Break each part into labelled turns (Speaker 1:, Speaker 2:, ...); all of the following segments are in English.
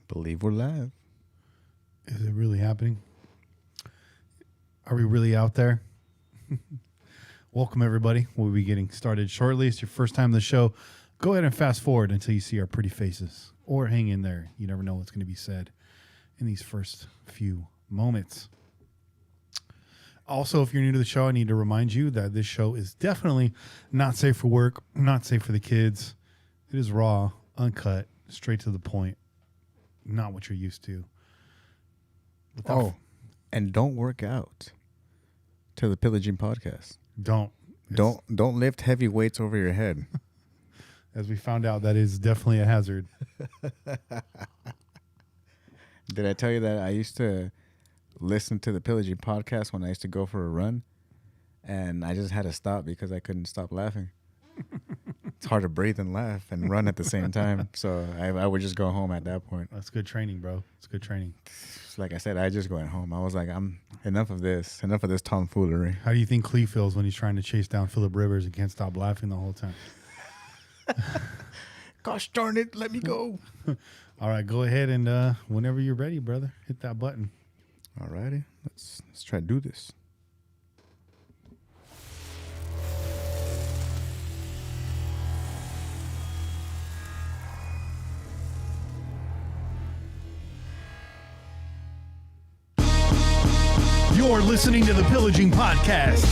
Speaker 1: Believe we're live.
Speaker 2: Is it really happening? Are we really out there? Welcome, everybody. We'll be getting started shortly. It's your first time on the show. Go ahead and fast forward until you see our pretty faces, or hang in there. You never know what's going to be said in these first few moments. Also, if you're new to the show, I need to remind you that this show is definitely not safe for work, not safe for the kids. It is raw, uncut, straight to the point. Not what you're used to.
Speaker 1: And don't work out to the Pillaging Podcast.
Speaker 2: Don't
Speaker 1: lift heavy weights over your head.
Speaker 2: As we found out, that is definitely a hazard.
Speaker 1: Did I tell you that I used to listen to the Pillaging Podcast when I used to go for a run, and I just had to stop because I couldn't stop laughing. It's hard to breathe and laugh and run at the same time. So I would just go home at that point.
Speaker 2: That's good training, bro. It's good training.
Speaker 1: Like I said, I just went home. I was like, I'm enough of this tomfoolery.
Speaker 2: How do you think Clee feels when he's trying to chase down Phillip Rivers and can't stop laughing the whole time?
Speaker 1: Gosh darn it, let me go.
Speaker 2: All right, go ahead and whenever you're ready, brother, hit that button.
Speaker 1: All righty, let's try to do this.
Speaker 2: You're listening to the Pillaging Podcast,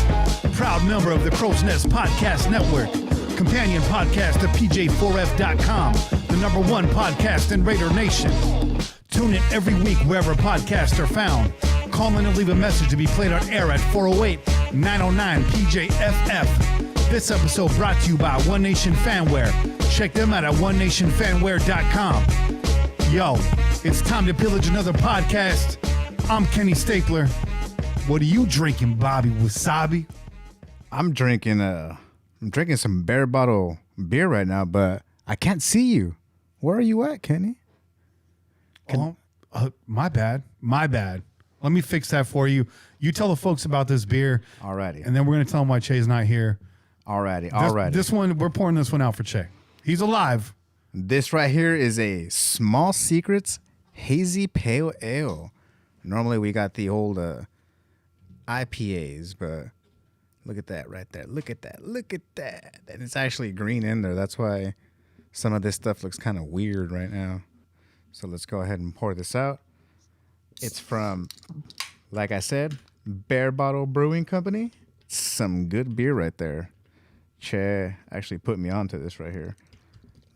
Speaker 2: proud member of the Crow's Nest Podcast Network, companion podcast to PJ4F.com, the #1 podcast in Raider Nation. Tune in every week wherever podcasts are found. Call in and leave a message to be played on air at 408-909-PJFF. This episode brought to you by One Nation Fanwear. Check them out at onenationfanwear.com. Yo, it's time to pillage another podcast. I'm Kenny Stapler. What are you drinking, Bobby Wasabi?
Speaker 1: I'm drinking some Bear Bottle beer right now, but I can't see you. Where are you at, Kenny?
Speaker 2: My bad. Let me fix that for you. You tell the folks about this beer.
Speaker 1: Alrighty.
Speaker 2: And then we're going to tell them why Che's not here.
Speaker 1: Alrighty.
Speaker 2: This one, we're pouring this one out for Che. He's alive.
Speaker 1: This right here is a Small Secrets Hazy Pale Ale. Normally we got the old IPAs, but look at that right there. Look at that. And it's actually green in there. That's why some of this stuff looks kind of weird right now. So let's go ahead and pour this out. It's from, like I said, Bear Bottle Brewing Company. Some good beer right there. Che actually put me onto this right here.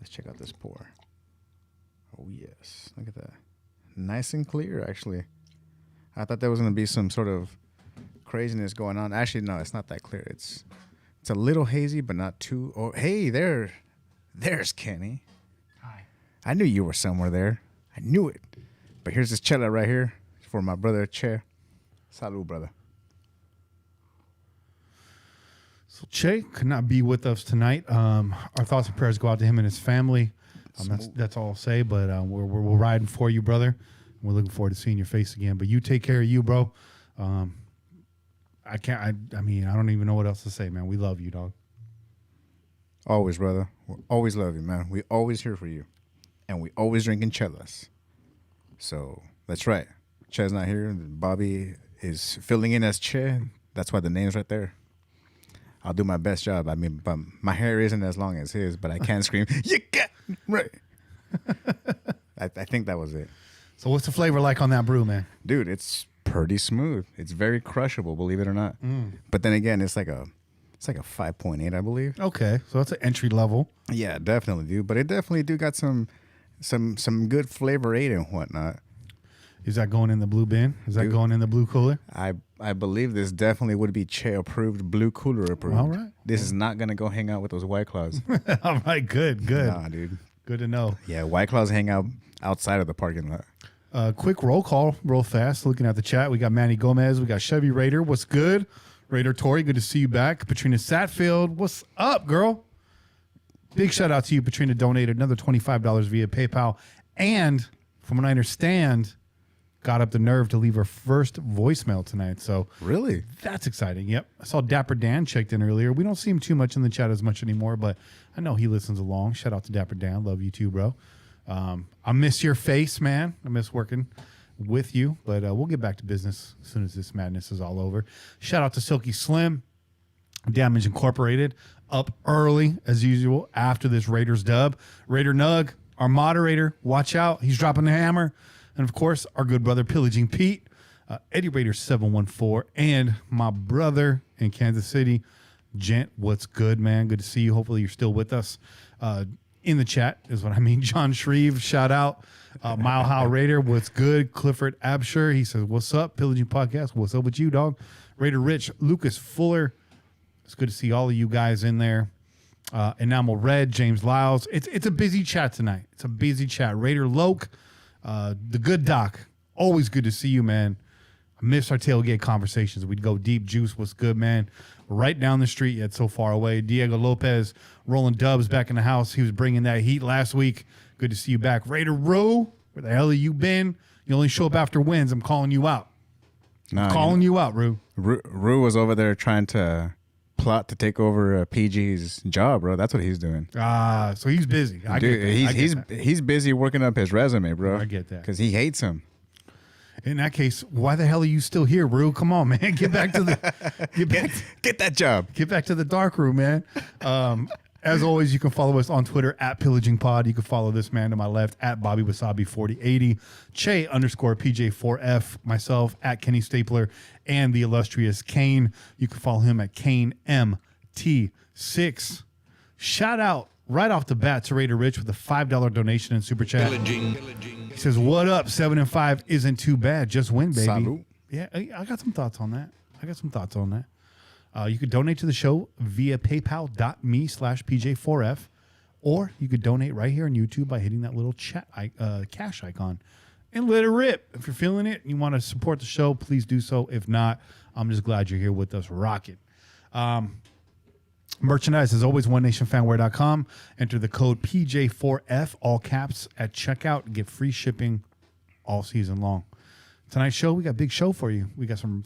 Speaker 1: Let's check out this pour. Oh, yes. Look at that. Nice and clear, actually. I thought there was going to be some sort of craziness going on. Actually, no, it's not that clear. It's a little hazy, but not too. Oh, hey, there's Kenny.
Speaker 2: Hi.
Speaker 1: I knew you were somewhere there. I knew it. But here's this chela right here for my brother Che. Salud, brother.
Speaker 2: So Che could not be with us tonight. Our thoughts and prayers go out to him and his family. That's all I'll say. But we're riding for you, brother. We're looking forward to seeing your face again. But you take care of you, bro. I don't even know what else to say, man. We love you, dog.
Speaker 1: Always, brother. We always love you, man. We always here for you. And we always drinking chelas. So that's right. Che's not here. Bobby is filling in as Che. That's why the name's right there. I'll do my best job. I mean, but my hair isn't as long as his, but I can scream, you got right. I think that was it.
Speaker 2: So what's the flavor like on that brew, man?
Speaker 1: Dude, it's pretty smooth. It's very crushable, believe it or not. But then again, it's like a 5.8, I believe.
Speaker 2: Okay, so that's an entry level.
Speaker 1: Yeah, definitely, dude. But it definitely do got some good flavor aid and whatnot.
Speaker 2: Is that going in the blue bin? Is that going in the blue cooler?
Speaker 1: I believe this definitely would be Che approved, blue cooler approved.
Speaker 2: All right.
Speaker 1: This is not gonna go hang out with those White Claws.
Speaker 2: All right, good.
Speaker 1: Nah, dude.
Speaker 2: Good to know.
Speaker 1: Yeah, White Claws hang out outside of the parking lot.
Speaker 2: Quick roll call, real fast. Looking at the chat, we got Manny Gomez, we got Chevy Raider. What's good? Raider Tori, good to see you back. Patrina Satfield, what's up, girl? Big shout out to you. Patrina donated another $25 via PayPal. And from what I understand, got up the nerve to leave her first voicemail tonight. So
Speaker 1: really,
Speaker 2: that's exciting. Yep. I saw Dapper Dan checked in earlier. We don't see him too much in the chat as much anymore, but I know he listens along. Shout out to Dapper Dan. Love you too, bro. I miss your face, man. I miss working with you, but we'll get back to business as soon as this madness is all over. Shout out to Silky Slim, Damage Incorporated, up early as usual after this Raiders dub. Raider Nug, our moderator, watch out. He's dropping the hammer. And of course, our good brother Pillaging Pete, Eddie Raider 714, and my brother in Kansas City, Gent. What's good, man? Good to see you. Hopefully you're still with us. In the chat is what I mean. John Shreve, shout out. Mile High Raider, what's good? Clifford Absher, he says, what's up? Pillaging Podcast, what's up with you, dog? Raider Rich, Lucas Fuller, it's good to see all of you guys in there. Enamel Red, James Lyles. It's a busy chat tonight. It's a busy chat. Raider Loke, the good doc, always good to see you, man. I miss our tailgate conversations. We'd go deep. Juice, what's good, man? Right down the street, yet so far away. Diego Lopez, rolling dubs back in the house. He was bringing that heat last week. Good to see you back. Raider Rowe, where the hell have you been? You only show up after wins. I'm calling you out. You out, Rue.
Speaker 1: Rue was over there trying to plot to take over PG's job, bro. That's what he's doing.
Speaker 2: So he's busy.
Speaker 1: He's busy working up his resume, bro.
Speaker 2: I get that.
Speaker 1: Because he hates him.
Speaker 2: In that case, why the hell are you still here, Rue? Come on, man. Get back to the
Speaker 1: get that job.
Speaker 2: Get back to the dark room, man. As always, you can follow us on Twitter at Pillaging Pod. You can follow this man to my left at Bobby Wasabi 4080, Che_PJ4F, myself at Kenny Stapler, and the illustrious Kane. You can follow him at Kane MT6. Shout out right off the bat to Raider Rich with a $5 donation in Super Chat. He says, what up? 7-5 isn't too bad. Just win, baby.
Speaker 1: Salute.
Speaker 2: Yeah, I got some thoughts on that. You could donate to the show via paypal.me/PJ4F, or you could donate right here on YouTube by hitting that little chat cash icon and let it rip. If you're feeling it and you want to support the show, please do so. If not, I'm just glad you're here with us rocking. Merchandise, as always, onenationfanwear.com. Enter the code PJ4F, all caps, at checkout and get free shipping all season long. Tonight's show, we got a big show for you. We got some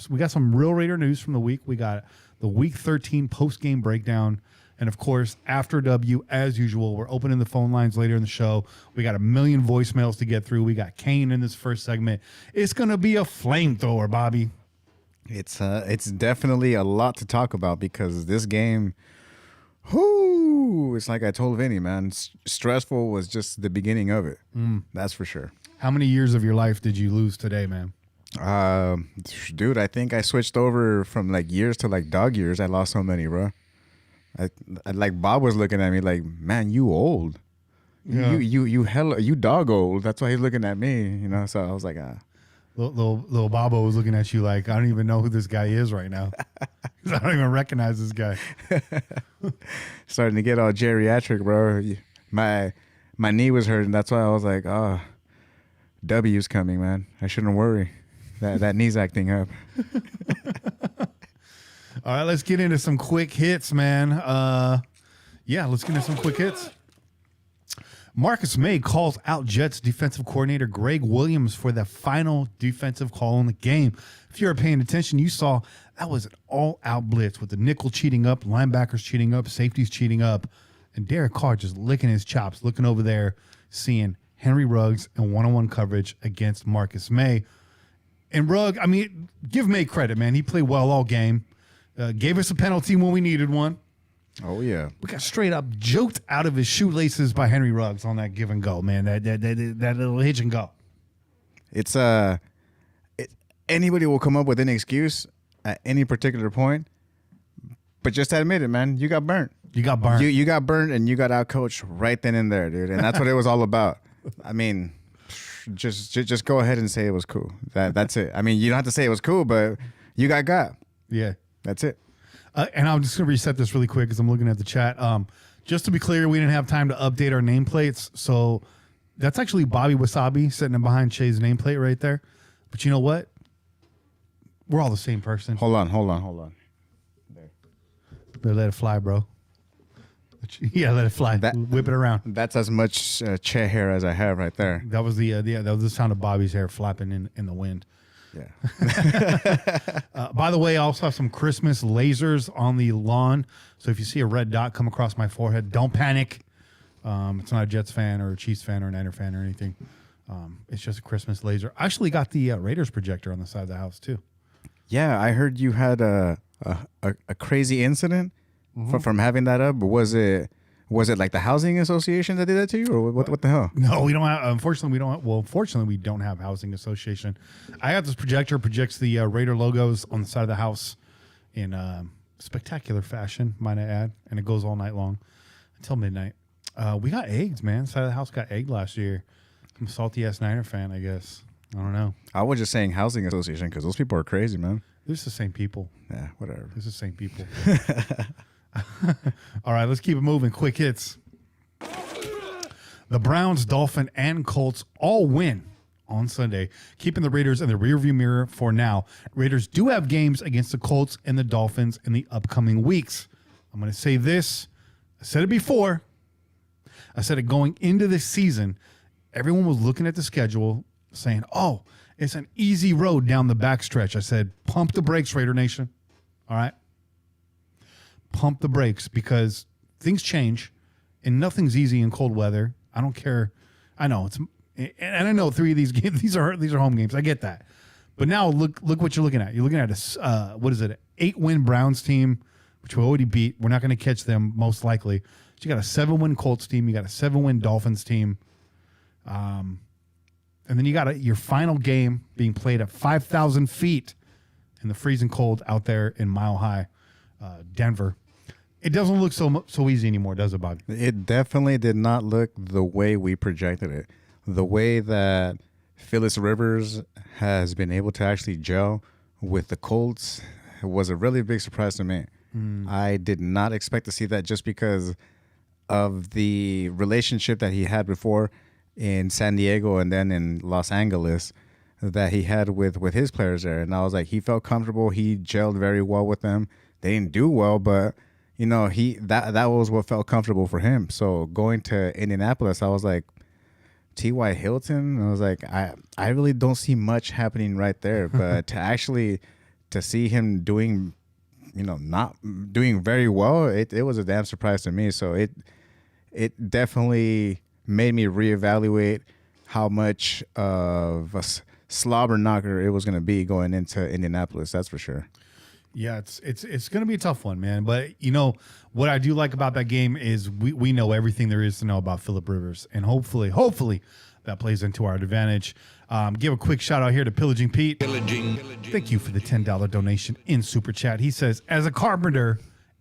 Speaker 2: real Raider news from the week. We got the Week 13 post-game breakdown. And, of course, after W, as usual, we're opening the phone lines later in the show. We got 1 million voicemails to get through. We got Kane in this first segment. It's going to be a flamethrower, Bobby.
Speaker 1: It's definitely a lot to talk about because this game, it's like I told Vinny, man, stressful was just the beginning of it. That's for sure.
Speaker 2: How many years of your life did you lose today, man?
Speaker 1: Dude, I think I switched over from like years to like dog years. I lost so many, bro. I like Bob was looking at me like, man, you old. Yeah. You dog old. That's why he's looking at me, you know. So I was like,
Speaker 2: Little Bobo was looking at you like, I don't even know who this guy is right now. I don't even recognize this guy.
Speaker 1: Starting to get all geriatric, bro. My knee was hurting. That's why I was like, W's coming, man. I shouldn't worry. That knee's acting up.
Speaker 2: All right, let's get into some quick hits, man. Let's get into some quick hits. Marcus May calls out Jets defensive coordinator Greg Williams for the final defensive call in the game. If you were paying attention, you saw that was an all-out blitz with the nickel cheating up, linebackers cheating up, safeties cheating up, and Derek Carr just licking his chops, looking over there, seeing Henry Ruggs in one-on-one coverage against Marcus May. And Rugg, I mean, give May credit, man. He played well all game. Gave us a penalty when we needed one.
Speaker 1: Oh, yeah.
Speaker 2: We got straight up joked out of his shoelaces by Henry Ruggs on that give and go, man. That little hitch and go.
Speaker 1: It's anybody will come up with an excuse at any particular point, but just admit it, man. You got burnt.
Speaker 2: You got burnt.
Speaker 1: You got burnt and you got outcoached right then and there, dude. And that's what it was all about. I mean, just go ahead and say it was cool. That's it. I mean, you don't have to say it was cool, but you got.
Speaker 2: Yeah.
Speaker 1: That's it.
Speaker 2: And I'm just going to reset this really quick because I'm looking at the chat. Just to be clear, we didn't have time to update our nameplates. So that's actually Bobby Wasabi sitting behind Shay's nameplate right there. But you know what? We're all the same person.
Speaker 1: Hold on.
Speaker 2: There. Let it fly, bro. Yeah, let it fly. Whip it around.
Speaker 1: That's as much chair hair as I have right there.
Speaker 2: That was that was the sound of Bobby's hair flapping in the wind.
Speaker 1: Yeah.
Speaker 2: By the way, I also have some Christmas lasers on the lawn. So if you see a red dot come across my forehead, don't panic. It's not a Jets fan or a Chiefs fan or a Niner fan or anything. It's just a Christmas laser. I actually got the Raiders projector on the side of the house too.
Speaker 1: Yeah, I heard you had a crazy incident from having that up. Was it like the housing association that did that to you, or what the hell?
Speaker 2: No, we don't have. Unfortunately, we don't. Well, fortunately, we don't have housing association. I got this projector, projects the Raider logos on the side of the house in spectacular fashion, might I add, and it goes all night long until midnight. We got eggs, man. Side of the house got egged last year. I'm a salty ass Niner fan, I guess. I don't know.
Speaker 1: I was just saying housing association because those people are crazy, man.
Speaker 2: It's the same people.
Speaker 1: Yeah, whatever.
Speaker 2: It's the same people. All right, let's keep it moving. Quick hits. The Browns, Dolphins, and Colts all win on Sunday, keeping the Raiders in the rearview mirror for now. Raiders do have games against the Colts and the Dolphins in the upcoming weeks. I'm going to say this. I said it before. I said it going into this season. Everyone was looking at the schedule saying, oh, it's an easy road down the backstretch. I said, pump the brakes, Raider Nation. All right? Pump the brakes because things change and nothing's easy in cold weather. I don't care. I know it's, and I know 3 of these games, these are home games. I get that. But now look what you're looking at. You're looking at a, what is it? 8-win Browns team, which we already beat. We're not going to catch them most likely. So you got a 7-win Colts team. You got a 7-win Dolphins team. And then you got your final game being played at 5,000 feet in the freezing cold out there in Mile High, Denver. It doesn't look so easy anymore, does it, Bob?
Speaker 1: It definitely did not look the way we projected it. The way that Phyllis Rivers has been able to actually gel with the Colts was a really big surprise to me. I did not expect to see that just because of the relationship that he had before in San Diego and then in Los Angeles that he had with his players there. And I was like, he felt comfortable. He gelled very well with them. They didn't do well, but you know, that was what felt comfortable for him. So going to Indianapolis, I was like, T.Y. Hilton, I was like, I really don't see much happening right there. But to see him doing, you know, not doing very well, it was a damn surprise to me. So it definitely made me reevaluate how much of a slobber knocker it was going to be going into Indianapolis. That's for sure.
Speaker 2: Yeah, it's going to be a tough one, man. But, you know, what I do like about that game is we know everything there is to know about Phillip Rivers. And hopefully that plays into our advantage. Give a quick shout out here to Pillaging Pete. Thank you for the $10 donation in Super Chat. He says, as a carpenter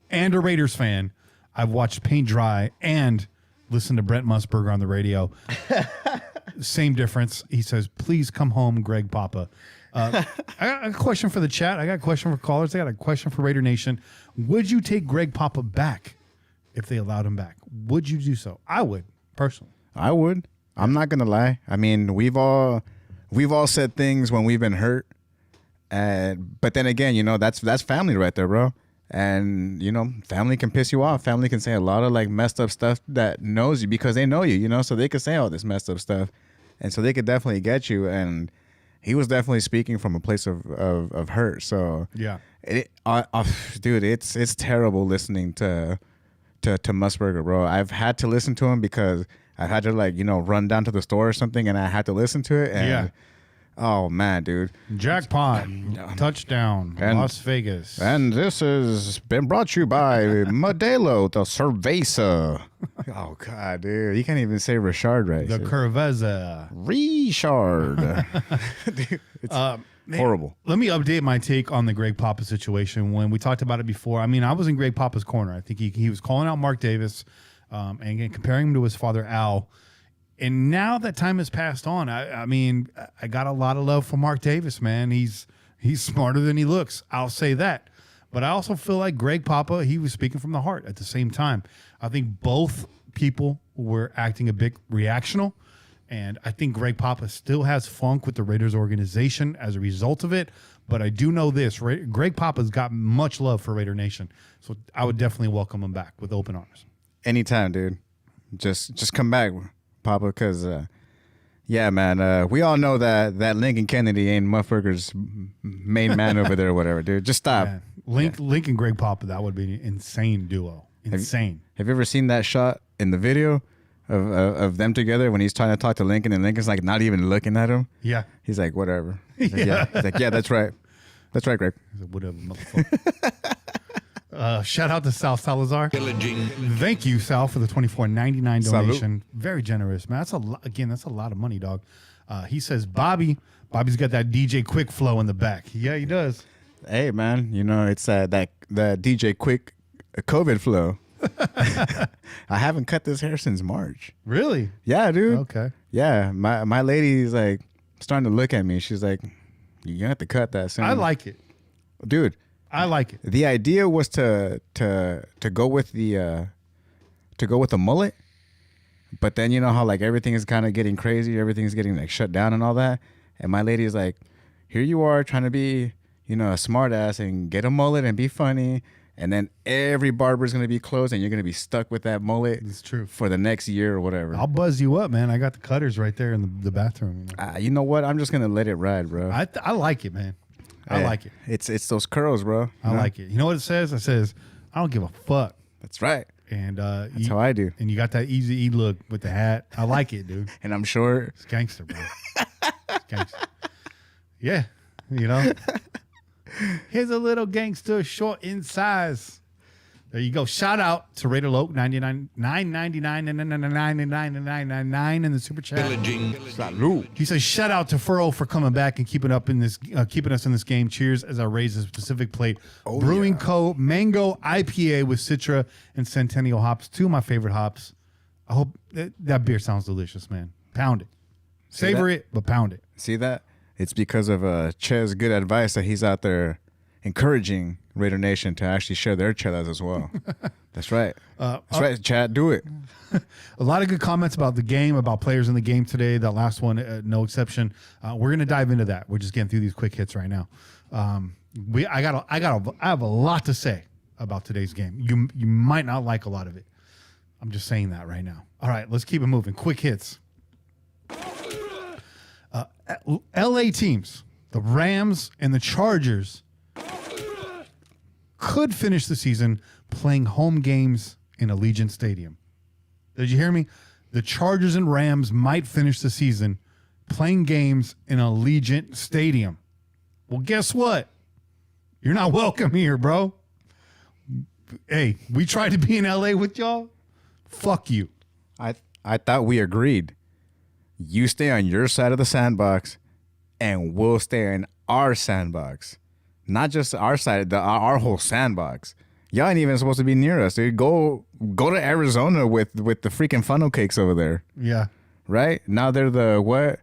Speaker 2: and a Raiders fan, I've watched paint dry and listened to Brent Musburger on the radio. Same difference. He says, please come home, Greg Papa. I got a question for the chat. I got a question for callers. I got a question for Raider Nation. Would you take Greg Papa back if they allowed him back? Would you do so? I would, personally.
Speaker 1: I would. I'm not gonna lie. I mean, we've all said things when we've been hurt, but then again, you know, that's family right there, bro. And you know, family can piss you off. Family can say a lot of like messed up stuff that knows you because they know you, you know, so they could say all this messed up stuff, and so they could definitely get you. And he was definitely speaking from a place of hurt. So
Speaker 2: yeah,
Speaker 1: dude, it's terrible listening to Musburger, bro. I've had to listen to him because I've had to like, you know, run down to the store or something, and I had to listen to it. And,
Speaker 2: yeah.
Speaker 1: Oh man, dude.
Speaker 2: Jackpot, touchdown, Las Vegas.
Speaker 1: And this has been brought to you by Modelo, the Cerveza. Oh god, dude, you can't even say Richard right.
Speaker 2: The Cerveza.
Speaker 1: Richard. Dude, it's horrible.
Speaker 2: Let me update my take on the Greg Papa situation. When we talked about it before, I mean, I was in Greg Papa's corner. I think he was calling out Mark Davis and comparing him to his father Al. And now that time has passed on, I mean, I got a lot of love for Mark Davis, man. He's smarter than he looks. I'll say that. But I also feel like Greg Papa, he was speaking from the heart at the same time. I think both people were acting a bit reactional. And I think Greg Papa still has funk with the Raiders organization as a result of it. But I do know this. Greg Papa's got much love for Raider Nation. So I would definitely welcome him back with open arms.
Speaker 1: Anytime, dude. Just come back, Papa, because, yeah, man, we all know that Lincoln Kennedy ain't Musburger's main man over there or whatever, dude. Just stop.
Speaker 2: Man, Link and Greg Papa, that would be an insane duo. Insane.
Speaker 1: Have you ever seen that shot in the video of them together when he's trying to talk to Lincoln and Lincoln's like not even looking at him. Yeah. He's like, whatever. He's like, yeah. He's like, yeah, that's right. That's right, Greg.
Speaker 2: He's like, whatever, motherfucker. Shout out to Sal Salazar.
Speaker 3: Pillaging.
Speaker 2: Thank you, Sal, for the $24.99 donation.
Speaker 1: Salute.
Speaker 2: Very generous, man. That's that's a lot of money, dog. He says Bobby's got that DJ Quick flow in the back. Yeah, he does.
Speaker 1: Hey, man, it's the DJ Quick COVID flow. I haven't cut this hair since March.
Speaker 2: Really?
Speaker 1: Yeah, dude.
Speaker 2: Okay.
Speaker 1: Yeah, my lady's like starting to look at me. She's like, "You're gonna have to cut that soon."
Speaker 2: I like it,
Speaker 1: dude.
Speaker 2: I like it.
Speaker 1: The idea was to go with the mullet, but then you know how like everything is kind of getting crazy, everything's getting like shut down and all that. And my lady's like, "Here you are trying to be, a smart ass and get a mullet and be funny." And then every barber's going to be closed and you're going to be stuck with that mullet.
Speaker 2: It's true.
Speaker 1: For the next year or whatever.
Speaker 2: I'll buzz you up, man. I got the cutters right there in the bathroom.
Speaker 1: You know what? I'm just going to let it ride, bro.
Speaker 2: I like it, man. I like it.
Speaker 1: It's those curls, bro.
Speaker 2: I like it. You know what it says? It says, I don't give a fuck.
Speaker 1: That's right.
Speaker 2: And
Speaker 1: that's how I do.
Speaker 2: And you got that easy E look with the hat. I like it, dude.
Speaker 1: And I'm sure.
Speaker 2: It's gangster, bro. It's gangster. Yeah. Here's a little gangster, short in size. There you go. Shout out to Raider Loke, $9.99 in the super chat.
Speaker 3: Pillaging.
Speaker 2: He says, shout out to Furrow for coming back and keeping us in this game. Cheers as I raise this Pacific Plate Brewing Co. Mango IPA with Citra and Centennial hops. Two of my favorite hops. I hope that beer sounds delicious, man. Pound it. Savor it, but pound it.
Speaker 1: See that? It's because of Chez's good advice that he's out there encouraging Raider Nation to actually share their chelas as well. That's right. That's right, Chad. Do it.
Speaker 2: A lot of good comments about the game, about players in the game today. That last one, no exception. We're gonna dive into that. We're just getting through these quick hits right now. I have a lot to say about today's game. You might not like a lot of it. I'm just saying that right now. All right, let's keep it moving. Quick hits. LA teams, the Rams and the Chargers, could finish the season playing home games in Allegiant Stadium. Did you hear me? The Chargers and Rams might finish the season playing games in Allegiant Stadium. Well, guess what? You're not welcome here, bro. Hey, we tried to be in LA with y'all. Fuck you.
Speaker 1: I thought we agreed. You stay on your side of the sandbox, and we'll stay in our sandbox. Not just our side, our whole sandbox. Y'all ain't even supposed to be near us, dude. Go to Arizona with the freaking funnel cakes over there.
Speaker 2: Yeah.
Speaker 1: Right? Now they're the what?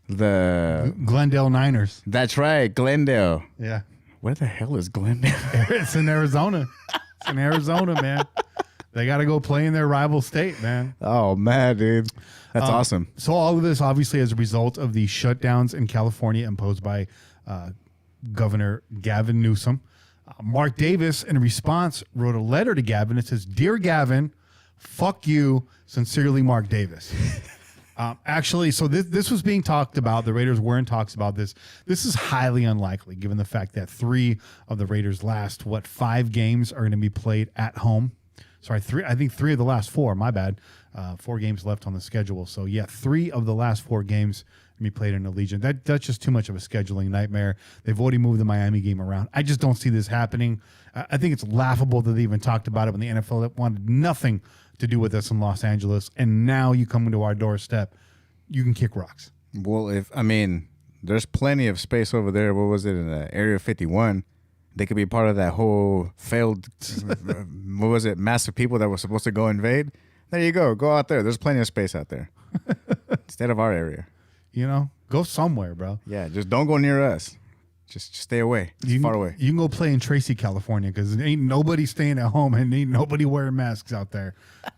Speaker 1: The
Speaker 2: Glendale Niners.
Speaker 1: That's right, Glendale.
Speaker 2: Yeah.
Speaker 1: Where the hell is Glendale?
Speaker 2: It's in Arizona. It's in Arizona, man. They got to go play in their rival state, man.
Speaker 1: Oh, man, dude. That's awesome.
Speaker 2: So all of this, obviously, as a result of the shutdowns in California imposed by Governor Gavin Newsom. Mark Davis, in response, wrote a letter to Gavin. It says, Dear Gavin, fuck you. Sincerely, Mark Davis. Actually, so this was being talked about. The Raiders were in talks about this. This is highly unlikely, given the fact that 3 of the Raiders' last, 5 games are going to be played at home. Sorry, 3. I think 3 of the last 4. My bad. 4 games left on the schedule. So, yeah, 3 of the last 4 games be played in Allegiant. That's just too much of a scheduling nightmare. They've already moved the Miami game around. I just don't see this happening. I think it's laughable that they even talked about it when the NFL wanted nothing to do with us in Los Angeles, and now you come into our doorstep. You can kick rocks.
Speaker 1: Well, there's plenty of space over there. What was it in Area 51? They could be part of that whole failed, what was it, mass of people that were supposed to go invade. There you go. Go out there. There's plenty of space out there instead of our area.
Speaker 2: Go somewhere, bro.
Speaker 1: Yeah, just don't go near us. Just stay away. Far away.
Speaker 2: You can go play in Tracy, California, because ain't nobody staying at home and ain't nobody wearing masks out there.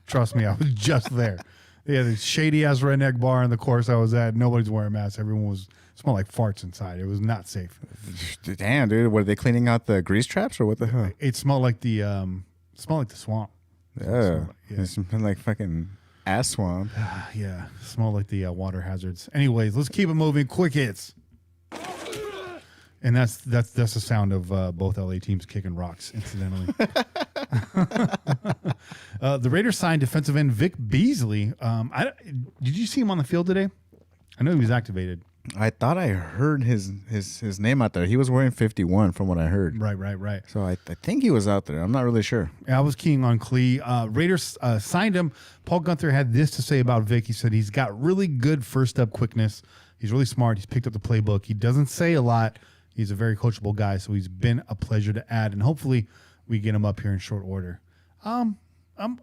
Speaker 2: Trust me, I was just there. Yeah, the shady ass redneck bar in the course I was at. Nobody's wearing masks. Everyone smelled like farts inside. It was not safe.
Speaker 1: Damn, dude, were they cleaning out the grease traps or what the hell?
Speaker 2: It smelled like the swamp.
Speaker 1: Yeah, it smelled like fucking ass swamp.
Speaker 2: Yeah, smelled like the water hazards. Anyways, let's keep it moving. Quick hits. And that's the sound of both LA teams kicking rocks, incidentally. The Raiders signed defensive end Vic Beasley. Did you see him on the field today? I know he was activated.
Speaker 1: I thought I heard his name out there. He was wearing 51 from what I heard.
Speaker 2: Right.
Speaker 1: So I think he was out there. I'm not really sure.
Speaker 2: I was keying on Klee. Raiders signed him. Paul Gunther had this to say about Vic. He said he's got really good first-up quickness. He's really smart. He's picked up the playbook. He doesn't say a lot. He's a very coachable guy, so he's been a pleasure to add, and hopefully we get him up here in short order. I'm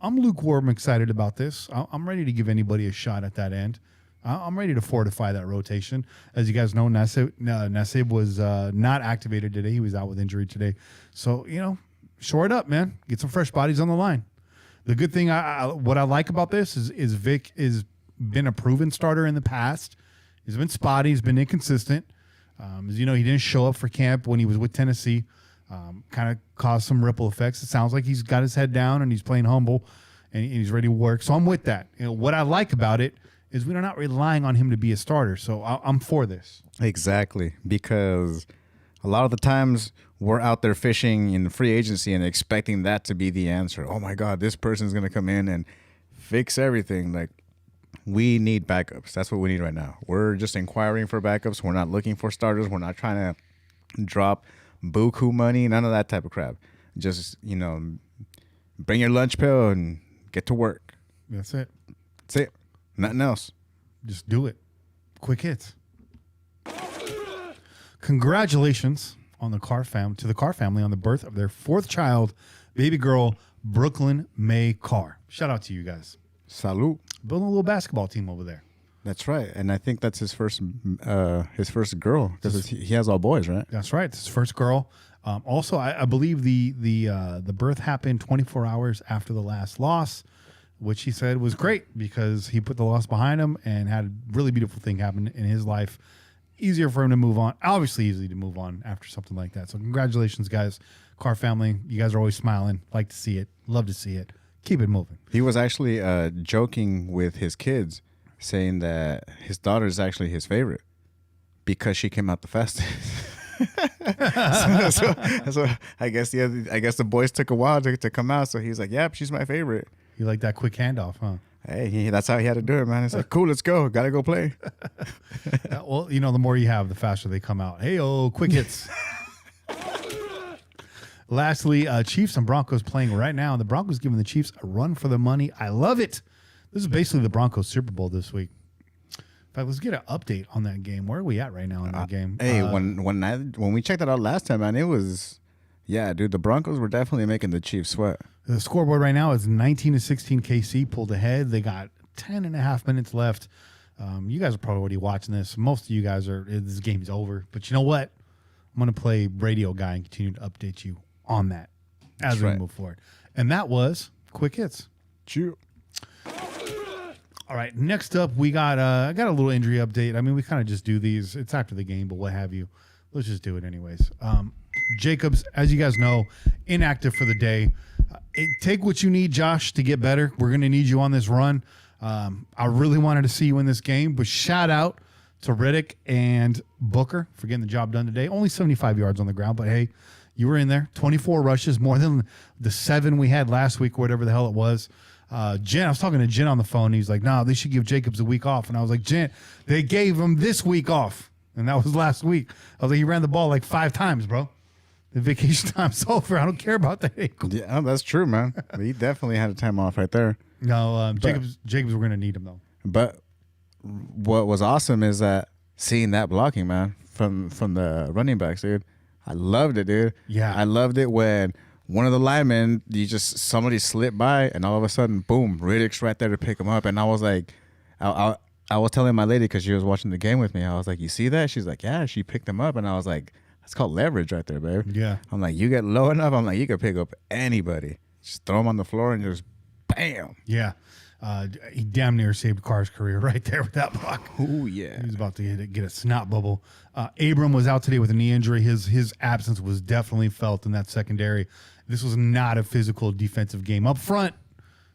Speaker 2: lukewarm excited about this. I'm ready to give anybody a shot at that end. I'm ready to fortify that rotation. As you guys know, Nassib was not activated today. He was out with injury today. So, shore it up, man. Get some fresh bodies on the line. The good thing, what I like about this is Vic has been a proven starter in the past. He's been spotty. He's been inconsistent. As you know, he didn't show up for camp when he was with Tennessee. Kind of caused some ripple effects. It sounds like he's got his head down and he's playing humble and he's ready to work. So I'm with that. What I like about it is we're not relying on him to be a starter. So I'm for this.
Speaker 1: Exactly. Because a lot of the times we're out there fishing in free agency and expecting that to be the answer. Oh, my God, this person's going to come in and fix everything. Like, we need backups. That's what we need right now. We're just inquiring for backups. We're not looking for starters. We're not trying to drop buku money, none of that type of crap. Just, bring your lunch pail and get to work.
Speaker 2: That's it.
Speaker 1: That's it. Nothing else.
Speaker 2: Just do it. Quick hits. Congratulations on the Carr family on the birth of their fourth child, baby girl, Brooklyn May Carr. Shout out to you guys.
Speaker 1: Salute.
Speaker 2: Building a little basketball team over there.
Speaker 1: That's right. And I think that's his first girl because he has all boys, right?
Speaker 2: That's right. It's his first girl. Also, I believe the birth happened 24 hours after the last loss, which he said was great because he put the loss behind him and had a really beautiful thing happen in his life. Easier for him to move on. Obviously easy to move on after something like that. So congratulations, guys. Carr family, you guys are always smiling. Like to see it. Love to see it. Keep it moving. He
Speaker 1: was actually joking with his kids, saying that his daughter is actually his favorite because she came out the fastest. so I guess the boys took a while to come out. So he's like, "Yep, she's my favorite."
Speaker 2: You like that quick handoff, huh?
Speaker 1: Hey, that's how he had to do it, man. It's like, cool, let's go. Got to go play.
Speaker 2: Well, the more you have, the faster they come out. Hey, quick hits. Lastly, Chiefs and Broncos playing right now. And the Broncos giving the Chiefs a run for the money. I love it. This is basically the Broncos Super Bowl this week. In fact, let's get an update on that game. Where are we at right now in that game?
Speaker 1: Hey, when we checked it out last time, man, it was, dude, the Broncos were definitely making the Chiefs sweat.
Speaker 2: The scoreboard right now is 19-16 KC pulled ahead. They got 10 and a half minutes left. You guys are probably already watching this. Most of you guys this game's over. But you know what? I'm going to play radio guy and continue to update you on that as we move forward. And that was Quick Hits.
Speaker 1: Chew.
Speaker 2: All right, next up, we got I got a little injury update. I mean, we kind of just do these. It's after the game, but what have you. Let's just do it anyways. Jacobs, as you guys know, inactive for the day. Take what you need, Josh, to get better. We're going to need you on this run. I really wanted to see you in this game, but shout out to Riddick and Booker for getting the job done today. Only 75 yards on the ground, but hey, you were in there. 24 rushes, more than the 7 we had last week, or whatever the hell it was. Jen, I was talking to Jen on the phone. He's like, no, they should give Jacobs a week off. And I was like, Jen, they gave him this week off. And that was last week. I was like, he ran the ball like 5 times, bro. The vacation time's over. I don't care about that ankle.
Speaker 1: Yeah, that's true, man. He definitely had a time off right there.
Speaker 2: No, Jacobs, we're going to need him, though.
Speaker 1: But what was awesome is that seeing that blocking, man, from the running backs, dude. I loved it, dude.
Speaker 2: Yeah.
Speaker 1: I loved it when one of the linemen, somebody slipped by, and all of a sudden, boom, Riddick's right there to pick him up. And I was like, I was telling my lady because she was watching the game with me. I was like, you see that? She's like, yeah, she picked him up. And I was like, that's called leverage right there, babe.
Speaker 2: Yeah.
Speaker 1: I'm like, you get low enough, I'm like, you can pick up anybody. Just throw him on the floor and just bam.
Speaker 2: Yeah. He damn near saved Carr's career right there with that block.
Speaker 1: Oh, yeah.
Speaker 2: He was about to get a snot bubble. Abram was out today with a knee injury. His absence was definitely felt in that secondary. This was not a physical defensive game. Up front,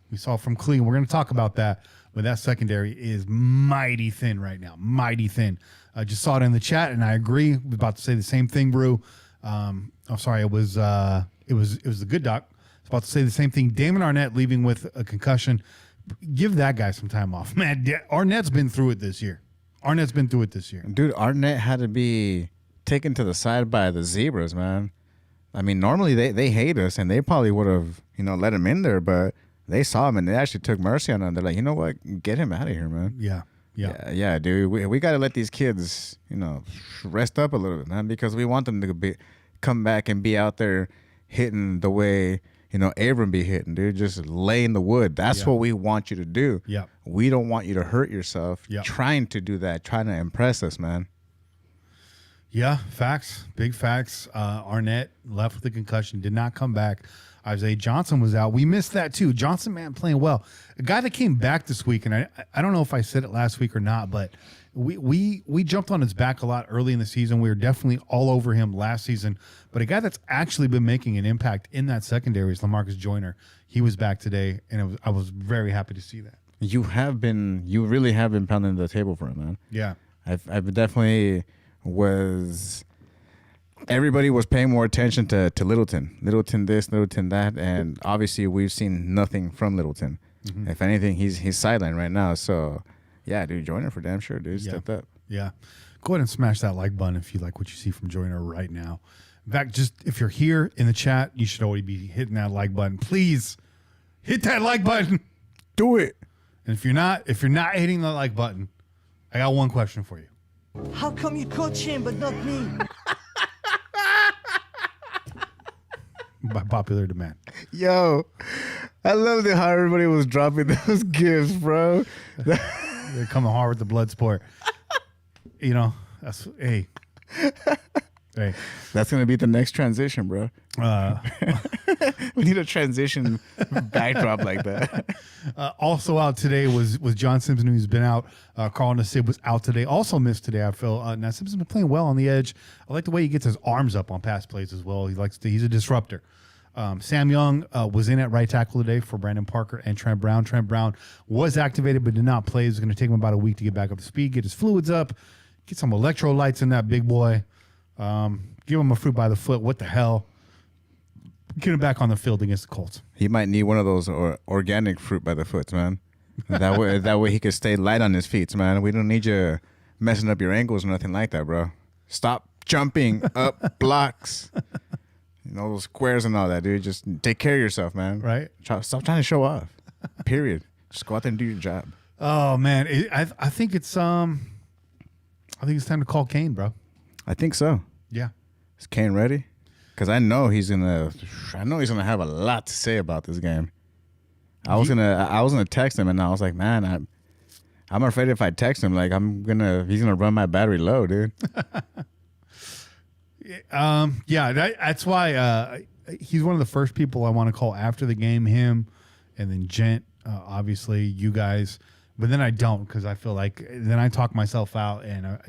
Speaker 2: we saw from Cleveland. We're going to talk about that, but that secondary is mighty thin right now. Mighty thin. I just saw it in the chat, and I agree. We're about to say the same thing, Brew. I'm sorry. It was the good doc was about to say the same thing. Damon Arnett leaving with a concussion. Give that guy some time off. Man, Arnett's been through it this year.
Speaker 1: Dude, Arnett had to be taken to the side by the Zebras, man. I mean, normally they hate us, and they probably would have, let him in there, but they saw him, and they actually took mercy on him. They're like, you know what? Get him out of here, man.
Speaker 2: Yeah,
Speaker 1: dude. We got to let these kids, rest up a little bit, man, because we want them to come back and be out there hitting the way, Abram be hitting, dude. Just lay in the wood. That's what we want you to do.
Speaker 2: Yeah.
Speaker 1: We don't want you to hurt yourself trying to do that, trying to impress us, man.
Speaker 2: Yeah, facts. Big facts. Arnett left with a concussion, did not come back. Isaiah Johnson was out. We missed that too. Johnson, man, playing well. A guy that came back this week, and I don't know if I said it last week or not, but we jumped on his back a lot early in the season. We were definitely all over him last season. But a guy that's actually been making an impact in that secondary is LaMarcus Joyner. He was back today, and I was very happy to see that. You
Speaker 1: really have been pounding the table for him, man.
Speaker 2: Yeah.
Speaker 1: I've definitely everybody was paying more attention to Littleton. Littleton this, Littleton that, and obviously we've seen nothing from Littleton. Mm-hmm. If anything, he's sidelined right now. So, yeah, dude, Joyner for damn sure, dude. Stepped up.
Speaker 2: Yeah. Go ahead and smash that like button if you like what you see from Joyner right now. In fact, just if you're here in the chat, you should already be hitting that like button. Please hit that like button.
Speaker 1: Do it.
Speaker 2: And if you're not hitting the like button, I got one question for you.
Speaker 3: How come you coach him but not me?
Speaker 2: By popular demand.
Speaker 1: Yo, I love how everybody was dropping those gifts, bro.
Speaker 2: They're coming hard with the blood sport. That's hey.
Speaker 1: That's gonna be the next transition, bro. We need a transition backdrop like that.
Speaker 2: Also out today was John Simpson, who's been out. Carl Nassib was out today. Also missed today, I feel. Now Simpson's been playing well on the edge. I like the way he gets his arms up on pass plays as well. He's a disruptor. Sam Young was in at right tackle today for Brandon Parker and Trent Brown. Trent Brown was activated but did not play. It's going to take him about a week to get back up to speed, get his fluids up, get some electrolytes in that big boy. Give him a fruit by the foot. What the hell? Get him back on the field against the Colts.
Speaker 1: He might need one of those organic fruit by the foot, man. That way he could stay light on his feet, man. We don't need you messing up your ankles or nothing like that, bro. Stop jumping up blocks. Those squares and all that, dude. Just take care of yourself, man.
Speaker 2: Right?
Speaker 1: Stop trying to show off. Period. Just go out there and do your job.
Speaker 2: Oh man, I think it's time to call Kane, bro.
Speaker 1: I think so.
Speaker 2: Yeah.
Speaker 1: Is Kane ready? Because I know he's gonna have a lot to say about this game. I was gonna text him, and I was like, man, I'm afraid if I text him, like he's gonna run my battery low, dude.
Speaker 2: Yeah, that's why he's one of the first people I want to call after the game. Him, and then Gent, obviously you guys, but then I don't because I feel like then I talk myself out, and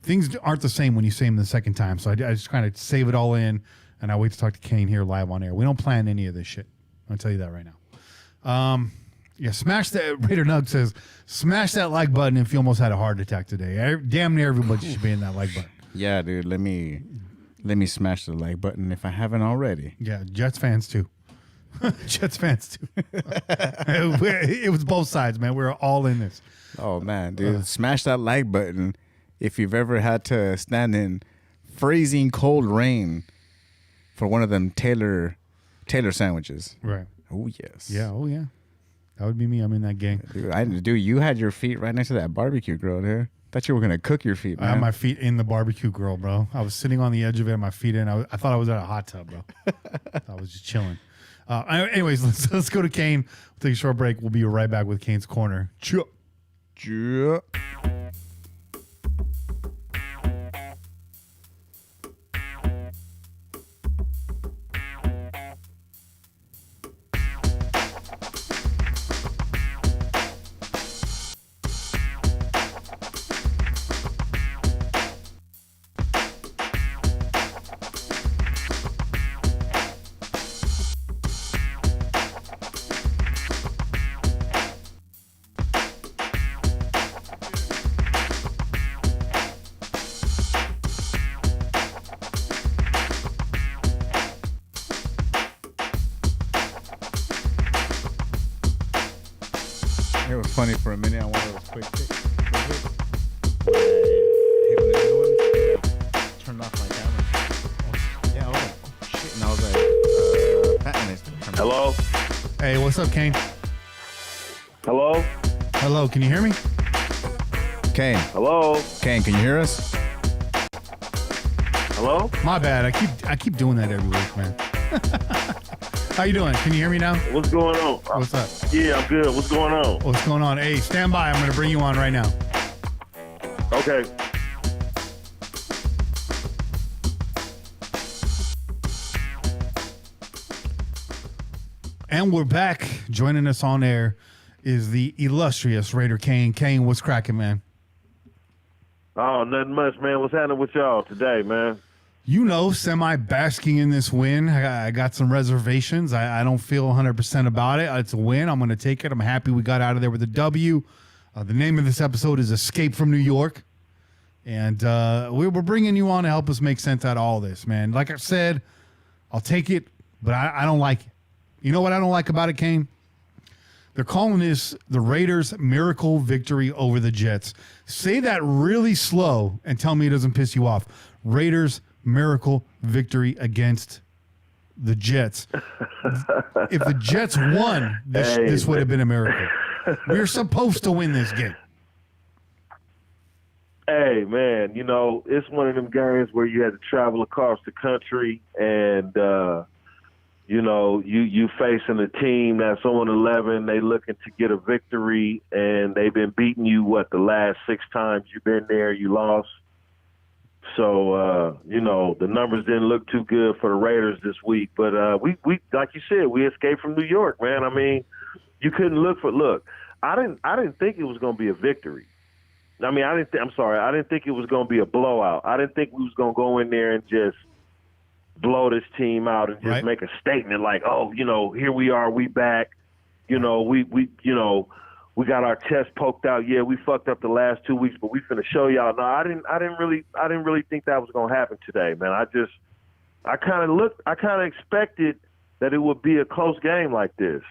Speaker 2: things aren't the same when you say them the second time. So I just kind of save it all in, and I wait to talk to Kane here live on air. We don't plan any of this shit. I'll tell you that right now. Yeah, smash that. Raider Nug says, smash that like button if you almost had a heart attack today. Damn near everybody should be in that like button.
Speaker 1: Yeah, dude. Let me smash the like button if I haven't already.
Speaker 2: Yeah, Jets fans too. Jets fans too. It was both sides, man. We were all in this.
Speaker 1: Oh man, dude. Smash that like button if you've ever had to stand in freezing cold rain for one of them Taylor sandwiches.
Speaker 2: Right.
Speaker 1: Oh yes.
Speaker 2: Yeah. Oh yeah. That would be me. I'm in that gang.
Speaker 1: Dude, you had your feet right next to that barbecue grill there. Thought you were gonna cook your feet, man.
Speaker 2: I had my feet in the barbecue grill, bro. I was sitting on the edge of it, my feet in. I thought I was at a hot tub, bro. I was just chilling. Anyways, let's go to Kane. We'll take a short break. We'll be right back with Kane's Corner.
Speaker 1: Yeah. funny for a minute. I wanted those quick hits. Hit the other one. Turned off my camera. Yeah, oh shit. And I was like, Patton is turned
Speaker 4: Hello?
Speaker 2: Hey, what's up, Kane?
Speaker 4: Hello?
Speaker 2: Hello, can you hear me?
Speaker 1: Kane,
Speaker 4: Hello?
Speaker 1: can you hear us?
Speaker 4: Hello?
Speaker 2: My bad. I keep doing that every week, man. How you doing? Can you hear me now?
Speaker 4: What's going on?
Speaker 2: What's up?
Speaker 4: Yeah, I'm good. What's going on?
Speaker 2: What's going on? Hey, stand by. I'm going to bring you on right now.
Speaker 4: Okay.
Speaker 2: And we're back. Joining us on air is the illustrious Raider Kane. Kane, what's cracking, man?
Speaker 4: Oh, nothing much, man. What's happening with y'all today, man?
Speaker 2: You know, semi-basking in this win. I got some reservations. I don't feel 100% about it. It's a win. I'm going to take it. I'm happy we got out of there with a W. The name of this episode is Escape from New York. And we're bringing you on to help us make sense out of all this, man. Like I said, I'll take it, but I don't like it. You know what I don't like about it, Kane? They're calling this the Raiders' miracle victory over the Jets. Say that really slow and tell me it doesn't piss you off. Raiders' miracle victory against the Jets. If the Jets won, this would have been a miracle. We're supposed to win this game.
Speaker 4: Hey, man, you know, it's one of them games where you had to travel across the country and, you know, you facing a team that's 0-11. They looking to get a victory, and they've been beating you, the last 6 times you've been there, you lost. So, you know, the numbers didn't look too good for the Raiders this week. But we like you said, we escaped from New York, man. I mean, you couldn't look. I didn't think it was going to be a victory. I mean, I didn't think it was going to be a blowout. I didn't think we was going to go in there and just blow this team out and just make a statement like, oh, you know, here we are, we back. You know, we got our chest poked out. Yeah, we fucked up the last 2 weeks, but we finna show y'all. No, I didn't really think that was gonna happen today, man. I kind of expected that it would be a close game like this,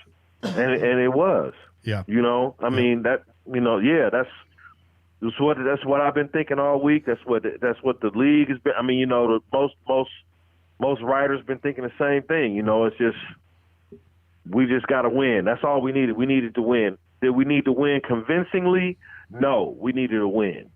Speaker 4: and it was.
Speaker 2: Yeah.
Speaker 4: You know, I mean that. You know, yeah, that's what I've been thinking all week. That's what the league has been. I mean, you know, most writers been thinking the same thing. You know, it's just we just got to win. That's all we needed. We needed to win. Did we need to win convincingly? No, we needed a win,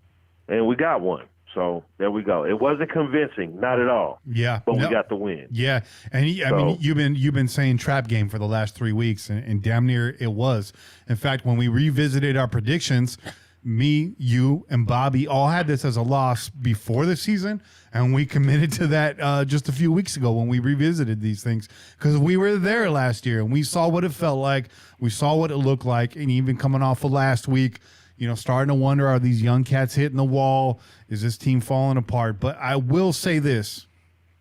Speaker 4: and we got one. So there we go. It wasn't convincing, not at all.
Speaker 2: Yeah,
Speaker 4: but we got the win.
Speaker 2: Yeah, and I mean, you've been saying trap game for the last 3 weeks, and damn near it was. In fact, when we revisited our predictions, me, you, and Bobby all had this as a loss before the season, and we committed to that just a few weeks ago when we revisited these things because we were there last year and we saw what it felt like, we saw what it looked like, and even coming off of last week, you know, starting to wonder, are these young cats hitting the wall? Is this team falling apart? But I will say this.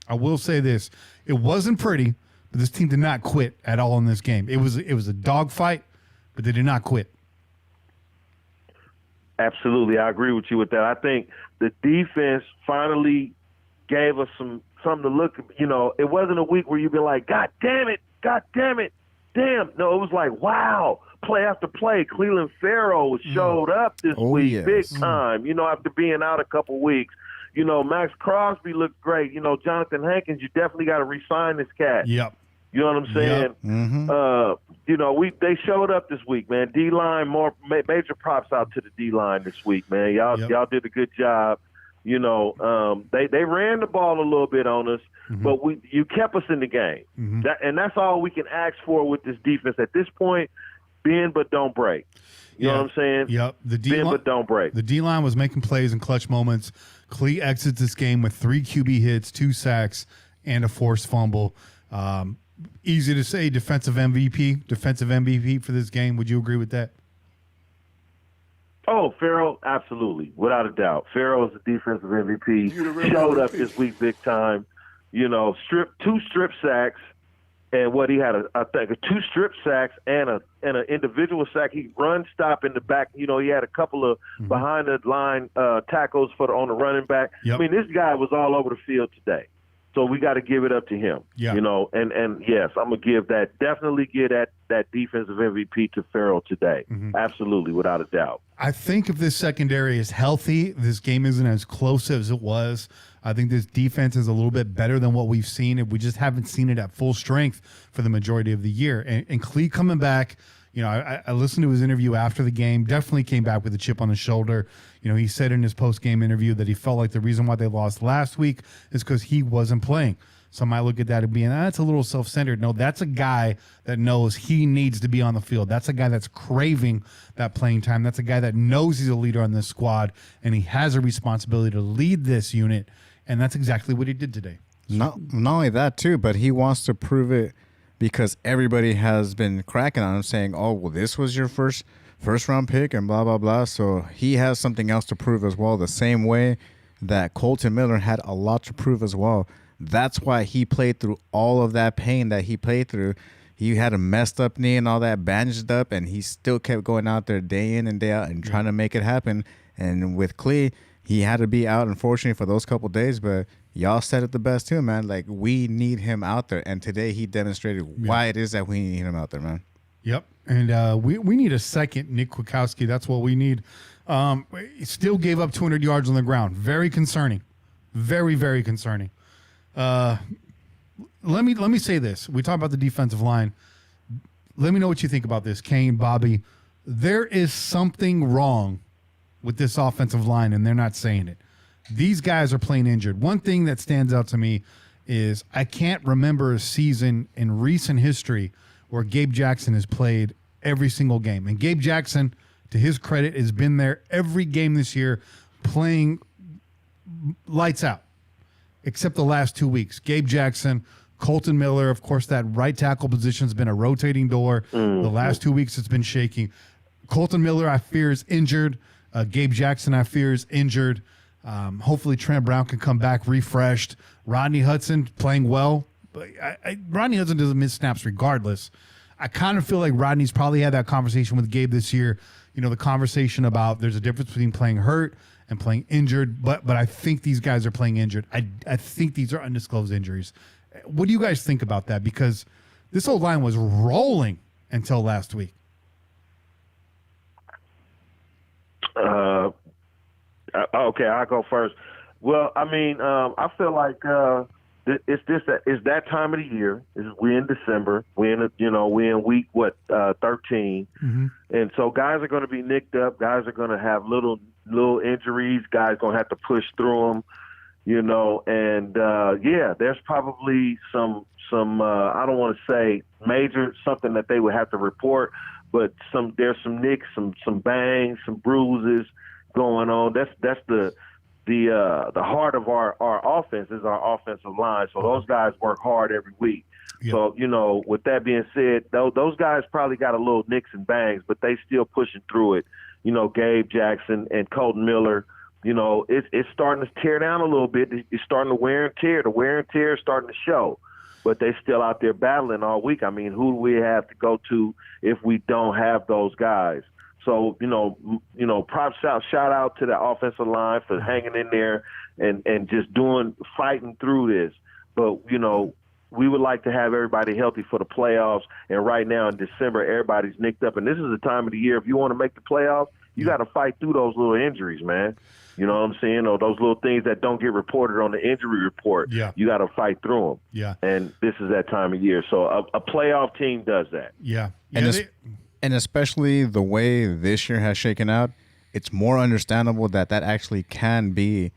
Speaker 2: It wasn't pretty, but this team did not quit at all in this game. It was a dogfight, but they did not quit.
Speaker 4: Absolutely, I agree with you with that. I think the defense finally gave us something to look. You know, it wasn't a week where you'd be like, God damn it, damn. No, it was like, wow, play after play. Cleveland Farrell showed up this week, big time. You know, after being out a couple weeks. You know, Max Crosby looked great. You know, Jonathan Hankins, you definitely got to re-sign this cat.
Speaker 2: Yep.
Speaker 4: You know what I'm saying?
Speaker 2: Yep.
Speaker 1: Mm-hmm.
Speaker 4: You know, they showed up this week, man. D-line, major props out to the D-line this week, man. Y'all did a good job. You know, they ran the ball a little bit on us, but you kept us in the game. And that's all we can ask for with this defense at this point. Bend but don't break. You know what I'm saying?
Speaker 2: Yep.
Speaker 4: Bend but don't break.
Speaker 2: The D-line was making plays in clutch moments. Klee exits this game with 3 QB hits, 2 sacks, and a forced fumble. Easy to say defensive MVP for this game. Would you agree with that?
Speaker 4: Oh, Farrell, absolutely, without a doubt. Farrell is the defensive MVP. Showed up this week big time. You know, 2 strip sacks, and he had I think 2 strip sacks and an individual sack. He run stop in the back. You know, he had a couple of behind the line tackles on the running back.
Speaker 2: Yep.
Speaker 4: I mean, this guy was all over the field today. So we got to give it up to him.
Speaker 2: Yeah.
Speaker 4: You know, and yes, I'm gonna definitely give that defensive MVP to Farrell today. Absolutely, without a doubt.
Speaker 2: I think if this secondary is healthy, this game isn't as close as it was. I think this defense is a little bit better than what we've seen. We just haven't seen it at full strength for the majority of the year. And Clee coming back, you know, I listened to his interview after the game, definitely came back with a chip on his shoulder. You know, he said in his post-game interview that he felt like the reason why they lost last week is because he wasn't playing. Some might look at that and being, that's a little self-centered. No, that's a guy that knows he needs to be on the field. That's a guy that's craving that playing time. That's a guy that knows he's a leader on this squad, and he has a responsibility to lead this unit, and that's exactly what he did today.
Speaker 1: Not only that, too, but he wants to prove it because everybody has been cracking on him saying, oh, well, this was your first round pick and blah, blah, blah. So he has something else to prove as well, the same way that Colton Miller had a lot to prove as well. That's why he played through all of that pain that he played through. He had a messed up knee and all that bandaged up, and he still kept going out there day in and day out and trying to make it happen. And with Clee, he had to be out, unfortunately, for those couple days, but y'all said it the best too, man. Like, we need him out there, and today he demonstrated why it is that we need him out there, man.
Speaker 2: Yep, and we need a second Nick Kwiatkowski. That's what we need. He still gave up 200 yards on the ground. Very concerning. Very, very concerning. Let me say this. We talk about the defensive line. Let me know what you think about this, Kane, Bobby. There is something wrong with this offensive line, and they're not saying it. These guys are playing injured. One thing that stands out to me is I can't remember a season in recent history where Gabe Jackson has played every single game. And Gabe Jackson, to his credit, has been there every game this year playing lights out, except the last 2 weeks. Gabe Jackson, Colton Miller, of course, that right tackle position has been a rotating door. The last 2 weeks it's been shaking. Colton Miller, I fear, is injured. Gabe Jackson, I fear, is injured. Hopefully Trent Brown can come back refreshed. Rodney Hudson playing well. But Rodney Hudson doesn't miss snaps regardless. I kind of feel like Rodney's probably had that conversation with Gabe this year. You know, the conversation about there's a difference between playing hurt and playing injured. But I think these guys are playing injured. I think these are undisclosed injuries. What do you guys think about that? Because this old line was rolling until last week.
Speaker 4: Okay, I'll go first. Well, I mean, I feel like it's that time of the year. We're in December. We're in week 13, and so guys are going to be nicked up. Guys are going to have little injuries. Guys going to have to push through them. You know, and there's probably some I don't want to say major something that they would have to report, but there's some nicks, some bangs, some bruises going on. That's the heart of our offense is our offensive line. So those guys work hard every week. Yep. So, you know, with that being said, those guys probably got a little nicks and bangs, but they still pushing through it. You know, Gabe Jackson and Colton Miller, you know, it's starting to tear down a little bit. It's starting to wear and tear. The wear and tear is starting to show. But they still out there battling all week. I mean, who do we have to go to if we don't have those guys? So, you know, props shout out to the offensive line for hanging in there and just fighting through this. But, you know, we would like to have everybody healthy for the playoffs. And right now in December, everybody's nicked up. And this is the time of the year, if you want to make the playoffs, you got to fight through those little injuries, man. You know what I'm saying? Or those little things that don't get reported on the injury report.
Speaker 2: Yeah.
Speaker 4: You got to fight through them.
Speaker 2: Yeah.
Speaker 4: And this is that time of year. So a playoff team does that.
Speaker 2: Yeah.
Speaker 1: And especially the way this year has shaken out, it's more understandable that actually can be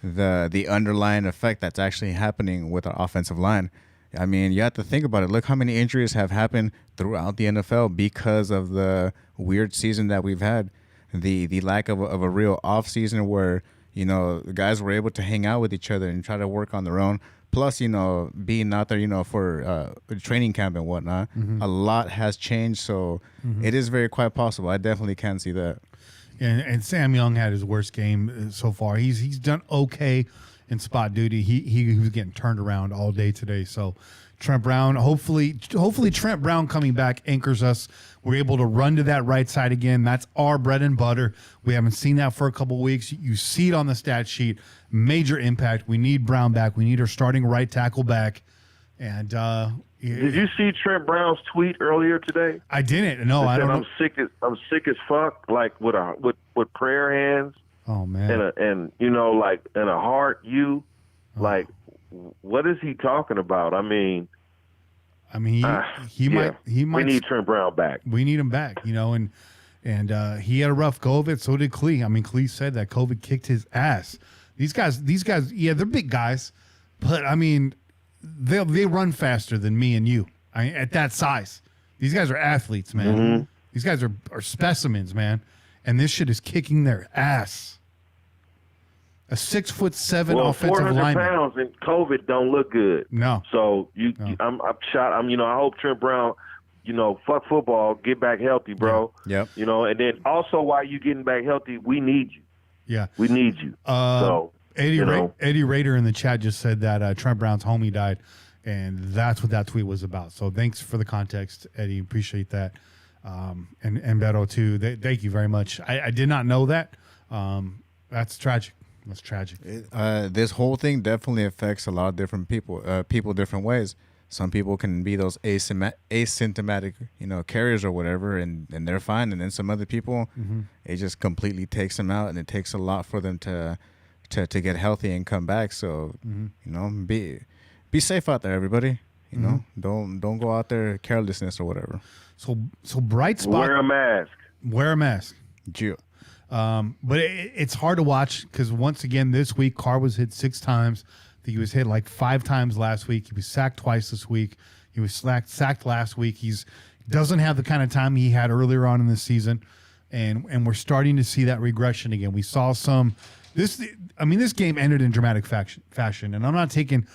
Speaker 1: the underlying effect that's actually happening with our offensive line. I mean, you have to think about it. Look how many injuries have happened throughout the NFL because of the weird season that we've had. The lack of a real off season where, you know, the guys were able to hang out with each other and try to work on their own. Plus, you know, being out there, you know, for training camp and whatnot, a lot has changed. So it is very quite possible. I definitely can see that.
Speaker 2: And Sam Young had his worst game so far. He's done okay in spot duty. He was getting turned around all day today. So, Trent Brown, hopefully Trent Brown coming back anchors us. We're able to run to that right side again. That's our bread and butter. We haven't seen that for a couple weeks. You see it on the stat sheet. Major impact. We need Brown back. We need our starting right tackle back. And
Speaker 4: did you see Trent Brown's tweet earlier today?
Speaker 2: I didn't. No, I don't know.
Speaker 4: I'm sick as fuck. Like with prayer hands.
Speaker 2: Oh man.
Speaker 4: And a heart. Like, what is he talking about? I mean,
Speaker 2: he might.
Speaker 4: We need Trent Brown back.
Speaker 2: We need him back, and he had a rough go of it. So did Klee. I mean, Klee said that COVID kicked his ass. These guys, yeah, they're big guys, but I mean, they run faster than me and you. At that size, these guys are athletes, man.
Speaker 4: Mm-hmm.
Speaker 2: These guys are specimens, man. And this shit is kicking their ass. A 6'7" offensive
Speaker 4: 400
Speaker 2: lineman.
Speaker 4: pounds and COVID don't look good.
Speaker 2: No.
Speaker 4: So I'm shot. I hope Trent Brown, fuck football, get back healthy, bro.
Speaker 1: Yep.
Speaker 4: And then also while you getting back healthy, we need you.
Speaker 2: Yeah.
Speaker 4: We need you.
Speaker 2: Eddie Raider in the chat just said that Trent Brown's homie died, and that's what that tweet was about. So thanks for the context, Eddie. Appreciate that. And Beto too. Thank you very much. I did not know that. That's tragic. That's tragic.
Speaker 1: This whole thing definitely affects a lot of different people different ways. Some people can be those asymptomatic, carriers or whatever, and they're fine. And then some other people, it just completely takes them out, and it takes a lot for them to get healthy and come back. So, be safe out there, everybody. Don't go out there carelessness or whatever.
Speaker 2: So bright spot.
Speaker 4: Wear a mask.
Speaker 2: Wear a mask.
Speaker 1: Jill.
Speaker 2: But it's hard to watch because once again this week Carr was hit 6 times. I think he was hit like 5 times last week. He was sacked twice this week. He was sacked last week. Doesn't have the kind of time he had earlier on in the season, and we're starting to see that regression again. We saw this game ended in dramatic fashion, and I'm not taking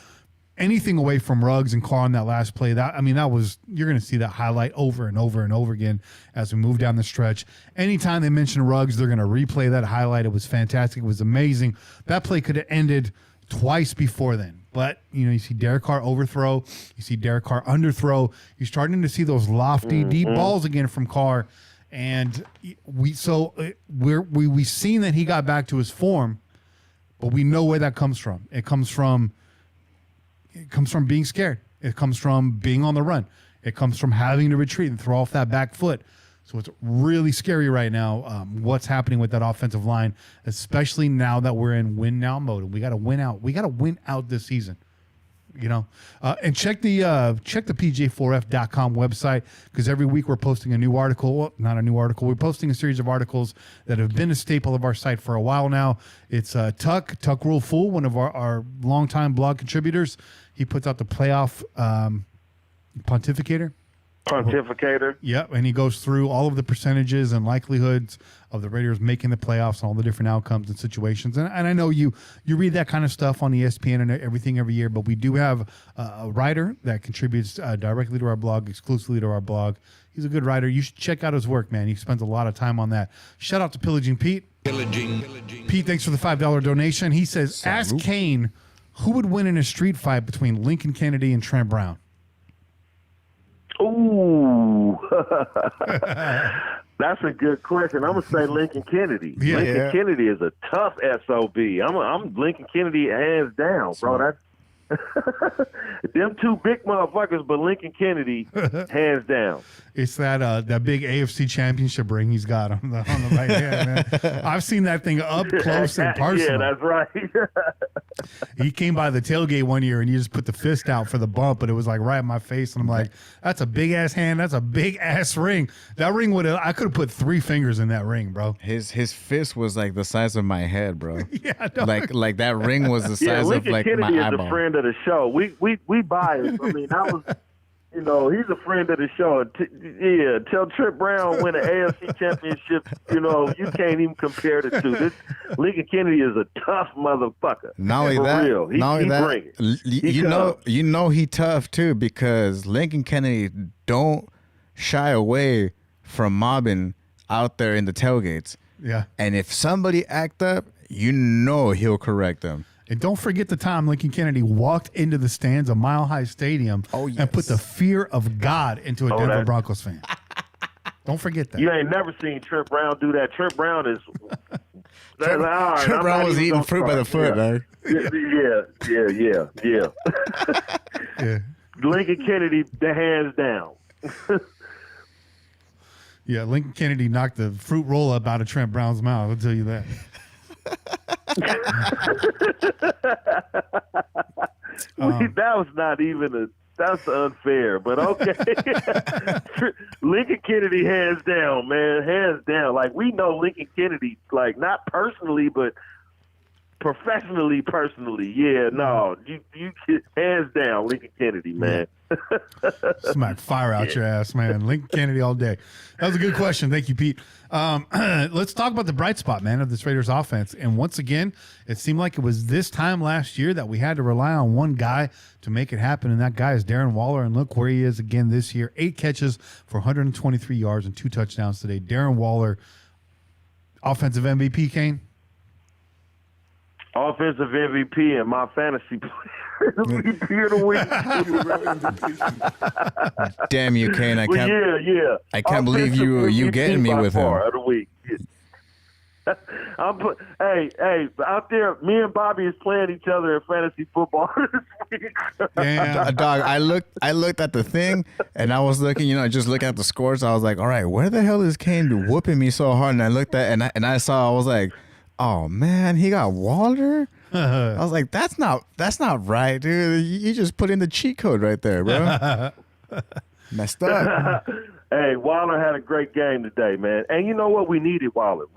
Speaker 2: anything away from Ruggs and Carr on that last play. You're going to see that highlight over and over and over again as we move down the stretch. Anytime they mention Ruggs, they're going to replay that highlight. It was fantastic. It was amazing. That play could have ended twice before then. But, you see Derek Carr overthrow. You see Derek Carr underthrow. You're starting to see those lofty, deep balls again from Carr. And we've seen that he got back to his form, but we know where that comes from. It comes from being scared. It comes from being on the run. It comes from having to retreat and throw off that back foot. So it's really scary right now what's happening with that offensive line, especially now that we're in win now mode. We got to win out. We got to win out this season. And check the PJ4F.com website, because every week we're posting a new article. Well, not a new article. We're posting a series of articles that have been a staple of our site for a while now. It's Tuck Rule Fool, one of our longtime blog contributors. He puts out the playoff pontificator. Yep, and he goes through all of the percentages and likelihoods of the Raiders making the playoffs and all the different outcomes and situations. And I know you read that kind of stuff on ESPN and everything every year, but we do have a writer that contributes directly to our blog, exclusively to our blog. He's a good writer. You should check out his work, man. He spends a lot of time on that. Shout out to Pillaging Pete. Pete, thanks for the $5 donation. He says, ask Kane who would win in a street fight between Lincoln Kennedy and Trent Brown.
Speaker 4: Ooh, that's a good question. I'm gonna say Lincoln Kennedy. Lincoln Kennedy is a tough SOB. I'm Lincoln Kennedy hands down, bro. That's them two big motherfuckers, but Lincoln Kennedy hands down.
Speaker 2: It's that big AFC championship ring he's got on the right hand, man. I've seen that thing up close and personal.
Speaker 4: Yeah, that's right.
Speaker 2: He came by the tailgate one year and you just put the fist out for the bump, but it was like right in my face, and I'm like, that's a big ass hand. That's a big ass ring. That ring I could have put 3 fingers in that ring, bro.
Speaker 1: His fist was like the size of my head, bro.
Speaker 2: Yeah, no.
Speaker 1: like that ring was the size of like
Speaker 4: Kennedy
Speaker 1: my eyeball.
Speaker 4: Is a friend of the show. We biased. I mean, that was. He's a friend of the show. Tell Trent Brown win an AFC championship. You can't even compare the two. This Lincoln Kennedy is a tough motherfucker.
Speaker 1: Not only that, he tough too, because Lincoln Kennedy don't shy away from mobbing out there in the tailgates.
Speaker 2: Yeah.
Speaker 1: And if somebody act up, he'll correct them.
Speaker 2: And don't forget the time Lincoln Kennedy walked into the stands of Mile High Stadium and put the fear of God into a Denver Broncos fan. Don't forget that.
Speaker 4: You ain't never seen Trent Brown do that. Trent Brown is...
Speaker 1: Trent Brown was eating fruit by the foot, man.
Speaker 4: Yeah. Lincoln Kennedy, the hands down.
Speaker 2: Yeah, Lincoln Kennedy knocked the fruit roll up out of Trent Brown's mouth. I'll tell you that.
Speaker 4: That was not even that's unfair, but okay. Lincoln Kennedy, hands down, man, hands down. Like, we know Lincoln Kennedy, like, not personally, but professionally, personally. Yeah, no, you hands down, Lincoln Kennedy, man.
Speaker 2: Smack fire out your ass, man. Lincoln Kennedy all day. That was a good question. Thank you, Pete. Let's talk about the bright spot, man, of this Raiders offense. And once again, it seemed like it was this time last year that we had to rely on one guy to make it happen, and that guy is Darren Waller. And look where he is again this year. 8 catches for 123 yards and 2 touchdowns today. Darren Waller, offensive MVP, Kane?
Speaker 4: Offensive MVP and my fantasy player MVP of the week.
Speaker 1: Damn you, Kane! I can't.
Speaker 4: Yeah.
Speaker 1: I can't believe you getting me with him.
Speaker 4: Of the week. Hey, out there, me and Bobby is playing each other in fantasy football this week.
Speaker 2: Damn,
Speaker 1: dog. I looked at the thing, and I was looking, just looking at the scores. I was like, all right, where the hell is Kane whooping me so hard? And I looked at, and I saw, I was like, oh man, he got Waller. I was like, that's not right, dude. You just put in the cheat code right there, bro. Messed up.
Speaker 4: Hey, Waller had a great game today, man. And you know what? We needed Waller.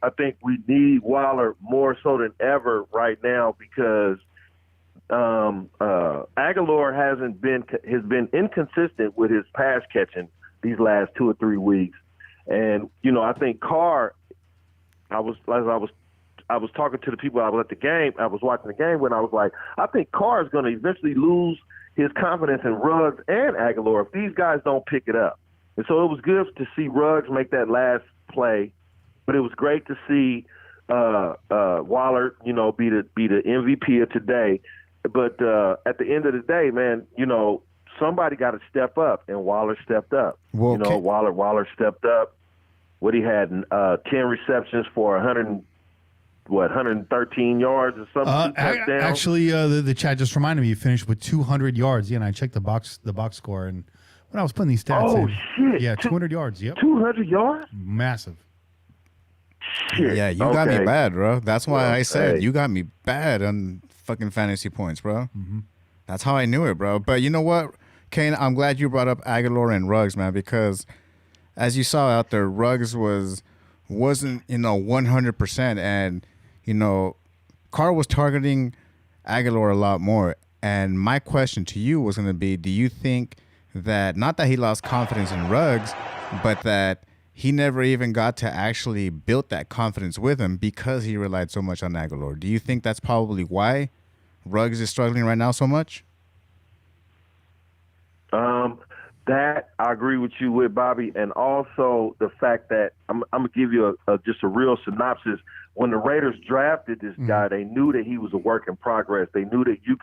Speaker 4: I think we need Waller more so than ever right now because Aguilar has been inconsistent with his pass catching these last 2 or 3 weeks. And, I think Carr, I was talking to the people. I was at the game. I was watching the game when I was like, I think Carr is going to eventually lose his confidence in Ruggs and Aguilar if these guys don't pick it up. And so it was good to see Ruggs make that last play, but it was great to see Waller, be the MVP of today. But at the end of the day, man, somebody got to step up, and Waller stepped up.
Speaker 1: Well,
Speaker 4: Waller stepped up. What he had 10 receptions for 113 yards or something.
Speaker 2: Actually, the chat just reminded me he finished with 200 yards. Yeah, and I checked the box score, and when I was putting these stats in,
Speaker 4: shit!
Speaker 2: Yeah, 200 yards. Yep,
Speaker 4: 200 yards.
Speaker 2: Massive.
Speaker 4: Shit.
Speaker 1: Yeah, you got me bad, bro. That's why I said you got me bad on fucking fantasy points, bro.
Speaker 2: Mm-hmm.
Speaker 1: That's how I knew it, bro. But you know what, Kane? I'm glad you brought up Aguilar and Ruggs, man, because as you saw out there, Ruggs wasn't 100%, and Carr was targeting Aguilar a lot more. And my question to you was going to be, do you think that, not that he lost confidence in Ruggs, but that he never even got to actually build that confidence with him because he relied so much on Aguilar? Do you think that's probably why Ruggs is struggling right now so much?
Speaker 4: That I agree with you with, Bobby, and also the fact that I'm going to give you just a real synopsis. When the Raiders drafted this guy, they knew that he was a work in progress. They knew that you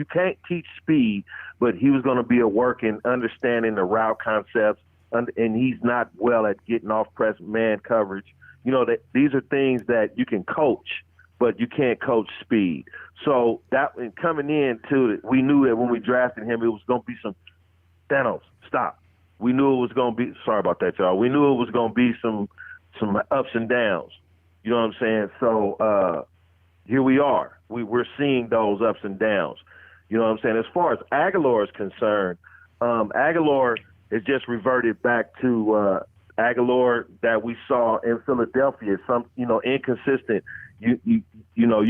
Speaker 4: can't teach speed, but he was going to be a work in understanding the route concepts, and he's not well at getting off press man coverage. That these are things that you can coach, but you can't coach speed. So that coming into it, we knew that when we drafted him, it was going to be some Thanos. Stop. We knew it was going to be. Sorry about that, y'all. We knew it was going to be some ups and downs. You know what I'm saying? So here we are. We're seeing those ups and downs. You know what I'm saying? As far as Aguilar is concerned, Aguilar has just reverted back to Aguilar that we saw in Philadelphia. Some inconsistent. You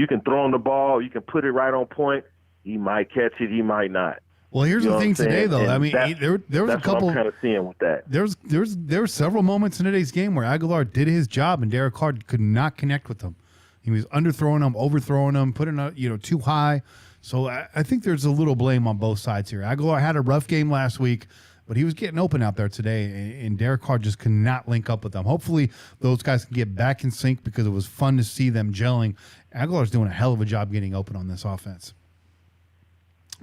Speaker 4: can throw him the ball. You can put it right on point. He might catch it. He might not.
Speaker 2: Well, here's the thing today, though.
Speaker 4: And
Speaker 2: I mean, there was a couple.
Speaker 4: What I'm kind of seeing with that.
Speaker 2: There were several moments in today's game where Aguilar did his job and Derek Carr could not connect with him. He was underthrowing him, overthrowing him, putting too high. So I think there's a little blame on both sides here. Aguilar had a rough game last week. But he was getting open out there today, and Derek Carr just could not link up with them. Hopefully, those guys can get back in sync because it was fun to see them gelling. Aguilar's doing a hell of a job getting open on this offense.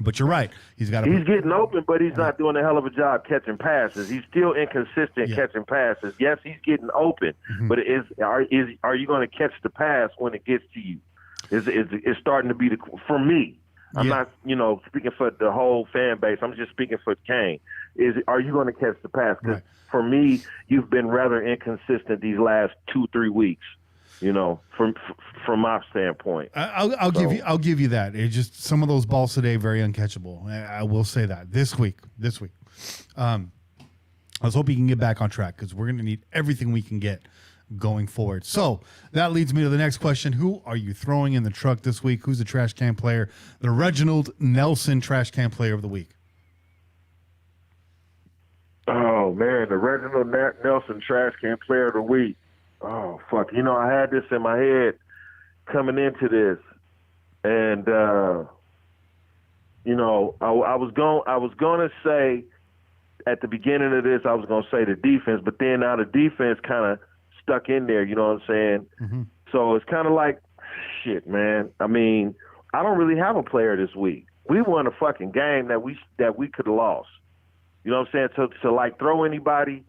Speaker 2: But you're right. He's
Speaker 4: getting open, but he's not doing a hell of a job catching passes. He's still inconsistent catching passes. Yes, he's getting open, but are you going to catch the pass when it gets to you? It's starting to be for me. I'm not, speaking for the whole fan base. I'm just speaking for Kane. Are you going to catch the pass? Because for me, you've been rather inconsistent these last 2-3 weeks. From my standpoint,
Speaker 2: I'll give you that. It's just some of those balls today very uncatchable. I will say that this week. Let's hope he can get back on track because we're going to need everything we can get going forward. So that leads me to the next question. Who are you throwing in the truck this week? Who's the trash can player? The Reginald Nelson trash can player of the week.
Speaker 4: Oh man, the Reginald Nelson trash can player of the week. Oh fuck! I had this in my head coming into this, and I was going to say at the beginning of this I was going to say the defense, but then now the defense kind of stuck in there. You know what I'm saying? Mm-hmm. So it's kind of like shit, man. I mean, I don't really have a player this week. We won a fucking game that we could have lost. You know what I'm saying? To like throw anybody.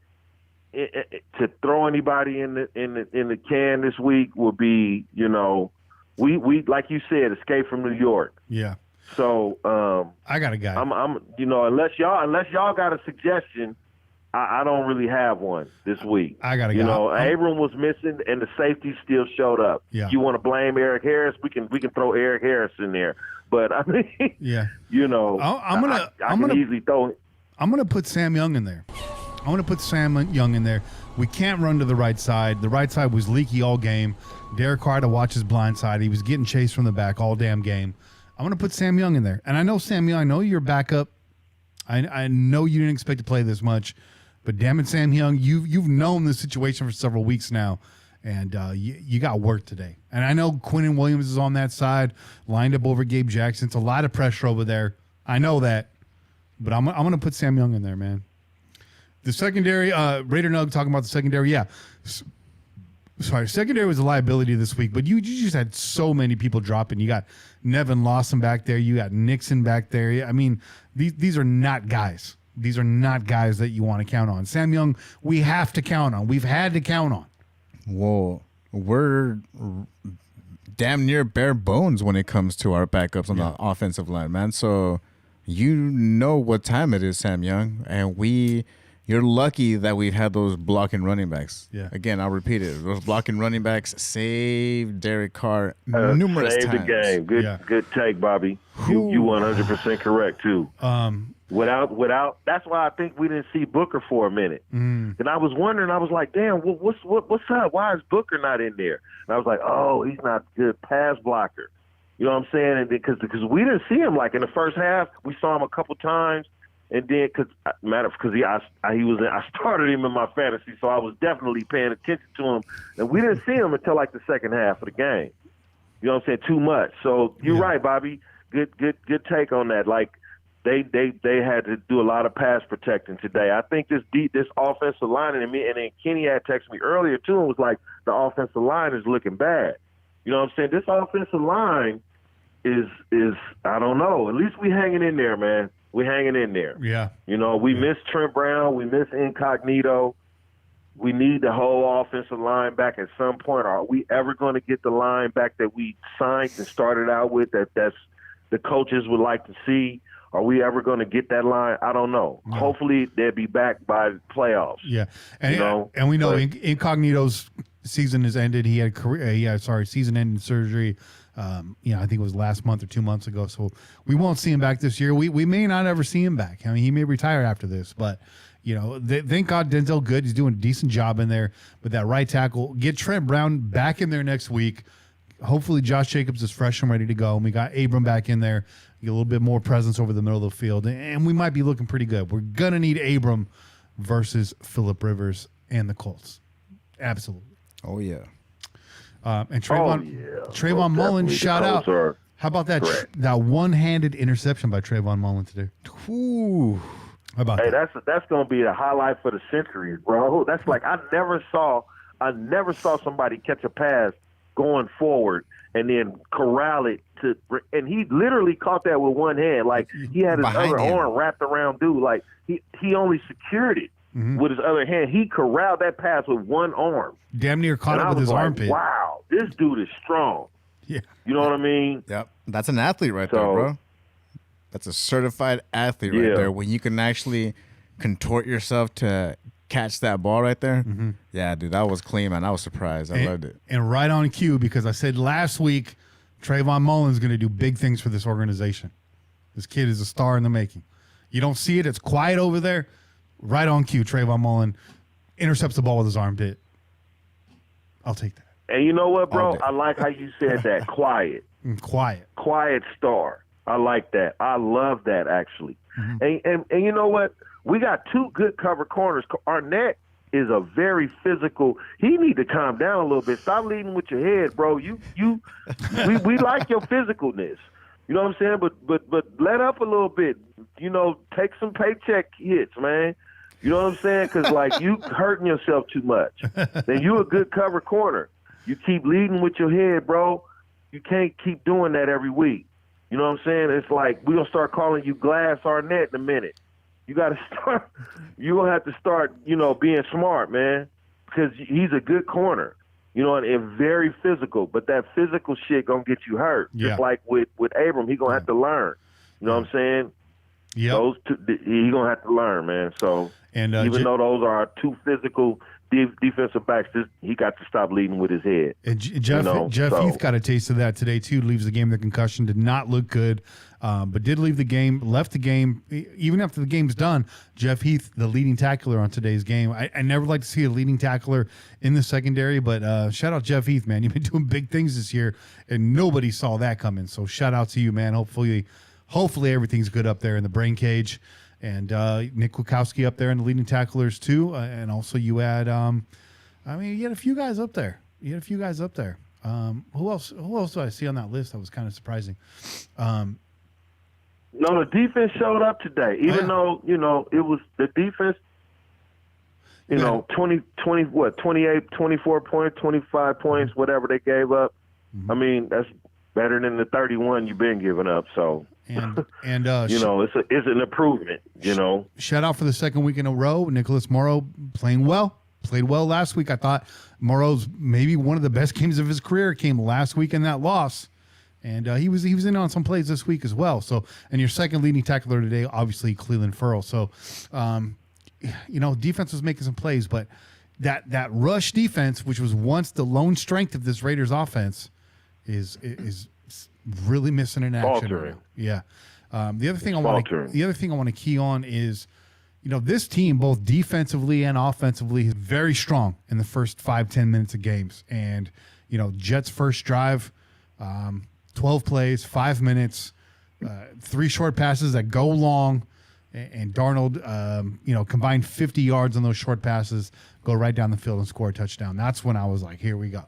Speaker 4: To throw anybody in the can this week would be, we like you said, escape from New York.
Speaker 2: Yeah.
Speaker 4: So
Speaker 2: I got a guy.
Speaker 4: I'm unless y'all got a suggestion, I don't really have one this week.
Speaker 2: I got a guy.
Speaker 4: Abram was missing and the safety still showed up.
Speaker 2: Yeah.
Speaker 4: You want to blame Eric Harris? We can throw Eric Harris in there. But I mean,
Speaker 2: yeah.
Speaker 4: I'm gonna easily throw.
Speaker 2: I'm gonna put Sam Young in there. I want to put Sam Young in there. We can't run to the right side. The right side was leaky all game. Derek Carr had to watch his blind side. He was getting chased from the back all damn game. I'm going to put Sam Young in there. And I know, Sam Young, I know you're backup. I know you didn't expect to play this much. But damn it, Sam Young, you've known this situation for several weeks now. And you got work today. And I know Quinnen Williams is on that side, lined up over Gabe Jackson. It's a lot of pressure over there. I know that. But I'm going to put Sam Young in there, man. The secondary, Raider Nug talking about the secondary. Yeah. Sorry, secondary was a liability this week, but you just had so many people dropping. You got Nevin Lawson back there. You got Nixon back there. I mean, these are not guys. These are not guys that you want to count on. Sam Young, we have to count on. We've had to count on.
Speaker 1: Well, we're damn near bare bones when it comes to our backups on the offensive line, man. So you know what time it is, Sam Young, and you're lucky that we've had those blocking running backs.
Speaker 2: Yeah.
Speaker 1: Again, I'll repeat it. Those blocking running backs saved Derek Carr numerous times.
Speaker 4: Saved the game. Good take, Bobby. You 100% correct too. Without that's why I think we didn't see Booker for a minute. And I was wondering. I was like, damn, what's up? Why is Booker not in there? And I was like, oh, he's not a good pass blocker. You know what I'm saying? And because we didn't see him like in the first half. We saw him a couple times. And then, I started him in my fantasy, so I was definitely paying attention to him. And we didn't see him until like the second half of the game. You know what I'm saying? Too much. So you're right, Bobby. Good take on that. Like they had to do a lot of pass protecting today. I think this offensive line, and then Kenny had texted me earlier too, and was like, the offensive line is looking bad. You know what I'm saying? This offensive line is I don't know. At least we hanging in there, man. We're hanging in there.
Speaker 2: Yeah.
Speaker 4: We miss Trent Brown. We miss Incognito. We need the whole offensive line back at some point. Are we ever going to get the line back that we signed and started out with that's the coaches would like to see? Are we ever going to get that line? I don't know. No. Hopefully they'll be back by the playoffs.
Speaker 2: Yeah. And we know Incognito's season has ended. He had season-ending surgery. I think it was last month or 2 months ago. So we won't see him back this year. We may not ever see him back. I mean, he may retire after this, but thank God Denzel Good. He's doing a decent job in there. But that right tackle, get Trent Brown back in there next week. Hopefully Josh Jacobs is fresh and ready to go. And we got Abram back in there. Get a little bit more presence over the middle of the field. And we might be looking pretty good. We're going to need Abram versus Phillip Rivers and the Colts. Absolutely.
Speaker 1: Oh, yeah.
Speaker 2: And Trayvon Mullen, shout out. How about that that one-handed interception by Trayvon Mullen today?
Speaker 1: Ooh.
Speaker 2: How about
Speaker 4: Hey,
Speaker 2: that?
Speaker 4: that's gonna be the highlight for the century, bro. That's like I never saw somebody catch a pass going forward and then corral it and he literally caught that with one hand. Like he had his
Speaker 1: Behind
Speaker 4: other
Speaker 1: him.
Speaker 4: arm wrapped around dude. Like he only secured it
Speaker 2: Mm-hmm.
Speaker 4: with his other hand. He corralled that pass with one arm.
Speaker 2: Damn near caught
Speaker 4: And
Speaker 2: it
Speaker 4: I
Speaker 2: with
Speaker 4: was
Speaker 2: his
Speaker 4: like,
Speaker 2: armpit.
Speaker 4: wow, this dude is strong.
Speaker 2: Yeah.
Speaker 4: You know what I mean?
Speaker 1: Yep. That's an athlete right there,
Speaker 4: So-
Speaker 1: bro. That's a certified athlete right
Speaker 4: Yeah.
Speaker 1: there. When you can actually contort yourself to catch that ball right there.
Speaker 2: Mm-hmm.
Speaker 1: Yeah, dude, that was clean, man. I was surprised. I loved it.
Speaker 2: And right on cue, because I said last week, Trayvon Mullen's going to do big things for this organization. This kid is a star in the making. You don't see it. It's quiet over there. Right on cue, Trayvon Mullen intercepts the ball with his armpit. I'll take that.
Speaker 4: And you know what,
Speaker 1: All
Speaker 4: bro?
Speaker 1: day.
Speaker 4: I like how you said that.
Speaker 2: Quiet.
Speaker 4: Quiet star. I like that. I love that, actually.
Speaker 2: Mm-hmm.
Speaker 4: And you know what? We got two good cover corners. Arnett is a very physical. He need to calm down a little bit. Stop leading with your head, bro. We like your physicalness. You know what I'm saying? But let up a little bit. You know, take some paycheck hits, man. You know what I'm saying? Because, like, you hurting yourself too much. Then you a good cover corner. You keep leading with your head, bro. You can't keep doing that every week. You know what I'm saying? It's like we're going to start calling you Glass Arnett in a minute. You got to start – you're going to have to start, you know, being smart, man, because he's a good corner, you know, and very physical. But that physical shit going to get you hurt.
Speaker 2: Yeah.
Speaker 4: Just like with Abram, he going to have to learn. You know what I'm saying?
Speaker 2: Yep.
Speaker 4: Those two, he going to have to learn, man. So
Speaker 2: And
Speaker 4: even though those are two physical defensive backs, he got to stop leading with his head.
Speaker 2: And Jeff Heath got a taste of that today too. Leaves the game with a concussion. Did not look good, but did leave the game. Left the game even after the game's done. Jeff Heath, the leading tackler on today's game. I never like to see a leading tackler in the secondary, but shout out Jeff Heath, man. You've been doing big things this year, and nobody saw that coming. So shout out to you, man. Hopefully everything's good up there in the brain cage. And Nick Kwiatkowski up there in the leading tacklers too, and also you had, you had a few guys up there. Who else do I see on that list? That was kind of surprising.
Speaker 4: No, the defense showed up today, even though, you know, it was the defense, you know, 28, 24 points, 25 points, whatever they gave up. I mean, that's better than the 31 you've been giving up. So,
Speaker 2: And
Speaker 4: you know, it's an improvement, you know.
Speaker 2: Shout out for the second week in a row. Nicholas Morrow played well last week. I thought Morrow's maybe one of the best games of his career came last week in that loss. And he was in on some plays this week as well. So, and your second leading tackler today, obviously Cleveland Furl. So, you know, defense was making some plays, but that rush defense, which was once the lone strength of this Raiders offense, is really missing in action.
Speaker 4: Faltering.
Speaker 2: Yeah. The other thing I want to key on is, you know, this team, both defensively and offensively, is very strong in the first 5-10 minutes of games. And, you know, Jets' first drive, 12 plays, 5 minutes, 3 short passes that go long, and Darnold, combined 50 yards on those short passes, go right down the field and score a touchdown. That's when I was like, here we go.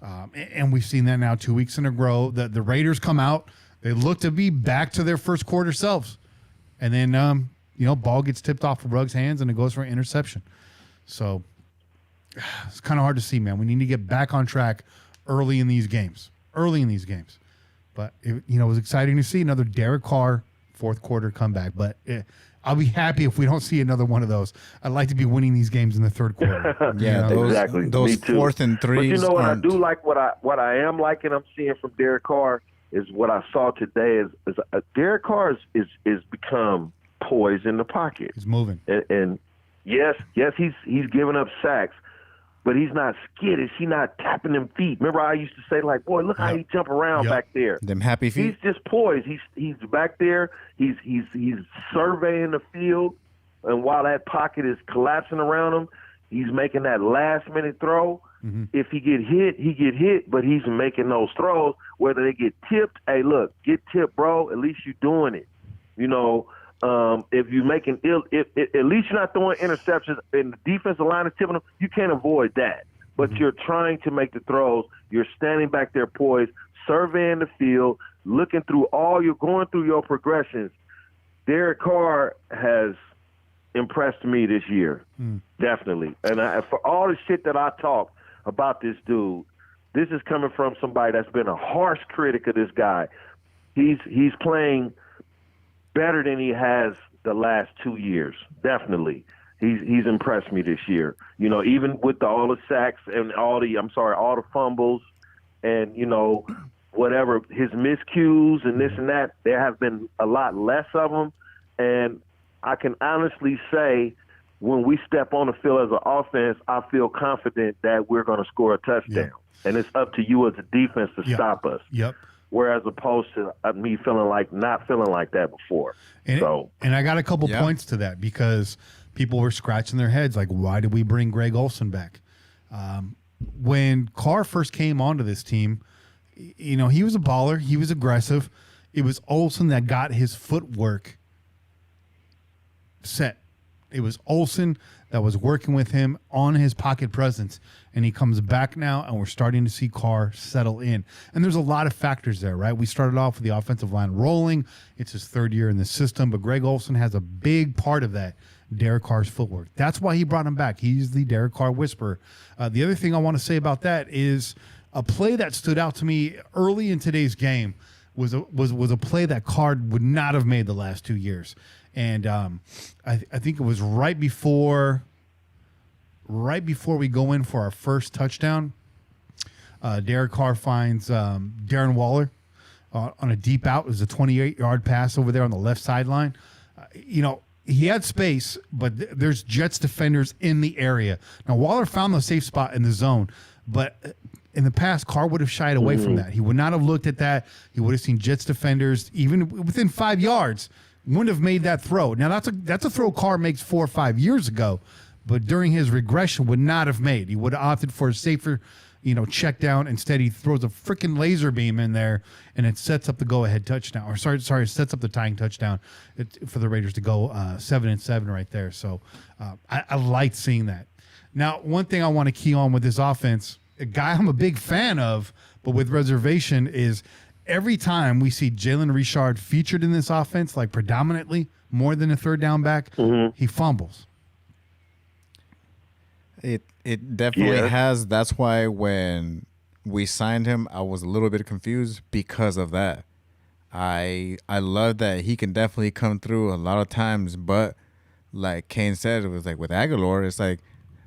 Speaker 2: And we've seen that now 2 weeks in a row. The Raiders come out. They look to be back to their first quarter selves. And then, ball gets tipped off of Ruggs' hands and it goes for an interception. So it's kind of hard to see, man. We need to get back on track early in these games. But, it was exciting to see another Derek Carr fourth quarter comeback. But I'll be happy if we don't see another one of those. I'd like to be winning these games in the third quarter.
Speaker 1: Yeah,
Speaker 4: exactly.
Speaker 1: Those
Speaker 4: Me too.
Speaker 1: 4th and 3s.
Speaker 4: But you know what
Speaker 1: aren't.
Speaker 4: I do like? What I am liking, I'm seeing from Derek Carr is what I saw today is Derek Carr is become poised in the pocket.
Speaker 2: He's moving.
Speaker 4: And yes, he's giving up sacks, but he's not skittish. He's not tapping them feet. Remember, I used to say, like, boy, look how he jump around back there.
Speaker 1: Them happy feet.
Speaker 4: He's just poised. He's back there. He's surveying the field, and while that pocket is collapsing around him, he's making that last minute throw. Mm-hmm. If he get hit, but he's making those throws. Whether they get tipped, hey, look, get tipped, bro. At least you're doing it. You know, if you're making at least you're not throwing interceptions and the defensive line is tipping them, you can't avoid that. But you're trying to make the throws. You're standing back there poised, surveying the field, looking through going through your progressions. Derek Carr has impressed me this year, definitely. And for all the shit that I talk about this dude, this is coming from somebody that's been a harsh critic of this guy. He's playing better than he has the last 2 years, definitely. He's impressed me this year. You know, even with all the sacks and all the fumbles and, you know, whatever, his miscues and this and that, there have been a lot less of them. And I can honestly say when we step on the field as an offense, I feel confident that we're going to score a touchdown.
Speaker 2: Yep.
Speaker 4: And it's up to you as a defense to stop us.
Speaker 2: Yep.
Speaker 4: Whereas opposed to me not feeling like that before.
Speaker 2: And I got a couple points to that because people were scratching their heads like, why did we bring Greg Olsen back? When Carr first came onto this team, you know, he was a baller. He was aggressive. It was Olsen that got his footwork set. It was Olsen that was working with him on his pocket presence. And he comes back now, and we're starting to see Carr settle in. And there's a lot of factors there, right? We started off with the offensive line rolling. It's his third year in the system, but Greg Olsen has a big part of that, Derek Carr's footwork. That's why he brought him back. He's the Derek Carr whisperer. The other thing I want to say about that is a play that stood out to me early in today's game was a play that Carr would not have made the last 2 years. And I think it was right before we go in for our first touchdown. Derek Carr finds Darren Waller on a deep out. It was a 28-yard pass over there on the left sideline. You know, he had space, but there's Jets defenders in the area. Now, Waller found the safe spot in the zone, but in the past, Carr would have shied away from that. He would not have looked at that. He would have seen Jets defenders, even within 5 yards, wouldn't have made that throw. Now, that's a throw Carr makes 4 or 5 years ago, but during his regression would not have made. He would have opted for a safer, check down. Instead, he throws a freaking laser beam in there, and it sets up the go-ahead touchdown. Or sorry, it sets up the tying touchdown for the Raiders to go 7-7 right there. So I liked seeing that. Now, one thing I want to key on with this offense, a guy I'm a big fan of, but with reservation, is every time we see Jalen Richard featured in this offense, like predominantly more than a third down back, he fumbles.
Speaker 1: It definitely has. That's why when we signed him, I was a little bit confused because of that. I love that he can definitely come through a lot of times, but like Kane said, it was like with Aguilar, it's like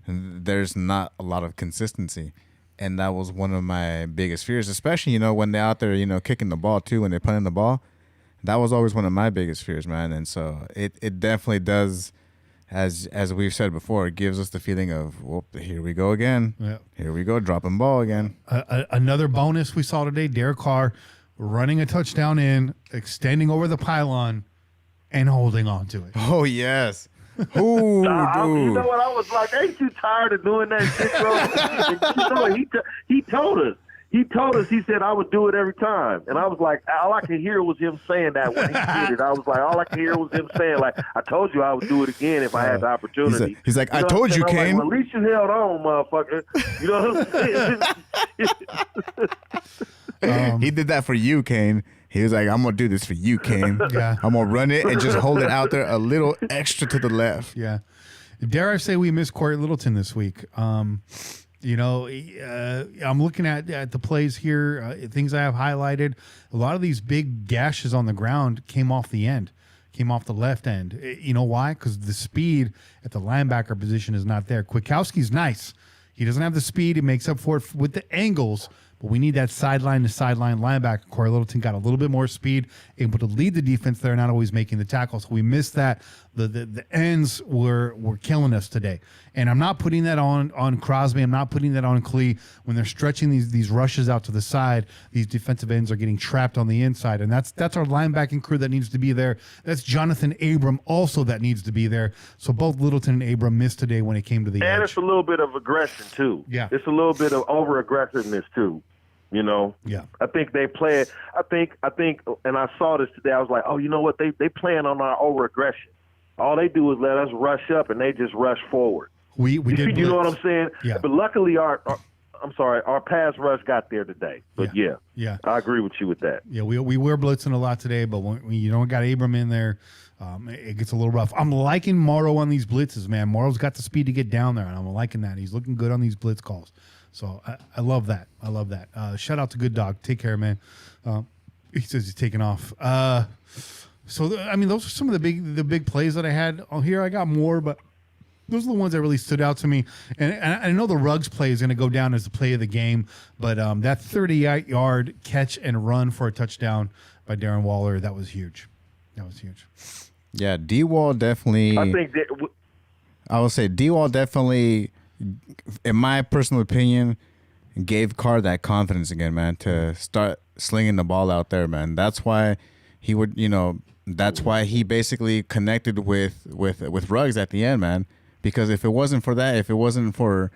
Speaker 1: there's not a lot of consistency. And that was one of my biggest fears, especially, when they're out there, kicking the ball too, when they're punting the ball. That was always one of my biggest fears, man. And so it definitely does, as we've said before, it gives us the feeling of, well, here we go again. Yeah. Here we go, dropping ball again.
Speaker 2: Another bonus we saw today, Derek Carr running a touchdown in, extending over the pylon, and holding on to it.
Speaker 1: Oh, yes. Ooh, dude.
Speaker 4: You know what? I was like, ain't you tired of doing that shit, bro? He told us. He told us, he said, I would do it every time. And I was like, all I could hear was him saying that when he did it. I was like, all I could hear was him saying, like, I told you I would do it again if I had the opportunity.
Speaker 1: He's like, I told you, Kane.
Speaker 4: Like, well, at least you held on, motherfucker. You know what I'm saying?
Speaker 1: He did that for you, Kane. He was like, I'm going to do this for you, Kane.
Speaker 2: Yeah.
Speaker 1: I'm going to run it and just hold it out there a little extra to the left.
Speaker 2: Yeah. Dare I say we missed Corey Littleton this week. I'm looking at the plays here, things I have highlighted. A lot of these big gashes on the ground came off the end, came off the left end. You know why? Because the speed at the linebacker position is not there. Kwiatkowski's nice. He doesn't have the speed. He makes up for it with the angles. But we need that sideline-to-sideline linebacker. Corey Littleton got a little bit more speed, able to lead the defense there, not always making the tackles. So we missed that. The ends were killing us today. And I'm not putting that on Crosby. I'm not putting that on Klee. When they're stretching these rushes out to the side, these defensive ends are getting trapped on the inside. And that's our linebacking crew that needs to be there. That's Jonathan Abram also that needs to be there. So both Littleton and Abram missed today when it came to the edge.
Speaker 4: And it's a little bit of aggression, too.
Speaker 2: Yeah.
Speaker 4: It's a little bit of over-aggressiveness, too.
Speaker 2: Yeah.
Speaker 4: I think they play it. I think, and I saw this today. I was like, oh, you know what? They playing on our over-aggression. All they do is let us rush up, and they just rush forward.
Speaker 2: We did.
Speaker 4: You know what I'm saying?
Speaker 2: Yeah.
Speaker 4: But luckily, our I'm sorry, our pass rush got there today. But yeah, I agree with you with that.
Speaker 2: Yeah, we were blitzing a lot today, but when you don't got Abram in there, it gets a little rough. I'm liking Morrow on these blitzes, man. Morrow's got the speed to get down there, and I'm liking that. He's looking good on these blitz calls. So I love that. I love that. Shout out to Good Dog. Take care, man. He says he's taking off. Those are some of the big plays that I had. Oh, here I got more, but those are the ones that really stood out to me. And I know the Ruggs play is going to go down as the play of the game, but that 38-yard catch and run for a touchdown by Darren Waller, that was huge. That was huge.
Speaker 1: Yeah, D-Wall definitely.
Speaker 4: I think that
Speaker 1: I will say D-Wall definitely, in my personal opinion, gave Carr that confidence again, man, to start slinging the ball out there, man. That's why he would, that's why he basically connected with Ruggs at the end, man. Because if it wasn't for that, if it wasn't for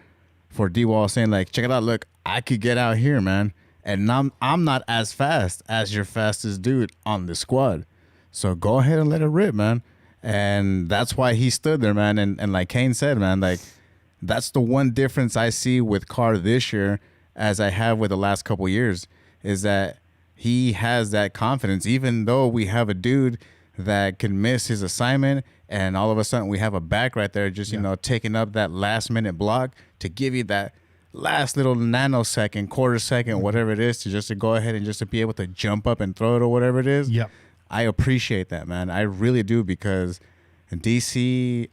Speaker 1: D-Wall saying, like, check it out, look, I could get out here, man, and I'm not as fast as your fastest dude on the squad. So go ahead and let it rip, man. And that's why he stood there, man. And like Kane said, man, like, that's the one difference I see with Carr this year as I have with the last couple years, is that he has that confidence, even though we have a dude that can miss his assignment, and all of a sudden we have a back right there just, taking up that last minute block to give you that last little nanosecond, quarter second, whatever it is, to go ahead and just to be able to jump up and throw it or whatever it is.
Speaker 2: Yep.
Speaker 1: I appreciate that, man. I really do, because in DC,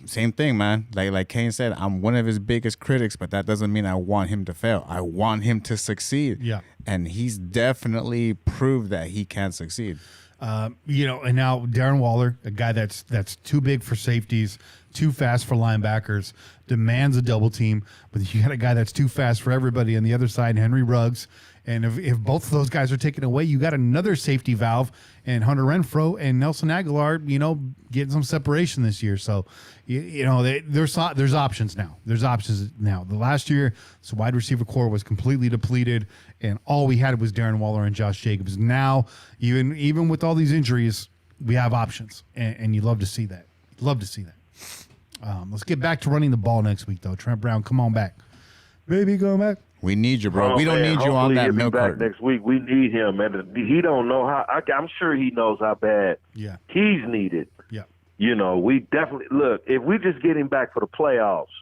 Speaker 1: same thing, man. Like Kane said, I'm one of his biggest critics, but that doesn't mean I want him to fail. I want him to succeed.
Speaker 2: Yeah.
Speaker 1: And he's definitely proved that he can succeed.
Speaker 2: And now Darren Waller, a guy that's too big for safeties, too fast for linebackers, demands a double team. But you got a guy that's too fast for everybody on the other side, Henry Ruggs. And if both of those guys are taken away, you got another safety valve, and Hunter Renfrow and Nelson Aguilar, getting some separation this year. So, there's options now. There's options now. The last year, the wide receiver core was completely depleted, and all we had was Darren Waller and Josh Jacobs. Now, even with all these injuries, we have options, and you love to see that. Love to see that. Let's get back to running the ball next week, though. Trent Brown, come on back. Baby, come back.
Speaker 1: We need you, bro. We don't need you on that milk carton.
Speaker 4: Next week, we need him, man. He don't know how. I'm sure he knows how bad he's needed.
Speaker 2: Yeah.
Speaker 4: We definitely look. If we just get him back for the playoffs,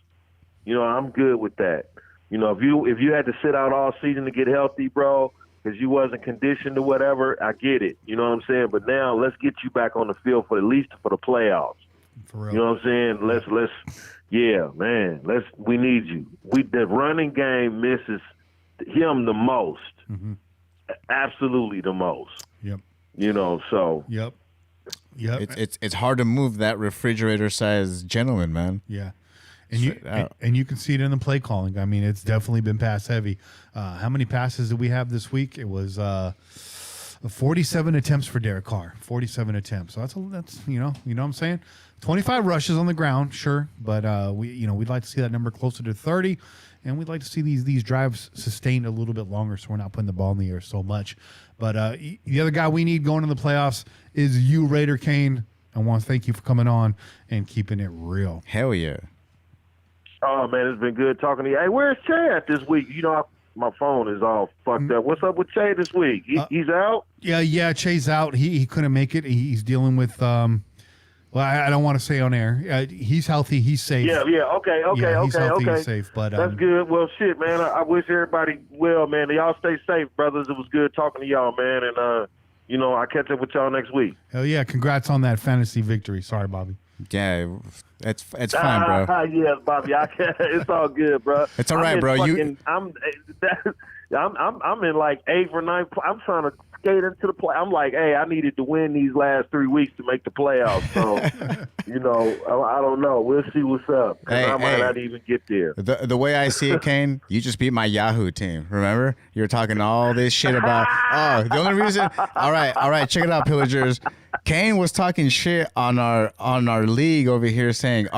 Speaker 4: I'm good with that. If you had to sit out all season to get healthy, bro, because you wasn't conditioned or whatever, I get it. You know what I'm saying? But now let's get you back on the field for at least for the playoffs.
Speaker 2: For real.
Speaker 4: You know what I'm saying? Let's. Yeah, man. We need you. The running game misses him the most. Mm-hmm. Absolutely the most.
Speaker 2: Yep.
Speaker 4: So.
Speaker 2: Yep.
Speaker 1: It's hard to move that refrigerator-sized gentleman, man.
Speaker 2: Yeah. And you can see it in the play calling. I mean, it's definitely been pass heavy. How many passes did we have this week? It was 47 attempts for Derek Carr. 47 attempts. So that's you know what I'm saying? 25 rushes on the ground, sure, but we'd like to see that number closer to 30, and we'd like to see these drives sustained a little bit longer, so we're not putting the ball in the air so much. But the other guy we need going in the playoffs is you, Raider Kane. I want to thank you for coming on and keeping it real.
Speaker 1: Hell yeah.
Speaker 4: Oh man, it's been good talking to you. Hey, where's Che at this week? My phone is all fucked up. What's up with Che this week? He's out?
Speaker 2: Yeah, Che's out. He couldn't make it. He's dealing with well, I don't want to say on air. He's healthy. He's safe.
Speaker 4: Yeah. Okay.
Speaker 2: He's healthy.
Speaker 4: Okay.
Speaker 2: He's safe. But
Speaker 4: that's good. Well, shit, man. I wish everybody well, man. Y'all stay safe, brothers. It was good talking to y'all, man. And I'll catch up with y'all next week.
Speaker 2: Hell yeah! Congrats on that fantasy victory. Sorry, Bobby.
Speaker 1: Yeah, it's fine, bro.
Speaker 4: Yes, Bobby. It's all good, bro.
Speaker 1: It's all right, bro.
Speaker 4: I'm in like 8th or 9th. I'm trying to skate into the play. I'm like, hey, I needed to win these last 3 weeks to make the playoffs. So, I don't know. We'll see what's up. I might not even get there.
Speaker 1: The way I see it, Kane, you just beat my Yahoo team. Remember? You were talking all this shit about, the only reason. All right. Check it out, Pillagers. Kane was talking shit on our league over here saying,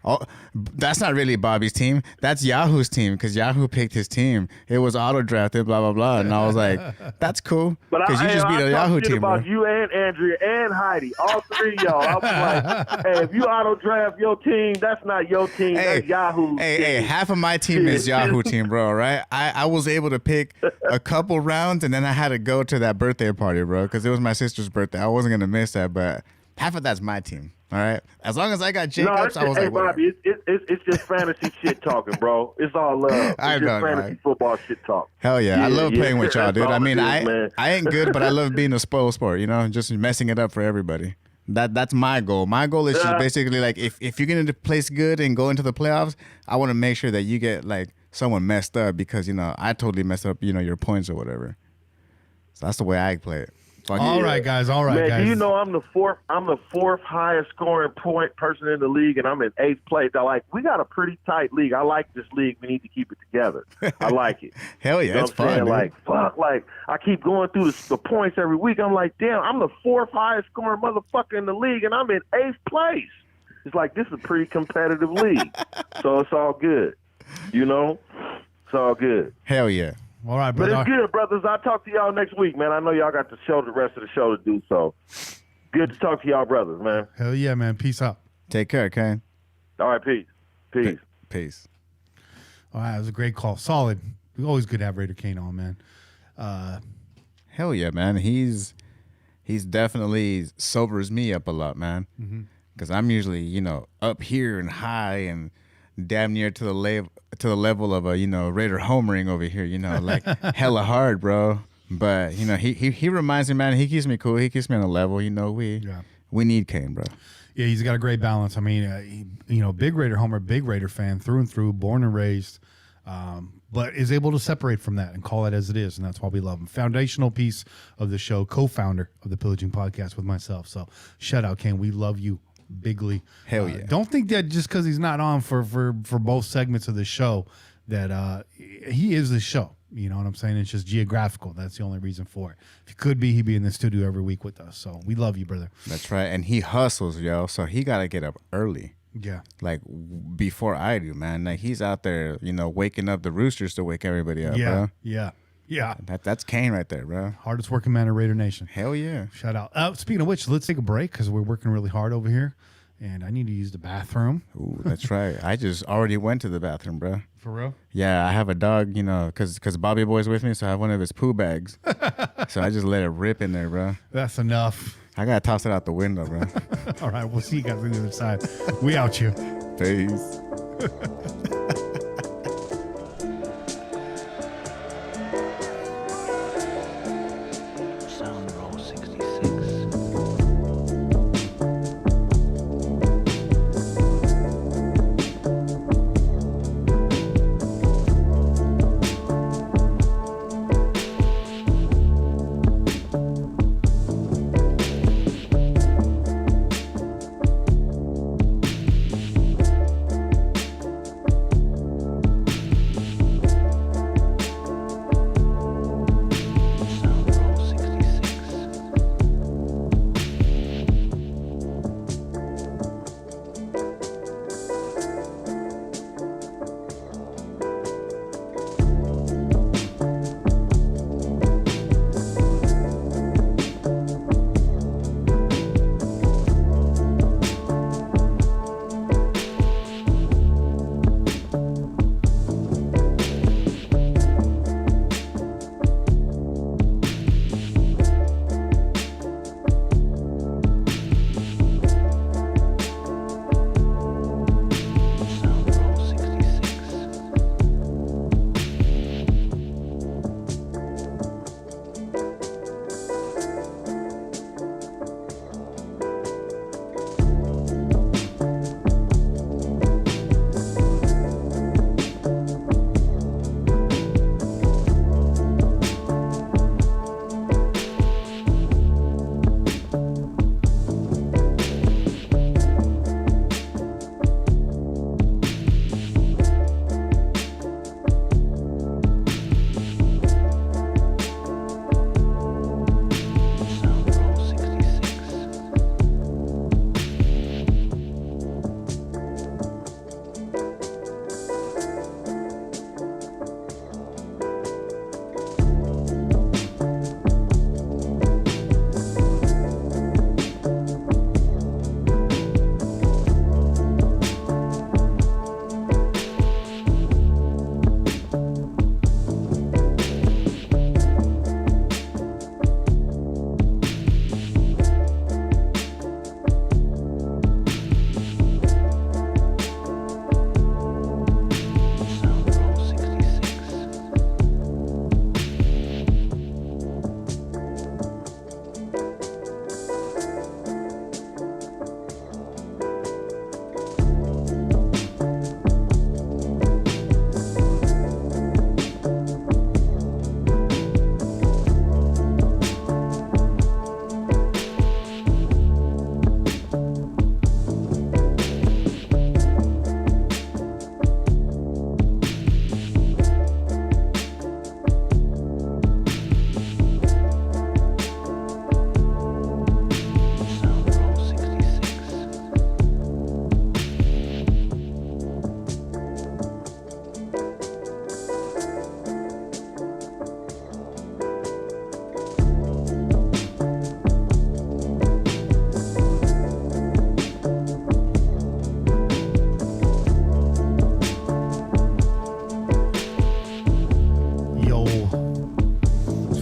Speaker 1: Oh, that's not really Bobby's team. That's Yahoo's team because Yahoo picked his team. It was auto drafted, blah blah blah, and I was like, "That's cool." Because you just beat a Yahoo team, bro.
Speaker 4: About you and Andrea and Heidi, all three of y'all. I was like, "Hey, if you auto draft your team, that's not your team. That's Yahoo's team."
Speaker 1: Half of my team is Yahoo team, bro. Right? I was able to pick a couple rounds, and then I had to go to that birthday party, bro, because it was my sister's birthday. I wasn't gonna miss that, but half of that's my team. All right. As long as I got Jacobs, I was like,
Speaker 4: Bobby, it's just fantasy shit talking, bro. It's all love. It's just fantasy football shit talk.
Speaker 1: Hell yeah. I love playing with y'all, dude. I mean,
Speaker 4: I
Speaker 1: ain't good, but I love being a spoil sport, you know, just messing it up for everybody. That's my goal. My goal is just basically like if you're going to place good and go into the playoffs, I want to make sure that you get like someone messed up because, you know, I totally messed up, you know, your points or whatever. So that's the way I play it.
Speaker 2: All right, guys.
Speaker 4: Man,
Speaker 2: guys.
Speaker 4: do you know I'm the fourth highest scoring point person in the league, and I'm in 8th place. We got a pretty tight league. I like this league. We need to keep it together. I like it.
Speaker 1: Hell yeah,
Speaker 4: you know
Speaker 1: it's fun. Dude.
Speaker 4: Like fuck, like I keep going through the points every week. I'm like, damn, I'm the 4th highest scoring motherfucker in the league, and I'm in 8th place. It's like this is a pretty competitive league, so it's all good. You know, it's all good.
Speaker 1: Hell yeah.
Speaker 2: All right, brother.
Speaker 4: But it's good, brothers. I'll talk to y'all next week, man. I know y'all got the rest of the show to do, so good to talk to y'all, brothers, man.
Speaker 2: Hell yeah, man. Peace out.
Speaker 1: Take care, Kane.
Speaker 4: All right, peace.
Speaker 1: Peace.
Speaker 2: All right, it was a great call. Solid. Always good to have Raider Kane on, man.
Speaker 1: Hell yeah, man. He's definitely sobers me up a lot, man. Because I'm usually, you know, up here and high and damn near to the level of a, you know, Raider homering over here, you know, like hella hard, bro. But, you know, he reminds me, man, he keeps me cool. He keeps me on a level, you know, we need Kane, bro.
Speaker 2: Yeah, he's got a great balance. I mean, you know, big Raider homer, big Raider fan through and through, born and raised, but is able to separate from that and call it as it is, and that's why we love him. Foundational piece of the show, co-founder of the Pillaging Podcast with myself. So shout out, Kane. We love you bigly.
Speaker 1: Hell yeah.
Speaker 2: Don't think that just because he's not on for both segments of the show that he is the show. You know what I'm saying? It's just geographical. That's the only reason for it. If he could be, he'd be in the studio every week with us. So we love you, brother.
Speaker 1: That's right. And he hustles, yo. So he got to get up early.
Speaker 2: Yeah.
Speaker 1: Like before I do, man. Like he's out there, you know, waking up the roosters to wake everybody up, bro.
Speaker 2: Yeah.
Speaker 1: That's Kane right there, bro.
Speaker 2: Hardest working man in Raider Nation.
Speaker 1: Hell yeah.
Speaker 2: Shout out. Speaking of which, let's take a break because we're working really hard over here. And I need to use the bathroom.
Speaker 1: Ooh, that's right. I just already went to the bathroom, bro.
Speaker 2: For real?
Speaker 1: Yeah, I have a dog, you know, because Bobby Boy's with me, so I have one of his poo bags. So I just let it rip in there, bro.
Speaker 2: That's enough.
Speaker 1: I got to toss it out the window, bro.
Speaker 2: All right, we'll see you guys on the other side. We out you.
Speaker 1: Peace.
Speaker 3: Sound roll 66.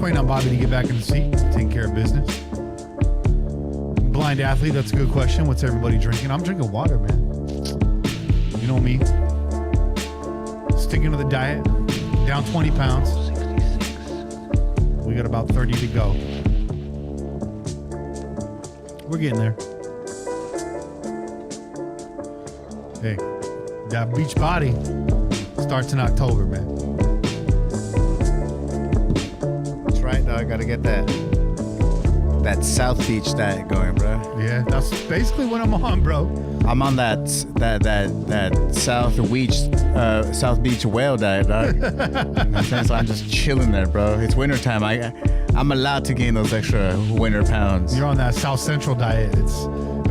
Speaker 2: waiting on Bobby to get back in the seat, taking care of business. Blind athlete, that's a good question. What's everybody drinking? I'm drinking water, man. You know me. Sticking to the diet. Down 20 pounds. We got about 30 to go. We're getting there. Hey, that beach body starts in October, man.
Speaker 1: That's right, dog. Gotta get that South Beach diet going, bro.
Speaker 2: Yeah, that's basically what I'm on, bro.
Speaker 1: I'm on that South Beach whale diet, dog. You know what I'm saying? So I'm just chilling there, bro. It's wintertime. I'm allowed to gain those extra winter pounds.
Speaker 2: You're on that South Central diet. It's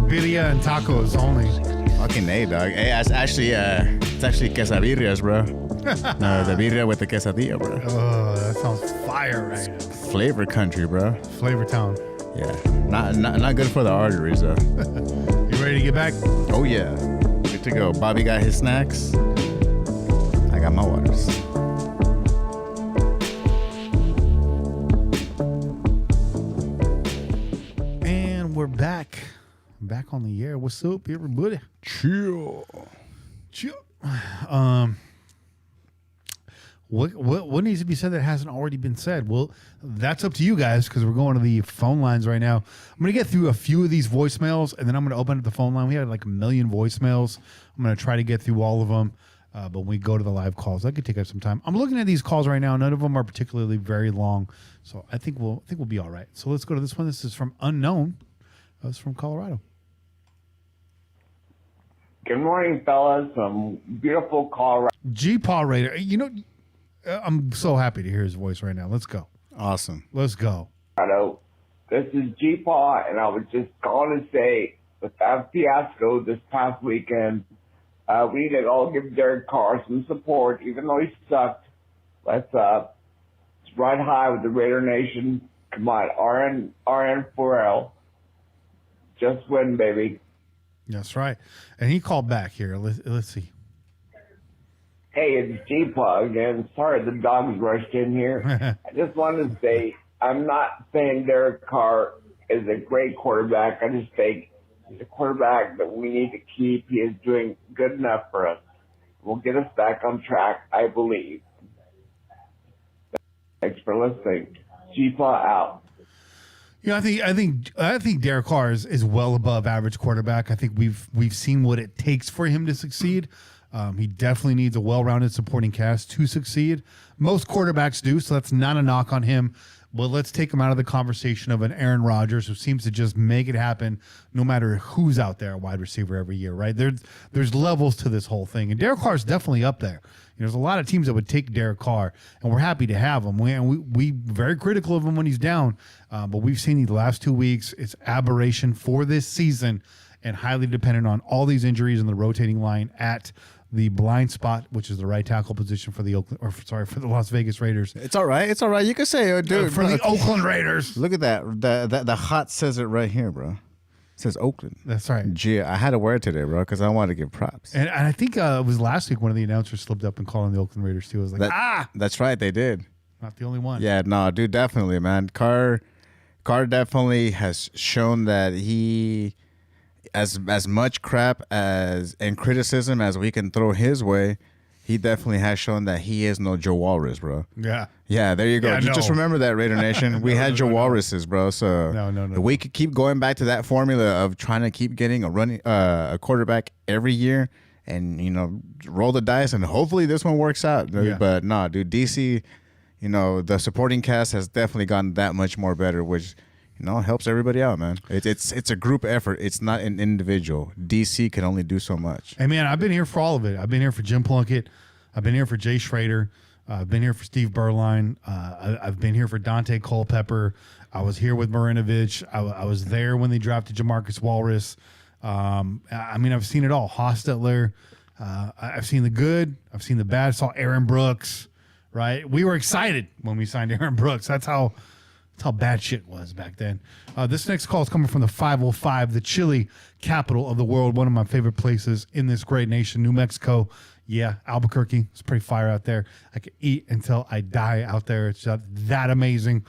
Speaker 2: birria and tacos only.
Speaker 1: Fucking A, dog. Hey, it's actually quesadillas, bro. The birria with the quesadilla, bro.
Speaker 2: Oh, that sounds fire right now.
Speaker 1: Flavor country, bro.
Speaker 2: Flavor Town.
Speaker 1: Yeah. Not good for the arteries, though.
Speaker 2: You ready to get back?
Speaker 1: Oh, yeah. Good to go. Bobby got his snacks. I got my waters.
Speaker 2: And we're back. Back on the air. What's up, everybody?
Speaker 1: Chill.
Speaker 2: What needs to be said that hasn't already been said? Well, that's up to you guys because we're going to the phone lines right now. I'm going to get through a few of these voicemails and then I'm going to open up the phone line. We had like 1 million voicemails. I'm going to try to get through all of them. But when we go to the live calls, that could take up some time. I'm looking at these calls right now. None of them are particularly very long. So I think we'll be all right. So let's go to this one. This is from Unknown. That's from Colorado.
Speaker 5: Good morning, fellas, from beautiful Colorado.
Speaker 2: G-Paw Raider. You know, I'm so happy to hear his voice right now. Let's go.
Speaker 1: Awesome.
Speaker 2: Let's go.
Speaker 5: This is G-Paw, and I was just calling to say, with that fiasco this past weekend, we need to all give Derek Carr some support, even though he sucked. Let's ride high with the Raider Nation. Come on, RN for L. Just win, baby.
Speaker 2: That's right. And he called back here. Let's see.
Speaker 5: Hey, it's G-Paw again. Sorry the dogs rushed in here. I just wanted to say, I'm not saying Derek Carr is a great quarterback. I just think he's a quarterback that we need to keep. He is doing good enough for us. Will get us back on track, I believe. Thanks for listening. G-Paw out.
Speaker 2: You know, I think Derek Carr is well above average quarterback. I think we've seen what it takes for him to succeed. He definitely needs a well-rounded supporting cast to succeed. Most quarterbacks do, so that's not a knock on him. But let's take him out of the conversation of an Aaron Rodgers who seems to just make it happen no matter who's out there at wide receiver every year, right? There's levels to this whole thing. And Derek Carr is definitely up there. There's a lot of teams that would take Derek Carr, and we're happy to have him. We very critical of him when he's down, but we've seen these last 2 weeks. It's aberration for this season and highly dependent on all these injuries in the rotating line at the blind spot, which is the right tackle position for the for the Las Vegas Raiders.
Speaker 1: It's all right. It's all right. You can say, dude.
Speaker 2: For the Oakland Raiders.
Speaker 1: Look at that. The hot says it right here, bro. It says Oakland.
Speaker 2: That's right.
Speaker 1: Gee, I had to wear it today, bro, because I wanted to give props.
Speaker 2: And I think it was last week one of the announcers slipped up and calling the Oakland Raiders too. I was like,
Speaker 1: That's right. They did.
Speaker 2: Not the only one.
Speaker 1: Yeah, no, dude, definitely, man. Carr definitely has shown that he, as much crap and criticism as we can throw his way, he definitely has shown that he is no Joe Walrus, bro.
Speaker 2: Yeah.
Speaker 1: Yeah, there you go.
Speaker 2: Yeah,
Speaker 1: Just remember that, Raider Nation. We had Joe Walruses, bro. So
Speaker 2: No.
Speaker 1: we could keep going back to that formula of trying to keep getting a quarterback every year and, roll the dice and hopefully this one works out.
Speaker 2: Yeah.
Speaker 1: But no, dude, DC, the supporting cast has definitely gotten that much more better, which helps everybody out, man. It's a group effort. It's not an individual. DC can only do so much.
Speaker 2: Hey, man, I've been here for all of it. I've been here for Jim Plunkett. I've been here for Jay Schrader. I've been here for Steve Berline. I've been here for Dante Culpepper. I was here with Marinovich. I was there when they drafted Jamarcus Walrus. I've seen it all. Hostetler. I've seen the good. I've seen the bad. I saw Aaron Brooks, right? We were excited when we signed Aaron Brooks. That's how bad shit was back then. This next call is coming from the 505, the chili capital of the world, one of my favorite places in this great nation, New Mexico. Yeah, Albuquerque. It's pretty fire out there. I could eat until I die out there. It's just that amazing.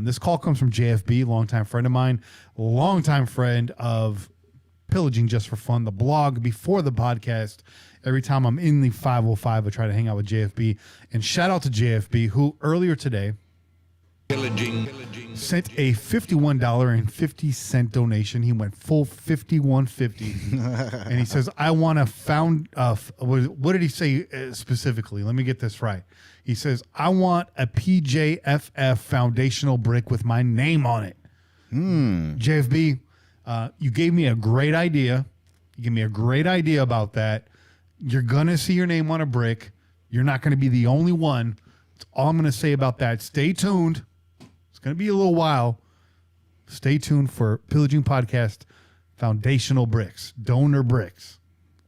Speaker 2: This call comes from JFB, longtime friend of mine, longtime friend of Pillaging Just For Fun, the blog before the podcast. Every time I'm in the 505, I try to hang out with JFB. And shout out to JFB, who earlier today sent a $51.50 donation. He went full $51.50. And he says, I want to found, what did he say specifically? Let me get this right. He says, I want a PJFF foundational brick with my name on it. JFB, you gave me a great idea. You gave me a great idea about that. You're going to see your name on a brick. You're not going to be the only one. That's all I'm going to say about that. Stay tuned. It's going to be a little while. Stay tuned for Pillaging Podcast foundational bricks, donor bricks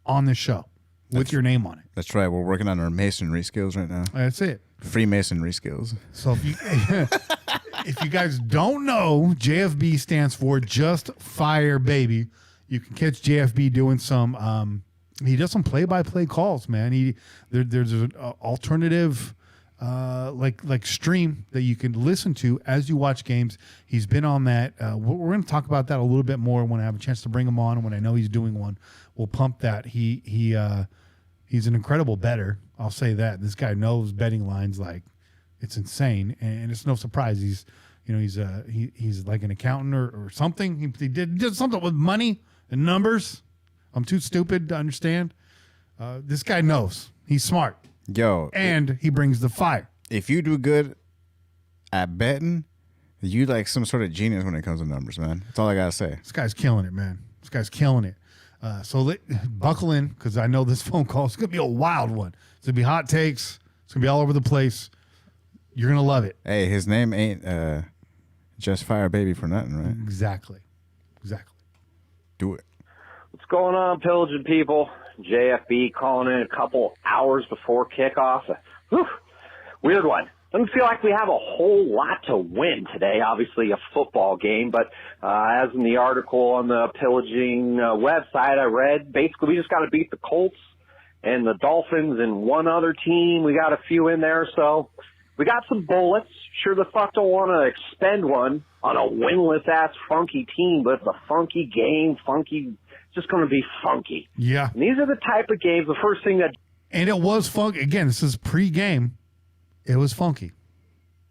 Speaker 2: on the show with your name on it.
Speaker 1: That's right. We're working on our masonry skills right now.
Speaker 2: That's it.
Speaker 1: Freemasonry skills.
Speaker 2: So if you guys don't know, JFB stands for Just Fire Baby. You can catch JFB doing some. He does some play-by-play calls, man. There's an alternative like stream that you can listen to as you watch games. He's been on that. We're going to talk about that a little bit more when I have a chance to bring him on, and when I know he's doing one. We'll pump that. He's an incredible bettor. I'll say that. This guy knows betting lines like it's insane, and it's no surprise. He's like an accountant or something. He did something with money and numbers. I'm too stupid to understand. This guy knows. He's smart.
Speaker 1: Yo.
Speaker 2: And he brings the fire.
Speaker 1: If you do good at betting, you like some sort of genius when it comes to numbers, man. That's all I got to say.
Speaker 2: This guy's killing it, man. This guy's killing it. So buckle in, because I know this phone call is going to be a wild one. It's going to be hot takes. It's going to be all over the place. You're going to love it.
Speaker 1: Hey, his name ain't Just Fire Baby for nothing, right?
Speaker 2: Exactly.
Speaker 1: Do it.
Speaker 6: What's going on, Pillaging people? JFB calling in a couple hours before kickoff. Whew, weird one. Doesn't feel like we have a whole lot to win today. Obviously a football game, but as in the article on the Pillaging website I read, basically we just got to beat the Colts and the Dolphins and one other team. We got a few in there, so we got some bullets. Sure the fuck don't want to expend one on a winless-ass funky team, but it's a funky game, just going to be funky.
Speaker 2: Yeah.
Speaker 6: And these are the type of games, the first thing that...
Speaker 2: And it was funky. Again, this is pre-game. It was funky.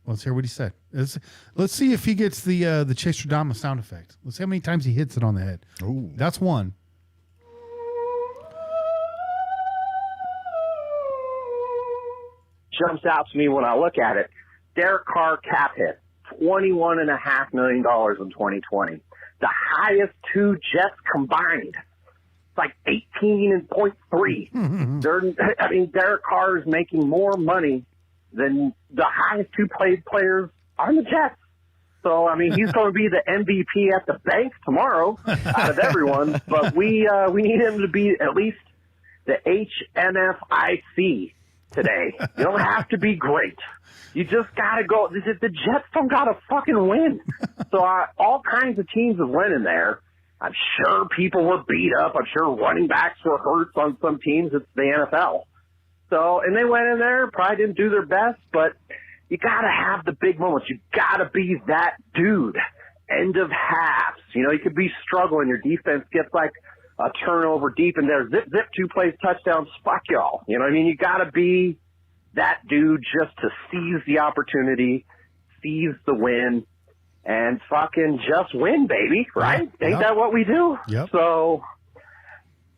Speaker 2: Let's hear what he said. Let's see if he gets the Chastrodama sound effect. Let's see how many times he hits it on the head.
Speaker 1: Ooh.
Speaker 2: That's one.
Speaker 6: jumps out to me when I look at it. Derek Carr cap hit, $21.5 million in 2020. The highest two Jets combined. It's like 18.3. Derek Carr is making more money than the highest two players on the Jets. So, he's going to be the MVP at the bank tomorrow out of everyone. But we need him to be at least the HNFIC today. You don't have to be great. You just got to go. The Jets don't got to fucking win. So all kinds of teams have went in there. I'm sure people were beat up. I'm sure running backs were hurt on some teams. It's the NFL. So, and they went in there, probably didn't do their best, but you got to have the big moments. You got to be that dude. End of halves. You could be struggling. Your defense gets like a turnover deep in there. Zip, 2 plays, touchdowns. Fuck y'all. You got to be that dude just to seize the opportunity, seize the win, and fucking just win, baby. Right?
Speaker 2: Yeah.
Speaker 6: Ain't that what we do?
Speaker 2: Yep.
Speaker 6: So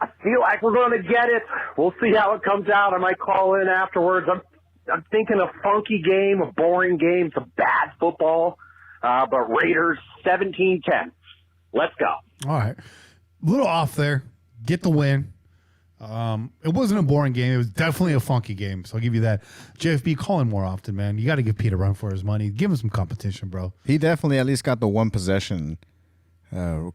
Speaker 6: I feel like we're going to get it. We'll see how it comes out. I might call in afterwards. I'm thinking a funky game, a boring game, some bad football. But Raiders 17-10. Let's go.
Speaker 2: All right. A little off there. Get the win. It wasn't a boring game. It was definitely a funky game. So I'll give you that. JFB, call him more often, man. You got to give Pete a run for his money. Give him some competition, bro.
Speaker 1: He definitely at least got the one possession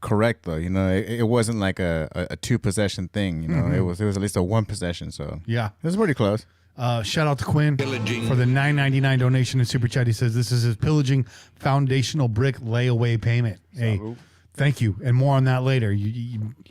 Speaker 1: correct, though. It wasn't like a 2-possession thing. It was at least a 1 possession. So
Speaker 2: Yeah.
Speaker 1: it was pretty close.
Speaker 2: Shout out to Quinn for the $9.99 donation in Super Chat. He says this is his Pillaging foundational brick layaway payment. Hey, thank you. And more on that later.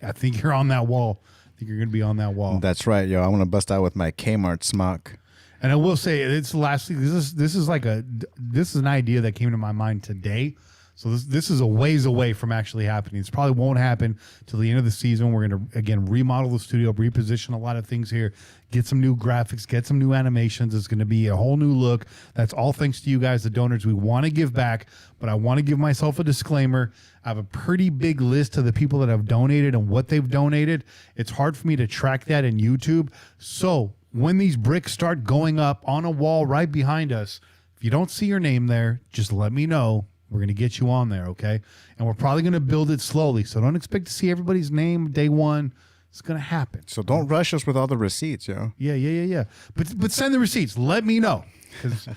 Speaker 2: I think you're on that wall I think you're going to be on that wall.
Speaker 1: That's right, yo. I want to bust out with my Kmart smock.
Speaker 2: And I will say, it's lastly, this is an idea that came to my mind today. So this is a ways away from actually happening. This probably won't happen till the end of the season. We're going to, again, remodel the studio, reposition a lot of things here, get some new graphics, get some new animations. It's going to be a whole new look. That's all thanks to you guys, the donors. We want to give back, but I want to give myself a disclaimer. I have a pretty big list of the people that have donated and what they've donated. It's hard for me to track that in YouTube. So when these bricks start going up on a wall right behind us, if you don't see your name there, just let me know. We're going to get you on there, okay? And we're probably going to build it slowly. So don't expect to see everybody's name day one. It's going to happen.
Speaker 1: So don't rush us with all the receipts, yo.
Speaker 2: Yeah. But send the receipts. Let me know. Because,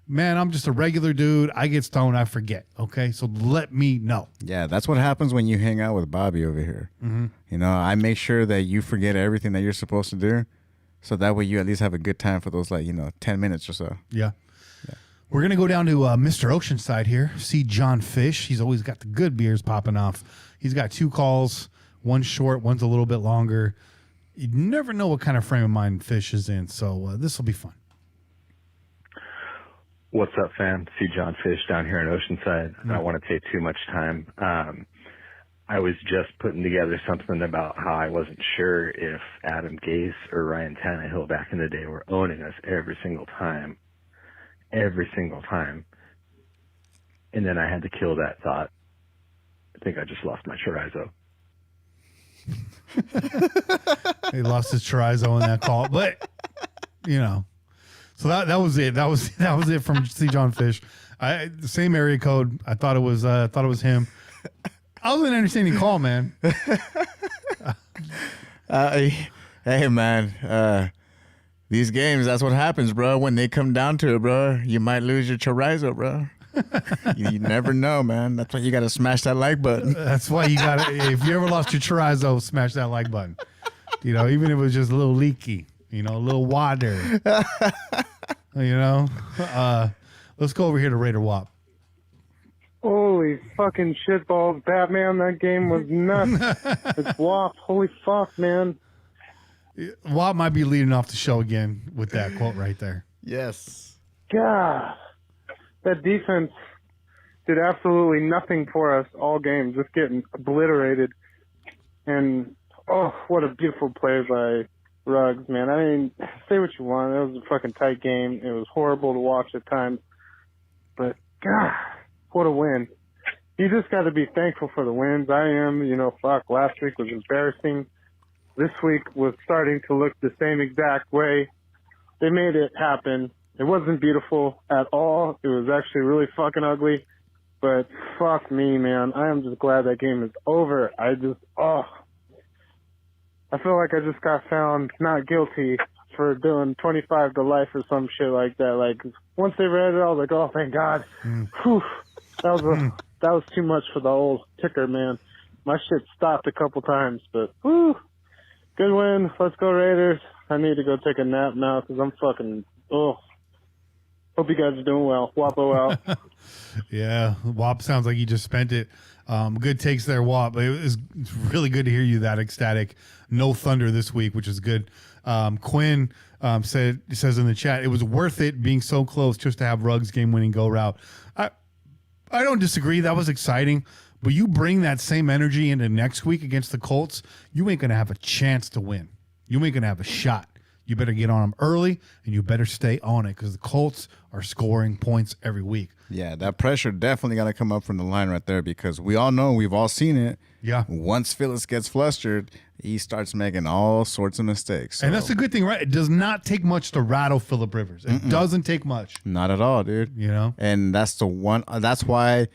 Speaker 2: man, I'm just a regular dude. I get stoned. I forget, okay? So let me know.
Speaker 1: Yeah, that's what happens when you hang out with Bobby over here.
Speaker 2: Mm-hmm.
Speaker 1: You know, I make sure that you forget everything that you're supposed to do. So that way you at least have a good time for those, 10 minutes or so.
Speaker 2: Yeah. We're going to go down to Mr. Oceanside here, see John Fish. He's always got the good beers popping off. He's got 2 calls, one's short, one's a little bit longer. You never know what kind of frame of mind Fish is in, so this will be fun.
Speaker 7: What's up, fam? See John Fish down here in Oceanside. I don't want to take too much time. I was just putting together something about how I wasn't sure if Adam Gase or Ryan Tannehill back in the day were owning us every single time. And then I had to kill that thought. I think I just lost my chorizo.
Speaker 2: He lost his chorizo in that call, but so that was it. That was it from C. John Fish. The same area code. I thought it was him. I was an entertaining call, man.
Speaker 1: Hey, man. These games, that's what happens, bro. When they come down to it, bro, you might lose your chorizo, bro. You never know, man. That's why you got to smash that like button.
Speaker 2: That's why you got to, if you ever lost your chorizo, smash that like button. Even if it was just a little leaky, a little water. Let's go over here to Raider Wop.
Speaker 8: Holy fucking shitballs, Batman. That game was nuts. It's Wop. Holy fuck, man.
Speaker 2: Wop might be leading off the show again with that quote right there.
Speaker 1: Yes.
Speaker 8: God. That defense did absolutely nothing for us all game, just getting obliterated. And, what a beautiful play by Ruggs, man. I mean, say what you want. It was a fucking tight game. It was horrible to watch at times. But, God, what a win. You just got to be thankful for the wins. I am, last week was embarrassing. This week was starting to look the same exact way. They made it happen. It wasn't beautiful at all. It was actually really fucking ugly. But fuck me, man. I am just glad that game is over. I feel like I just got found not guilty for doing 25 to life or some shit like that. Like, once they read it, I was like, oh, thank God. Whew. That was too much for the old ticker, man. My shit stopped a couple times, but whew. Good win. Let's go Raiders. I need to go take a nap now because I'm fucking, Hope you guys are doing well. Wapo out.
Speaker 2: Yeah, Wop sounds like you just spent it. Good takes there, Wop. It's really good to hear you that ecstatic. No thunder this week, which is good. Quinn says in the chat, it was worth it being so close just to have Ruggs game-winning go route. I don't disagree. That was exciting. But you bring that same energy into next week against the Colts, you ain't going to have a chance to win. You ain't going to have a shot. You better get on them early, and you better stay on it because the Colts are scoring points every week.
Speaker 1: Yeah, that pressure definitely got to come up from the line right there because we all know, we've all seen it.
Speaker 2: Yeah.
Speaker 1: Once Phyllis gets flustered, he starts making all sorts of mistakes. So.
Speaker 2: And that's the good thing, right? It does not take much to rattle Phillip Rivers. It doesn't take much.
Speaker 1: Not at all, dude. And that's the one. That's why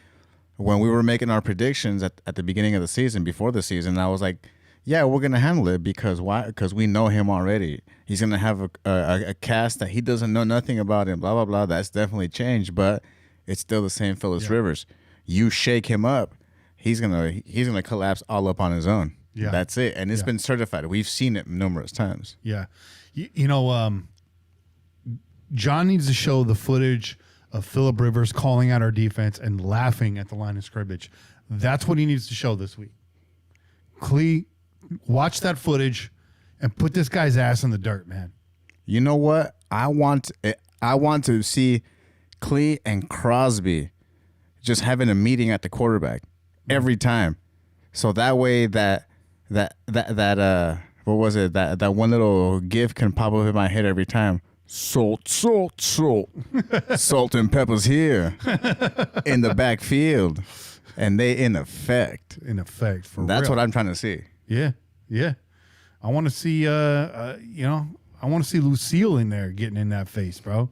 Speaker 1: when we were making our predictions at the beginning of the season, before the season, I was like, yeah, we're going to handle it because why? Because we know him already. He's going to have a cast that he doesn't know nothing about and blah, blah, blah. That's definitely changed, but it's still the same Phyllis Rivers. You shake him up, he's gonna collapse all up on his own. Yeah. That's it. And it's been certified. We've seen it numerous times.
Speaker 2: Yeah. John needs to show the footage of Phillip Rivers calling out our defense and laughing at the line of scrimmage. That's what he needs to show this week. Clee, watch that footage and put this guy's ass in the dirt, man.
Speaker 1: You know what? I want to see Clee and Crosby just having a meeting at the quarterback every time. So that way that what was it? That one little gif can pop up in my head every time. Salt. Salt and pepper's here in the backfield. And they in effect.
Speaker 2: For
Speaker 1: That's
Speaker 2: real.
Speaker 1: what I'm trying to see.
Speaker 2: Yeah. I want to see I want to see Lucille in there getting in that face, bro.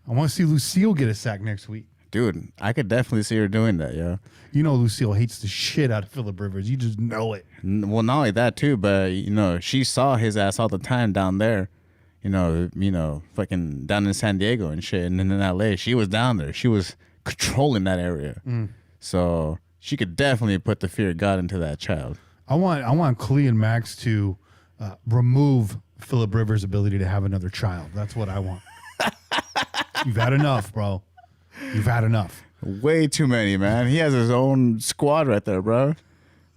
Speaker 2: I want to see Lucille get a sack next week.
Speaker 1: Dude, I could definitely see her doing that, yo.
Speaker 2: You know Lucille hates the shit out of Phillip Rivers. You just know it.
Speaker 1: Well, not only that too, but she saw his ass all the time down there. Fucking down in San Diego and shit, and then in LA, she was down there. She was controlling that area. So she could definitely put the fear of God into that child.
Speaker 2: I want Clee and Max to remove Phillip Rivers' ability to have another child. That's what I want. You've had enough, bro. You've had enough.
Speaker 1: Way too many, man. He has his own squad right there, bro.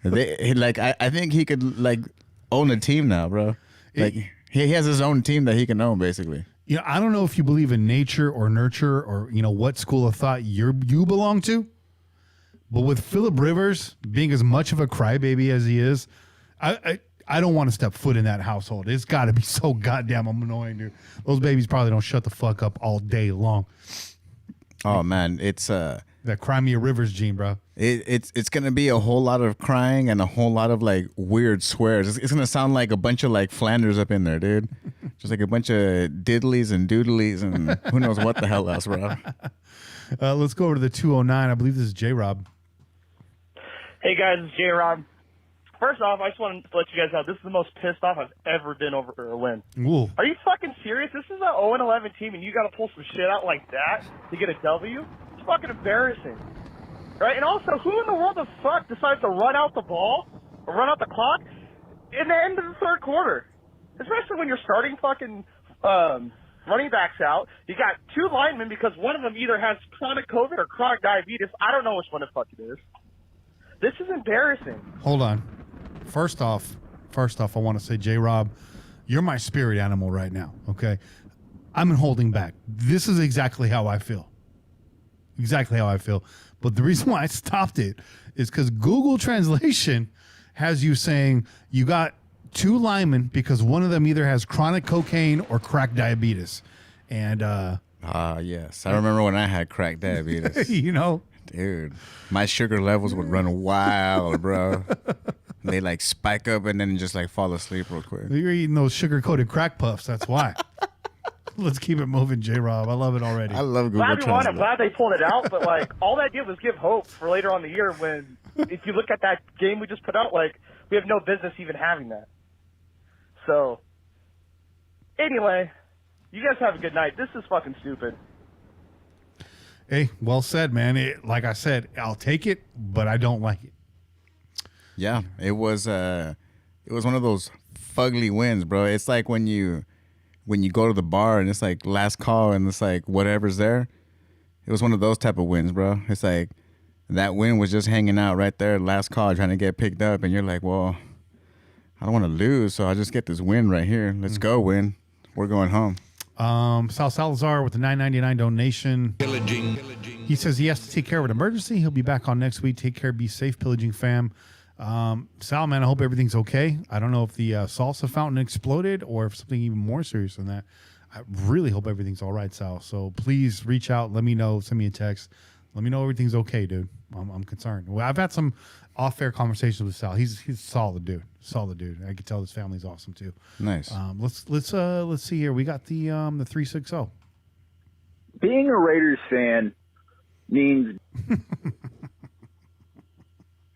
Speaker 1: I think he could own a team now, bro. He has his own team that he can own, basically.
Speaker 2: I don't know if you believe in nature or nurture or what school of thought you belong to, but with Phillip Rivers being as much of a crybaby as he is, I don't want to step foot in that household. It's got to be so goddamn annoying, dude. Those babies probably don't shut the fuck up all day long.
Speaker 1: Oh man, it's
Speaker 2: that Crimea Rivers gene, bro.
Speaker 1: It's gonna be a whole lot of crying and a whole lot of weird swears. It's gonna sound like a bunch of Flanders up in there, dude. Just a bunch of diddlies and doodlies and who knows what the hell else, bro.
Speaker 2: Let's go over to the 209. I believe this is J-Rob.
Speaker 9: Hey guys, it's J-Rob. First off, I just want to let you guys know this is the most pissed off I've ever been over a win.
Speaker 2: Ooh.
Speaker 9: Are you fucking serious? This is an 0-11 team, and you got to pull some shit out like that to get a W? It's fucking embarrassing, right? And also, who in the world the fuck decides to run out the ball or run out the clock in the end of the third quarter? Especially when you're starting fucking running backs out. You got two linemen because one of them either has chronic COVID or chronic diabetes. I don't know which one it fucking is. This is embarrassing.
Speaker 2: Hold on. First off, I want to say, J-Rob, you're my spirit animal right now, okay? I'm holding back. This is exactly how I feel. But the reason why I stopped it is because Google Translation has you saying you got two linemen because one of them either has chronic cocaine or crack diabetes. And
Speaker 1: yes. I remember when I had crack diabetes. Dude, my sugar levels would run wild, bro. They spike up and then just fall asleep real quick.
Speaker 2: You're eating those sugar-coated crack puffs. That's why. Let's keep it moving, J-Rob. I love it already.
Speaker 1: I love Google Translate.
Speaker 9: I'm glad they pulled it out, but all that did was give hope for later on in the year when, if you look at that game we just put out, we have no business even having that. So, anyway, you guys have a good night. This is fucking stupid.
Speaker 2: Hey, well said, man. Like I said, I'll take it, but I don't like it.
Speaker 1: Yeah, it was one of those fugly wins, bro. It's like when you go to the bar and it's last call and it's whatever's there. It was one of those type of wins, bro. It's that win was just hanging out right there, last call, trying to get picked up, and you're well, I don't want to lose, so I'll just get this win right here. Let's go, win. We're going home.
Speaker 2: Sal Salazar with the $9.99 donation.
Speaker 10: Pillaging.
Speaker 2: He says he has to take care of an emergency. He'll be back on next week. Take care. Be safe, Pillaging fam. Sal, man, I hope everything's okay. I don't know if the salsa fountain exploded or if something even more serious than that. I really hope everything's all right, Sal. So please reach out. Let me know. Send me a text. Let me know everything's okay, dude. I'm concerned. Well, I've had some off-air conversations with Sal. He's a solid dude. I can tell his family's awesome too.
Speaker 1: Nice.
Speaker 2: Let's see here. We got the 360.
Speaker 11: Being a Raiders fan means.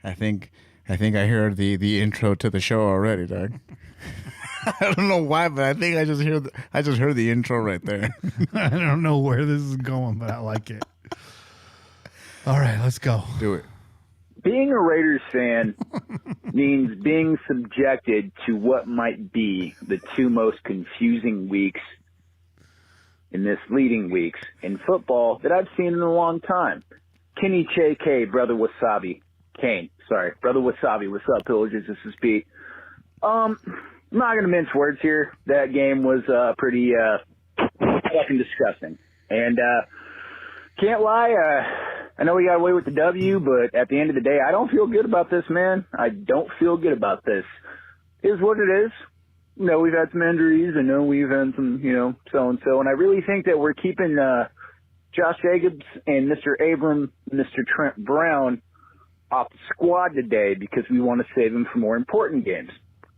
Speaker 1: I think I heard the intro to the show already, Doug. I don't know why, but I think I just heard the intro right there.
Speaker 2: I don't know where this is going, but I like it. All right, let's go.
Speaker 1: Do it.
Speaker 11: Being a Raiders fan means being subjected to what might be the two most confusing weeks and misleading weeks in football that I've seen in a long time. Kenny J.K., Brother Wasabi. Kane, sorry. Brother Wasabi, what's up, Pillagers? This is Pete. I'm not going to mince words here. That game was pretty fucking disgusting. And can't lie, I know we got away with the W, but at the end of the day, I don't feel good about this, man. I don't feel good about this. It is what it is. You know, we've had some injuries. I know we've had some, so-and-so. And I really think that we're keeping Josh Jacobs and Mr. Abram, Mr. Trent Brown off the squad today because we want to save them for more important games,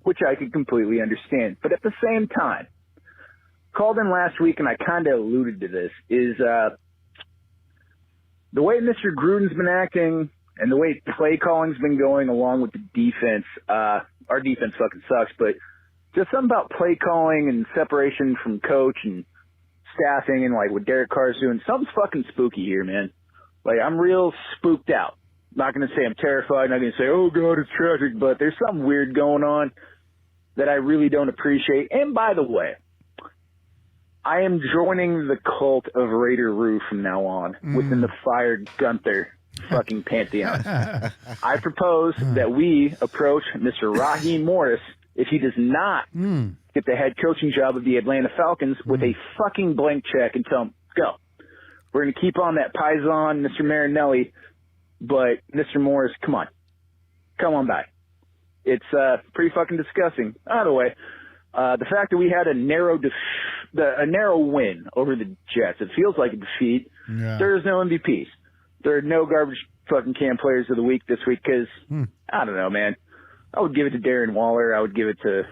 Speaker 11: which I could completely understand. But at the same time, called in last week, and I kind of alluded to this, is the way Mr. Gruden's been acting and the way play calling's been going along with the defense. Our defense fucking sucks, but just something about play calling and separation from coach and staffing and like what Derek Carr's doing. Something's fucking spooky here, man. Like, I'm real spooked out. Not going to say I'm terrified. Not going to say, oh, God, it's tragic. But there's something weird going on that I really don't appreciate. And by the way, I am joining the cult of Raider-Roo from now on within the fired Gunther fucking pantheon. I propose that we approach Mr. Raheem Morris if he does not get the head coaching job of the Atlanta Falcons with a fucking blank check and tell him, go. We're going to keep on that Paisan, Mr. Marinelli. But, Mr. Morris, come on. Come on by. It's pretty fucking disgusting. By the way, the fact that we had a narrow win over the Jets, it feels like a defeat. Yeah. There's no MVPs. There are no garbage fucking can players of the week this week because, I don't know, man. I would give it to Darren Waller. I would give it to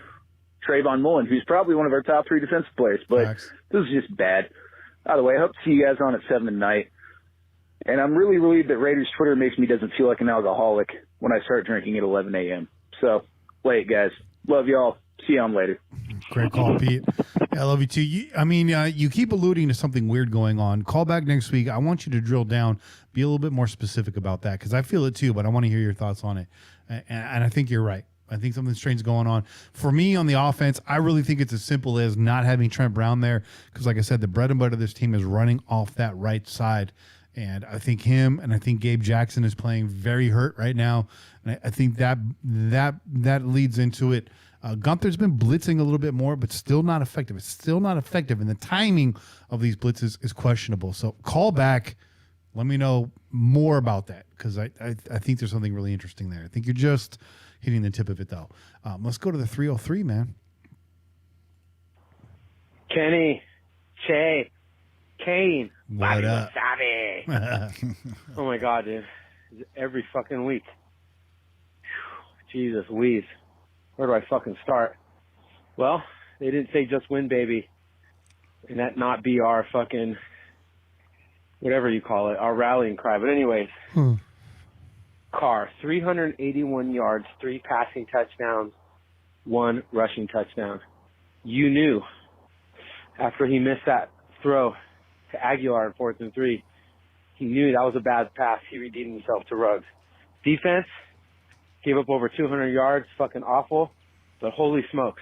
Speaker 11: Trayvon Mullen, who's probably one of our top 3 defensive players. But this is just bad. By the way, I hope to see you guys on at 7 tonight. And I'm really relieved that Raiders Twitter makes me doesn't feel like an alcoholic when I start drinking at 11 a.m. So, late, guys. Love y'all. See you on later.
Speaker 2: Great call, Pete. I love you too. You keep alluding to something weird going on. Call back next week. I want you to drill down, be a little bit more specific about that because I feel it too, but I want to hear your thoughts on it. And I think you're right. I think something strange is going on. For me on the offense, I really think it's as simple as not having Trent Brown there because, like I said, the bread and butter of this team is running off that right side. And I think him and I think Gabe Jackson is playing very hurt right now. And I think that leads into it. Gunther's been blitzing a little bit more, but still not effective. It's still not effective. And the timing of these blitzes is questionable. So call back. Let me know more about that because I think there's something really interesting there. I think you're just hitting the tip of it, though. Let's go to the 303, man.
Speaker 10: Kenny, Che, Kane,
Speaker 2: what
Speaker 10: Bobby
Speaker 2: up?
Speaker 10: Wasabi. Oh, my God, dude. Every fucking week. Jesus, Louise. Where do I fucking start? Well, they didn't say just win, baby. And that not be our fucking, whatever you call it, our rallying cry. But anyways, Carr, 381 yards, 3 passing touchdowns, 1 rushing touchdown. You knew after he missed that throw to Aguilar in 4th and 3, he knew that was a bad pass. He redeemed himself to Ruggs. Defense gave up over 200 yards, fucking awful, but holy smokes.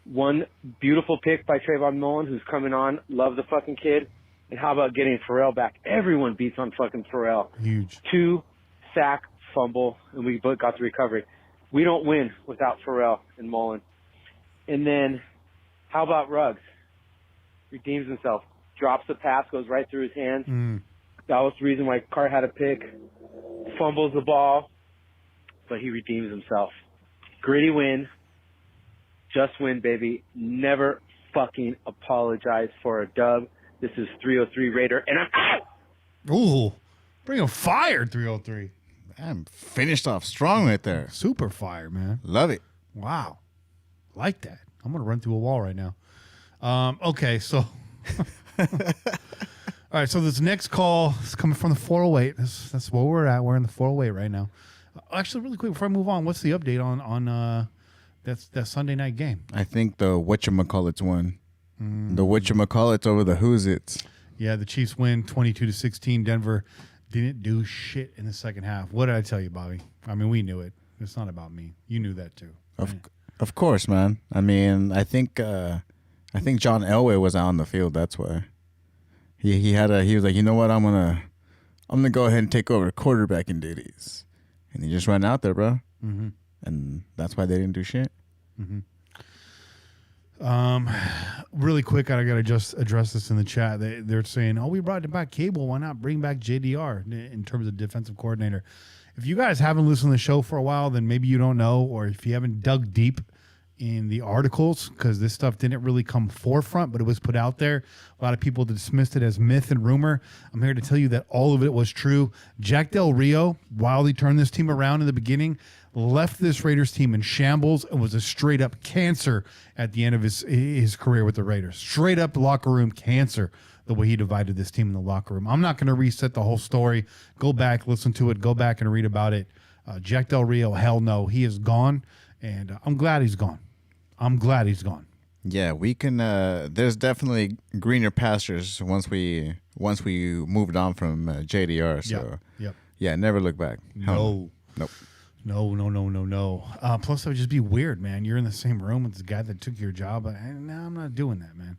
Speaker 10: 1 beautiful pick by Trayvon Mullen, who's coming on. Love the fucking kid. And how about getting Pharrell back? Everyone beats on fucking Pharrell.
Speaker 2: Huge.
Speaker 10: 2 sack, fumble, and we both got the recovery. We don't win without Pharrell and Mullen. And then how about Ruggs? Redeems himself. Drops the pass, goes right through his hands. That was the reason why Carr had a pick. Fumbles the ball, but he redeems himself. Gritty win. Just win, baby. Never fucking apologize for a dub. This is 303 Raider, and I'm out!
Speaker 2: Ooh, bring a fire, 303.
Speaker 1: I'm finished off strong right there.
Speaker 2: Super fire, man.
Speaker 1: Love it.
Speaker 2: Wow. Like that. I'm going to run through a wall right now. Okay, so... All right, so this next call is coming from the 408. That's where we're at. We're in the 408 right now. Actually, really quick, before I move on, what's the update on that Sunday night game?
Speaker 1: I think the whatchamacallits won. The whatchamacallits over the Who's It's.
Speaker 2: Yeah, the Chiefs win 22-16. Denver didn't do shit in the second half. What did I tell you, Bobby? I mean, we knew it. It's not about me. You knew that too.
Speaker 1: Of course, man. I mean, I think John Elway was out on the field. That's why he was like, you know what, I'm gonna go ahead and take over quarterbacking duties, and he just ran out there, bro. And that's why they didn't do shit.
Speaker 2: Really quick, I gotta just address this in the chat. They're saying, "Oh, we brought back Cable. Why not bring back JDR in terms of defensive coordinator?" If you guys haven't listened to the show for a while, then maybe you don't know, or if you haven't dug deep in the articles, because this stuff didn't really come forefront, but it was put out there. A lot of people dismissed it as myth and rumor. I'm here to tell you that all of it was true. Jack Del Rio, while he turned this team around in the beginning, left this Raiders team in shambles and was a straight up cancer at the end of his career with the Raiders. Straight up locker room cancer, the way he divided this team in the locker room. I'm not going to reset the whole story. Go back, listen to it, go back and read about it. Jack Del Rio, hell no, he is gone, and I'm glad he's gone. I'm glad he's gone.
Speaker 1: Yeah, we can. There's definitely greener pastures once we moved on from JDR. So
Speaker 2: Yep.
Speaker 1: Yeah, never look back.
Speaker 2: No.
Speaker 1: Nope.
Speaker 2: No. Plus, it would just be weird, man. You're in the same room with the guy that took your job. No, I'm not doing that, man.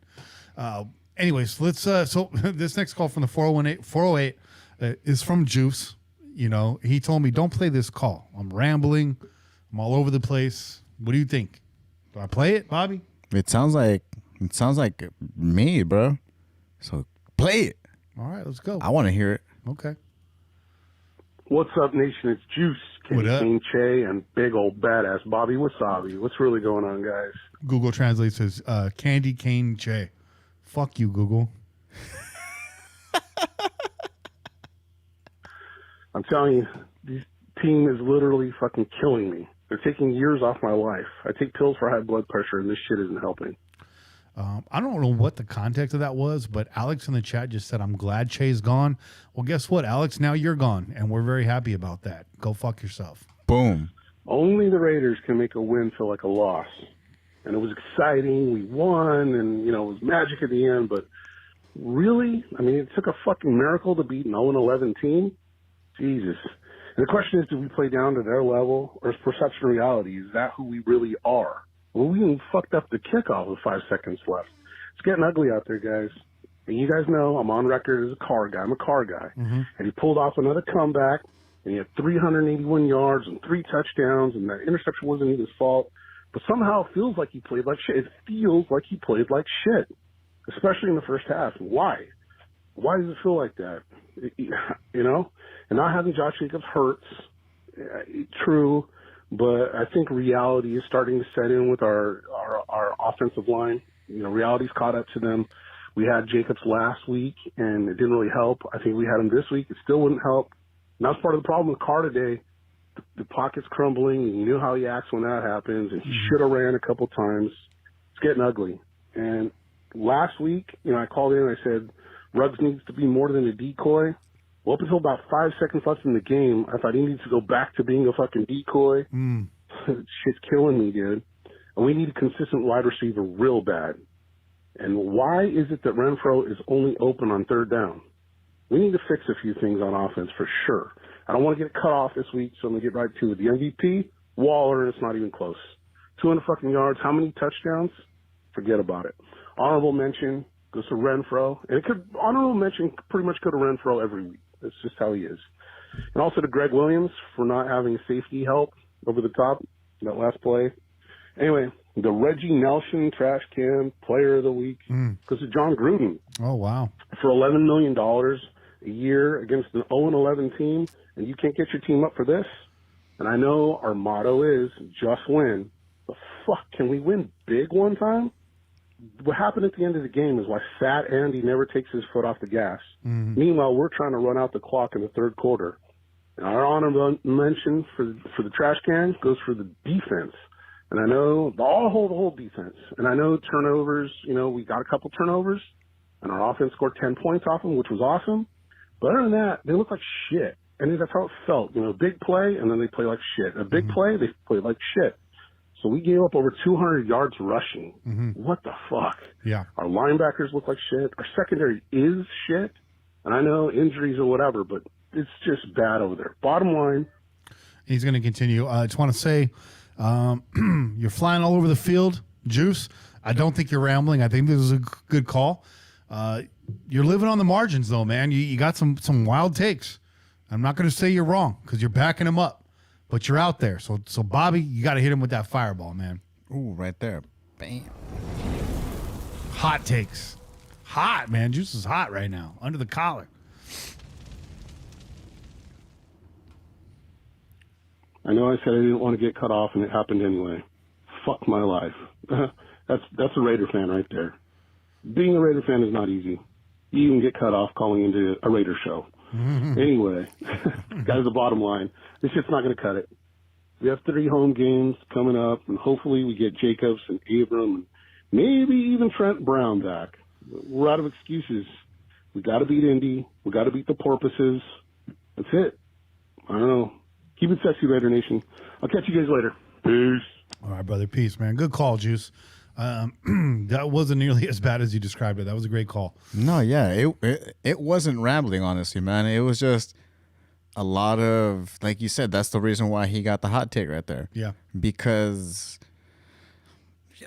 Speaker 2: Anyways, let's. So this next call from the 408 is from Juice. You know, he told me, don't play this call. I'm rambling. I'm all over the place. What do you think? Do I play it, Bobby?
Speaker 1: It sounds like me, bro. So play it.
Speaker 2: All right, let's go.
Speaker 1: I want to hear it.
Speaker 2: Okay.
Speaker 12: What's up, nation? It's Juice,
Speaker 2: What up?
Speaker 12: King Che, and big old badass Bobby Wasabi. What's really going on, guys?
Speaker 2: Google Translate says Candy Cane Che. Fuck you, Google.
Speaker 12: I'm telling you, this team is literally fucking killing me. They're taking years off my life. I take pills for high blood pressure, and this shit isn't helping.
Speaker 2: I don't know what the context of that was, but Alex in the chat just said, I'm glad Che's gone. Well, guess what, Alex? Now you're gone, and we're very happy about that. Go fuck yourself.
Speaker 1: Boom.
Speaker 12: Only the Raiders can make a win feel like a loss. And it was exciting. We won, and, you know, it was magic at the end. But really, I mean, it took a fucking miracle to beat an 0-11 team. Jesus. And the question is, do we play down to their level, or is perception reality? Is that who we really are? Well, we even fucked up the kickoff with 5 seconds left. It's getting ugly out there, guys. And you guys know I'm on record as a car guy. I'm a car guy.
Speaker 2: Mm-hmm.
Speaker 12: And he pulled off another comeback, and he had 381 yards and 3 touchdowns, and that interception wasn't his fault. But somehow it feels like he played like shit. It feels like he played like shit, especially in the first half. Why? Why does it feel like that? You know? And not having Josh Jacobs hurts. True. But I think reality is starting to set in with our offensive line. You know, reality's caught up to them. We had Jacobs last week, and it didn't really help. I think we had him this week. It still wouldn't help. And that's part of the problem with Carr today. The pocket's crumbling, and you knew how he acts when that happens, and he should have ran a couple times. It's getting ugly. And last week, you know, I called in and I said, Ruggs needs to be more than a decoy. Well, up until about 5 seconds left in the game, I thought he needs to go back to being a fucking decoy. Shit's killing me, dude. And we need a consistent wide receiver real bad. And why is it that Renfro is only open on third down? We need to fix a few things on offense for sure. I don't want to get cut off this week, so I'm going to get right to it. The MVP, Waller, and it's not even close. 200 fucking yards. How many touchdowns? Forget about it. Honorable mention goes to Renfro. And honorable mention pretty much go to Renfro every week. That's just how he is. And also to Greg Williams for not having safety help over the top in that last play. Anyway, the Reggie Nelson trash can player of the week goes to John Gruden.
Speaker 2: Oh, wow. For
Speaker 12: $11 million a year against an 0-11 team, and you can't get your team up for this? And I know our motto is just win. But fuck, can we win big one time? What happened at the end of the game is why Fat Andy never takes his foot off the gas. Meanwhile, we're trying to run out the clock in the third quarter. And our honorable mention for the trash can goes for the defense. And I know the whole defense. And I know turnovers, you know, we got a couple turnovers, and our offense scored 10 points off them, which was awesome. But other than that, they look like shit. And that's how it felt. You know, big play, and then they play like shit. A big play, they play like shit. So we gave up over 200 yards rushing. What the fuck?
Speaker 2: Yeah.
Speaker 12: Our linebackers look like shit. Our secondary is shit. And I know injuries or whatever, but it's just bad over there. Bottom line.
Speaker 2: He's going to continue. I just want to say, you're flying all over the field, Juice. I don't think you're rambling. I think this is a good call. You're living on the margins, though, man. You got some wild takes. I'm not going to say you're wrong because you're backing him up. But you're out there. So Bobby, you got to hit him with that fireball, man.
Speaker 1: Ooh, right there. Bam.
Speaker 2: Hot takes. Hot, man. Juice is hot right now. Under the collar.
Speaker 12: I know I said I didn't want to get cut off, and it happened anyway. Fuck my life. That's a Raider fan right there. Being a Raider fan is not easy. You even get cut off calling into a Raider show. Anyway, guys, the bottom line, this shit's not going to cut it. We have 3 home games coming up, and hopefully we get Jacobs and Abram and maybe even Trent Brown back. We're out of excuses. We got to beat Indy. We got to beat the Porpoises. That's it. I don't know. Keep it sexy, Raider Nation. I'll catch you guys later. Peace.
Speaker 2: All right, brother. Peace, man. Good call, Juice. That wasn't nearly as bad as you described it. That was a great call.
Speaker 1: No, yeah, it wasn't rambling, honestly, man. It was just a lot of, like you said, that's the reason why he got the hot take right there.
Speaker 2: Yeah.
Speaker 1: Because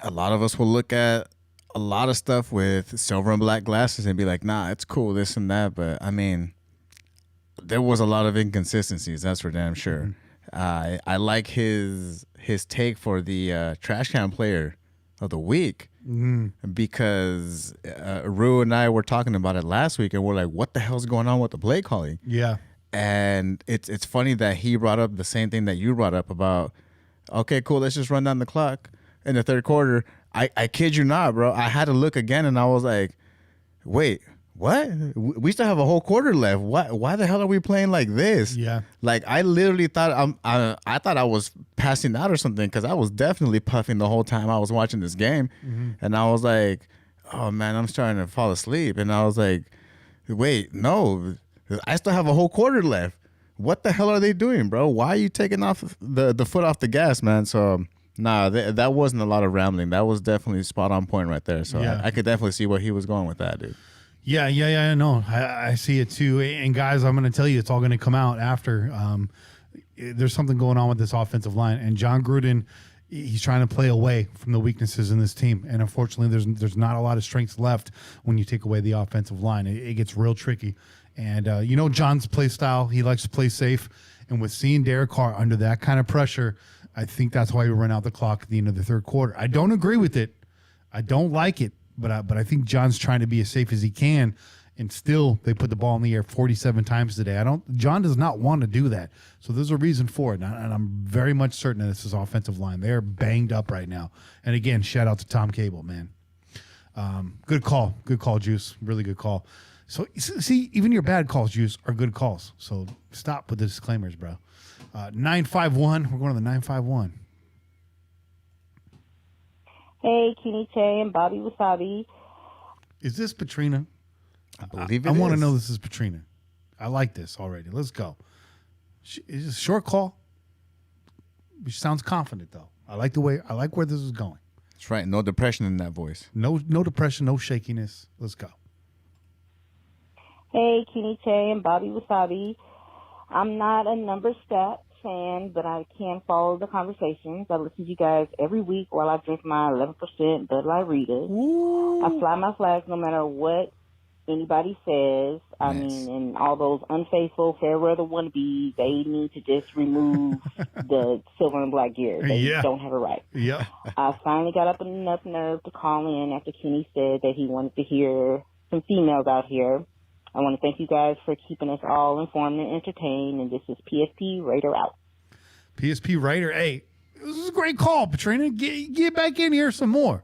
Speaker 1: a lot of us will look at a lot of stuff with silver and black glasses and be like, nah, it's cool, this and that. But, I mean, there was a lot of inconsistencies, that's for damn sure. I like his take for the trash can player of the week because Rue and I were talking about it last week and we're like, what the hell's going on with the play calling?
Speaker 2: Yeah.
Speaker 1: And it's funny that he brought up the same thing that you brought up about, okay, cool, let's just run down the clock in the third quarter. I kid you not, bro. I had to look again and I was like, wait, what? We still have a whole quarter left. Why the hell are we playing like this?
Speaker 2: Yeah.
Speaker 1: Like I literally thought I thought I was passing out or something because I was definitely puffing the whole time I was watching this game, and I was like, oh man, I'm starting to fall asleep, and I was like, wait, no, I still have a whole quarter left. What the hell are they doing, bro? Why are you taking off the foot off the gas, man? So. Nah, that wasn't a lot of rambling. That was definitely spot on point right there. So
Speaker 2: Yeah.
Speaker 1: I could definitely see where he was going with that, dude.
Speaker 2: Yeah, no, I see it too. And guys, I'm going to tell you, it's all going to come out after. There's something going on with this offensive line, and John Gruden, he's trying to play away from the weaknesses in this team. And unfortunately, there's not a lot of strengths left when you take away the offensive line. It gets real tricky. And John's play style, he likes to play safe. And with seeing Derek Carr under that kind of pressure, I think that's why we run out the clock at the end of the third quarter. I don't agree with it. I don't like it. But I think John's trying to be as safe as he can, and still they put the ball in the air 47 times today. John does not want to do that. So there's a reason for it, and I'm very much certain that it's his offensive line. They're banged up right now. And again, shout out to Tom Cable, man. Good call, Juice. Really good call. So see, even your bad calls, Juice, are good calls. So stop with the disclaimers, bro. 951. We're going to the 951.
Speaker 13: Hey, Kenny Che and Bobby Wasabi.
Speaker 2: Is this Patrina?
Speaker 1: I believe it
Speaker 2: I want to
Speaker 1: is.
Speaker 2: know this is Patrina. I like this already. Let's go. Is this a short call? She sounds confident though. I like where this is going.
Speaker 1: That's right. No depression in that voice.
Speaker 2: No depression, no shakiness. Let's go.
Speaker 13: Hey, Kenny Che and Bobby Wasabi. I'm not a number stat fan, but I can follow the conversations. I listen to you guys every week while I drink my 11% Bud Light Rita. I fly my flags no matter what anybody says. I mean, and all those unfaithful, fair weather wannabes, they need to just remove the silver and black gear. They don't have a right.
Speaker 2: Yeah.
Speaker 13: I finally got up enough nerve to call in after Kenny said that he wanted to hear some females out here. I want to thank you guys for keeping us all informed and entertained, and this is PSP Raider out.
Speaker 2: PSP Raider, hey, this is a great call, Patrina. Get back in here some more.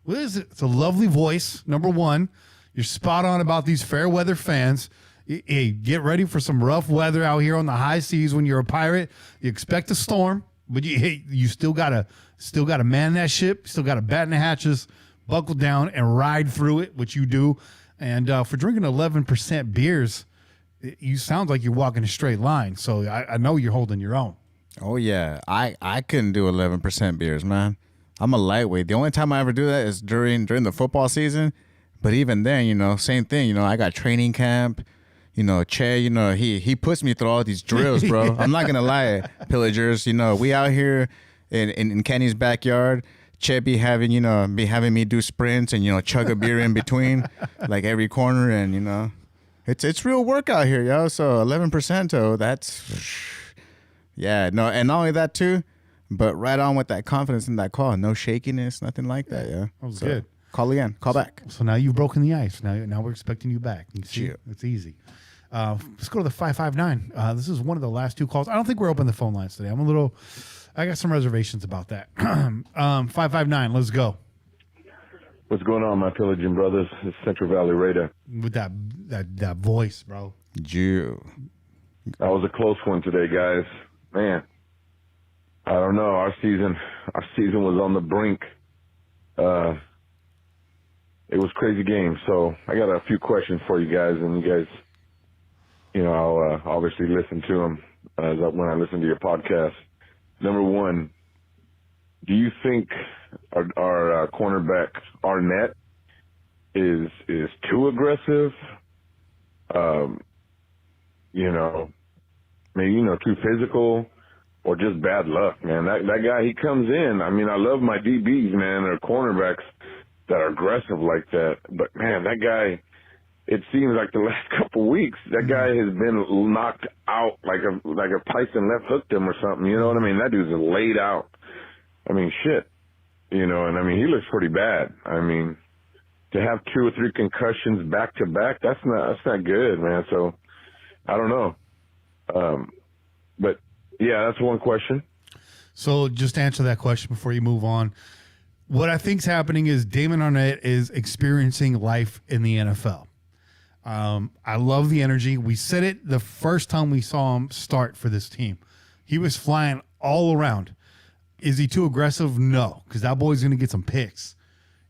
Speaker 2: What is it? It's a lovely voice, number one. You're spot on about these fair weather fans. Hey, get ready for some rough weather out here on the high seas when you're a pirate. You expect a storm, but you still gotta man that ship, still gotta batten the hatches, buckle down, and ride through it, which you do. And for drinking 11% beers, you sound like you're walking a straight line. So I know you're holding your own.
Speaker 1: Oh yeah, I couldn't do 11% beers, man. I'm a lightweight. The only time I ever do that is during the football season. But even then, same thing. I got training camp. Che, he puts me through all these drills, bro. I'm not gonna lie, pillagers. We out here in Kenny's backyard. Che be having me do sprints and chug a beer in between, like every corner, and it's real work out here, yo. So 11%, that's yeah, no, and not only that too. But right on with that confidence in that call. No shakiness, nothing like that, yeah.
Speaker 2: That was good.
Speaker 1: Call again. Call back.
Speaker 2: So now you've broken the ice. Now we're expecting you back. You see,
Speaker 1: Chill.
Speaker 2: it's easy. Let's go to the 559. This is one of the last two calls. I don't think we're open the phone lines today. I got some reservations about that. 559, let's go.
Speaker 14: What's going on, my pillaging brothers? It's Central Valley Raider.
Speaker 2: With that voice, bro.
Speaker 1: Jew.
Speaker 14: That was a close one today, guys. Man, I don't know. Our season was on the brink. It was crazy game. So I got a few questions for you guys, and you guys, I'll obviously listen to them when I listen to your podcast. Number one, do you think our cornerback Arnett is too aggressive? Maybe too physical, or just bad luck, man. That guy, he comes in. I mean, I love my DBs, man, or cornerbacks that are aggressive like that. But man, that guy, it seems like the last couple weeks, that guy has been knocked out like a Python left hooked him or something. You know what I mean? That dude's laid out. I mean, shit. And I mean, he looks pretty bad. I mean, to have 2 or 3 concussions back to back, that's not good, man. So I don't know. But yeah, that's one question.
Speaker 2: So just to answer that question before you move on, what I think's happening is Damon Arnett is experiencing life in the NFL. I love the energy. We said it the first time we saw him start for this team. He was flying all around. Is he too aggressive? No, because that boy's going to get some picks.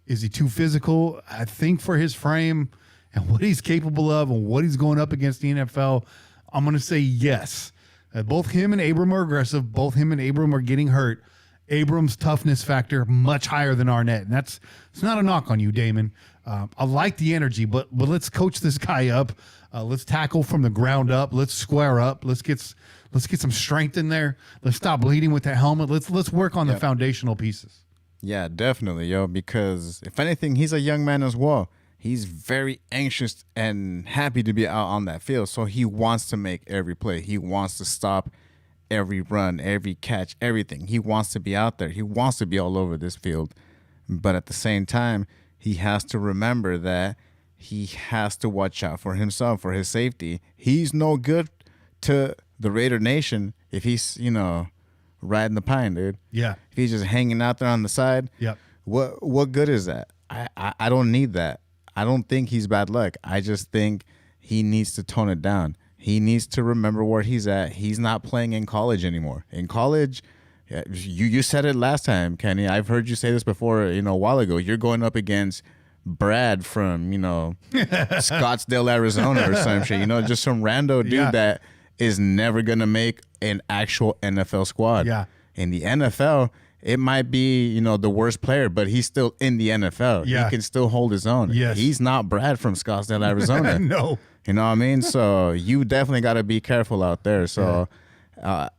Speaker 2: Is he too physical? I think for his frame and what he's capable of and what he's going up against the NFL, I'm going to say yes. Both him and Abram are aggressive. Both him and Abram are getting hurt. Abram's toughness factor much higher than Arnett. And it's not a knock on you, Damon. I like the energy, but let's coach this guy up. Let's tackle from the ground up. Let's square up. Let's get some strength in there. Let's stop bleeding with that helmet. Let's work on the foundational pieces.
Speaker 1: Yeah, definitely, yo, because if anything, he's a young man as well. He's very anxious and happy to be out on that field. So he wants to make every play. He wants to stop every run, every catch, everything. He wants to be out there. He wants to be all over this field. But at the same time, he has to remember that he has to watch out for himself, for his safety. He's no good to the Raider Nation if he's, riding the pine, dude.
Speaker 2: Yeah.
Speaker 1: If he's just hanging out there on the side,
Speaker 2: yep.
Speaker 1: What good is that? I don't need that. I don't think he's bad luck. I just think he needs to tone it down. He needs to remember where he's at. He's not playing in college anymore. In college, you said it last time, Kenny. I've heard you say this before, a while ago. You're going up against Brad from, Scottsdale, Arizona or some shit. Just some rando dude that is never going to make an actual NFL squad.
Speaker 2: Yeah.
Speaker 1: In the NFL, it might be, the worst player, but he's still in the NFL.
Speaker 2: Yeah.
Speaker 1: He can still hold his own.
Speaker 2: Yes.
Speaker 1: He's not Brad from Scottsdale, Arizona.
Speaker 2: No.
Speaker 1: You know what I mean? So you definitely got to be careful out there. So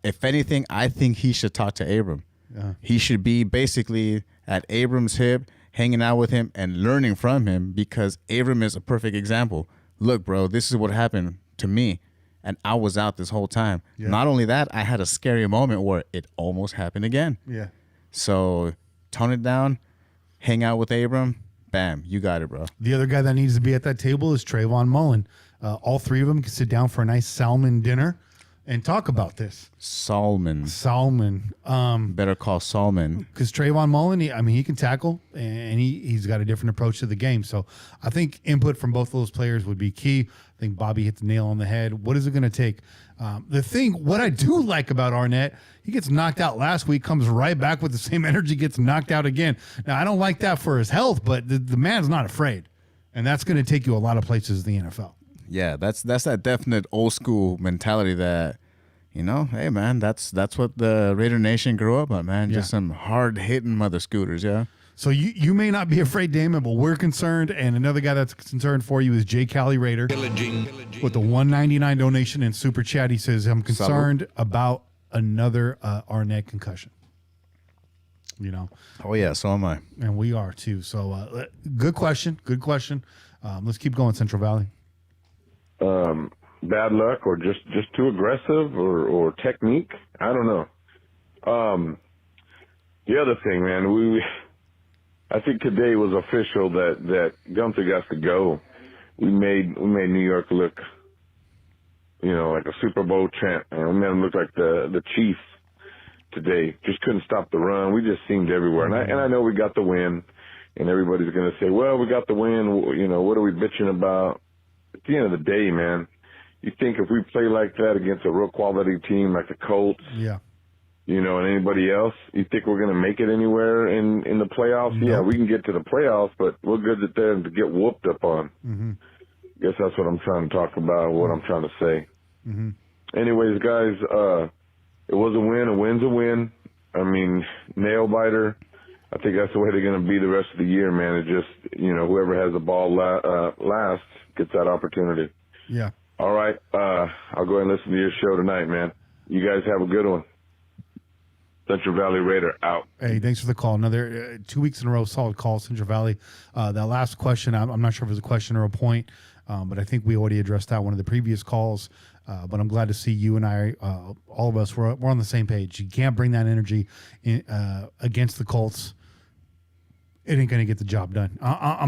Speaker 1: if anything, I think he should talk to Abram.
Speaker 2: Yeah.
Speaker 1: He should be basically at Abram's hip, hanging out with him and learning from him, because Abram is a perfect example. Look, bro, this is what happened to me. And I was out this whole time.
Speaker 2: Yeah.
Speaker 1: Not only that, I had a scary moment where it almost happened again.
Speaker 2: Yeah.
Speaker 1: So tone it down, hang out with Abram, bam, you got it, bro.
Speaker 2: The other guy that needs to be at that table is Trayvon Mullen. All three of them can sit down for a nice salmon dinner and talk about this.
Speaker 1: Salmon. Better call Salmon.
Speaker 2: Because Trayvon Mullen, he can tackle, and he's got a different approach to the game. So I think input from both of those players would be key. I think Bobby hit the nail on the head. What is it going to take? What I do like about Arnett, he gets knocked out last week, comes right back with the same energy, gets knocked out again. Now, I don't like that for his health, but the man's not afraid. And that's going to take you a lot of places in the NFL.
Speaker 1: Yeah, that's that definite old school mentality that, hey, man, that's what the Raider Nation grew up on, man. Just some hard-hitting mother scooters, yeah.
Speaker 2: So you may not be afraid, Damon, but we're concerned. And another guy that's concerned for you is Jay Cali Raider with the $1.99 donation in Super Chat. He says, I'm concerned about another Arnett concussion.
Speaker 1: Oh, yeah, so am I.
Speaker 2: And we are, too. So good question. Let's keep going, Central Valley.
Speaker 14: Bad luck, or just too aggressive, or technique. I don't know. the other thing, man, I think today was official that Gunther got to go. We made New York look, like a Super Bowl champ, and we made him look like the Chiefs today. Just couldn't stop the run. We just seemed everywhere, and I know we got the win, and everybody's gonna say, well, we got the win. What are we bitching about? At the end of the day, man, you think if we play like that against a real quality team like the Colts, and anybody else, you think we're going to make it anywhere in the playoffs? Nope. Yeah, we can get to the playoffs, but we're good at there to get whooped up on.
Speaker 2: Mm-hmm.
Speaker 14: Guess that's what I'm trying to talk about, what I'm trying to say.
Speaker 2: Mm-hmm.
Speaker 14: Anyways, guys, it was a win. A win's a win. I mean, nail biter. I think that's the way they're going to be the rest of the year, man. It just, whoever has the ball last gets that opportunity.
Speaker 2: Yeah.
Speaker 14: All right. I'll go ahead and listen to your show tonight, man. You guys have a good one. Central Valley Raider out.
Speaker 2: Hey, thanks for the call. Another 2 weeks in a row, solid call, Central Valley. That last question, I'm not sure if it was a question or a point, but I think we already addressed that one of the previous calls. But I'm glad to see you and I, all of us, we're on the same page. You can't bring that energy against the Colts. It ain't going to get the job done. I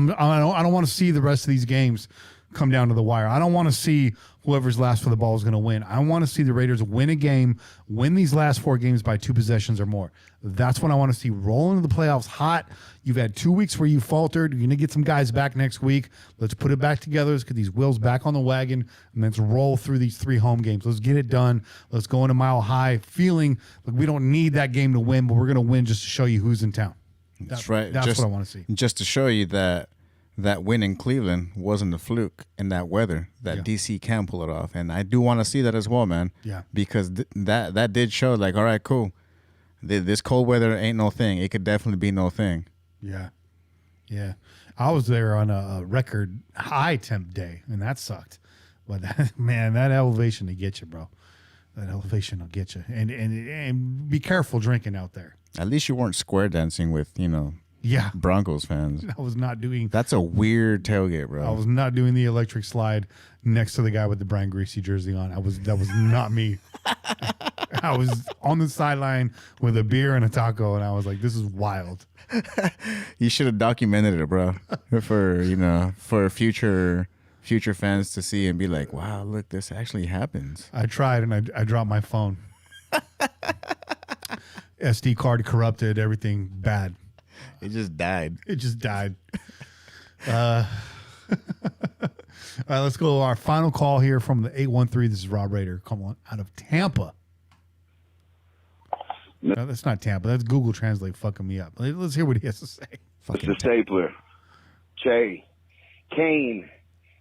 Speaker 2: don't want to see the rest of these games come down to the wire. I don't want to see whoever's last for the ball is going to win. I want to see the Raiders win a game, win these last 4 games by 2 possessions or more. That's what I want to see. Roll into the playoffs hot. You've had 2 weeks where you faltered. You're going to get some guys back next week. Let's put it back together. Let's get these wheels back on the wagon, and let's roll through these 3 home games. Let's get it done. Let's go into Mile High feeling like we don't need that game to win, but we're going to win just to show you who's in town.
Speaker 1: That's right.
Speaker 2: That's what I want to see.
Speaker 1: Just to show you that win in Cleveland wasn't a fluke in that weather, that DC can pull it off. And I do want to see that as well, man.
Speaker 2: Yeah.
Speaker 1: Because that did show, like, all right, cool. This cold weather ain't no thing. It could definitely be no thing.
Speaker 2: Yeah. Yeah. I was there on a record high temp day, and that sucked. But, man, that elevation will get you, bro. That elevation will get you. And be careful drinking out there.
Speaker 1: At least you weren't square dancing with, Broncos fans.
Speaker 2: I was not doing.
Speaker 1: That's a weird tailgate, bro.
Speaker 2: I was not doing the electric slide next to the guy with the Brian Greasy jersey on. That was not me. I was on the sideline with a beer and a taco, and I was like, "This is wild."
Speaker 1: You should have documented it, bro, for future fans to see and be like, "Wow, look, this actually happens."
Speaker 2: I tried, and I dropped my phone. SD card corrupted, everything bad.
Speaker 1: It just died.
Speaker 2: All right, let's go to our final call here from the 813. This is Rob Raider. Come on, out of Tampa. No, that's not Tampa. That's Google Translate fucking me up. Let's hear what he has to say.
Speaker 15: Mr. Stapler, Jay, Kane,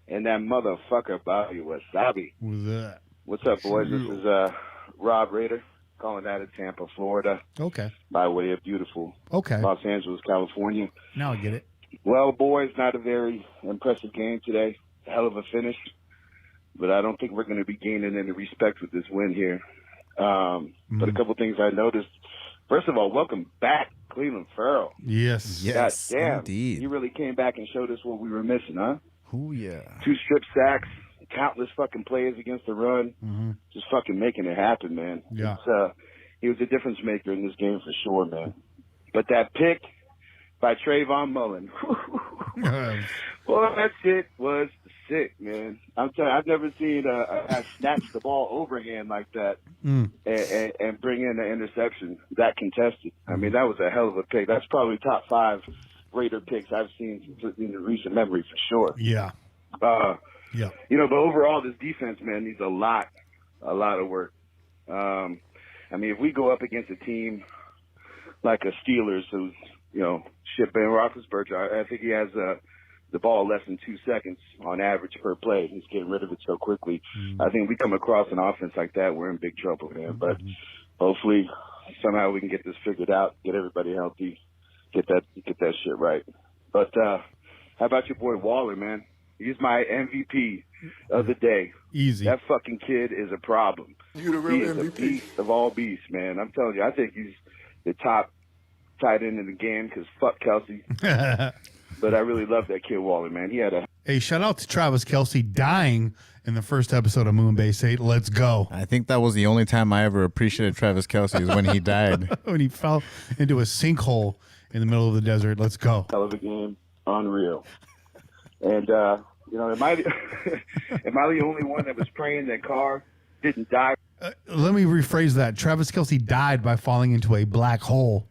Speaker 15: and that motherfucker Bobby Wasabi.
Speaker 2: What's that?
Speaker 15: What's up, boys? This is Rob Raider, calling out of Tampa, Florida.
Speaker 2: Okay.
Speaker 15: By way of beautiful Los Angeles, California.
Speaker 2: Now I get it.
Speaker 15: Well, boys, not a very impressive game today. Hell of a finish. But I don't think we're going to be gaining any respect with this win here. But a couple things I noticed. First of all, welcome back, Cleveland Farrell.
Speaker 2: Yes.
Speaker 15: God damn.
Speaker 1: Indeed.
Speaker 15: He really came back and showed us what we were missing, huh?
Speaker 1: Oh, yeah.
Speaker 15: 2 strip sacks, countless fucking plays against the run. Just fucking making it happen, man.
Speaker 2: Yeah.
Speaker 15: He was a difference maker in this game for sure, man. But that pick by Trayvon Mullen. Well, that shit was sick, man. I'm telling you, I've never seen a guy snatch the ball overhand like that and bring in an interception that contested. I mean, that was a hell of a pick. That's probably top 5 Raider picks I've seen in recent memory for sure.
Speaker 2: Yeah.
Speaker 15: Yeah. But overall, this defense, man, needs a lot of work. I mean, if we go up against a team like a Steelers who's, shit Ben Roethlisberger, I think he has the ball less than 2 seconds on average per play. He's getting rid of it so quickly. I think we come across an offense like that, we're in big trouble, man. But hopefully somehow we can get this figured out, get everybody healthy, get that shit right. But how about your boy Waller, man? He's my MVP of the day.
Speaker 2: Easy.
Speaker 15: That fucking kid is a problem.
Speaker 16: You the real
Speaker 15: he is
Speaker 16: MVP?
Speaker 15: a beast of all beasts, man. I'm telling you, I think he's the top tight end in the game because fuck Kelsey. But I really love that kid Waller, man. He had a
Speaker 2: Hey, shout out to Travis Kelce dying in the first episode of Moonbase 8. Let's go.
Speaker 1: I think that was the only time I ever appreciated Travis Kelce is when he died.
Speaker 2: When he fell into a sinkhole in the middle of the desert. Let's go.
Speaker 15: Hell of a game. Unreal. And, am I the only one that was praying that Carr didn't die?
Speaker 2: Let me rephrase that. Travis Kelce died by falling into a black hole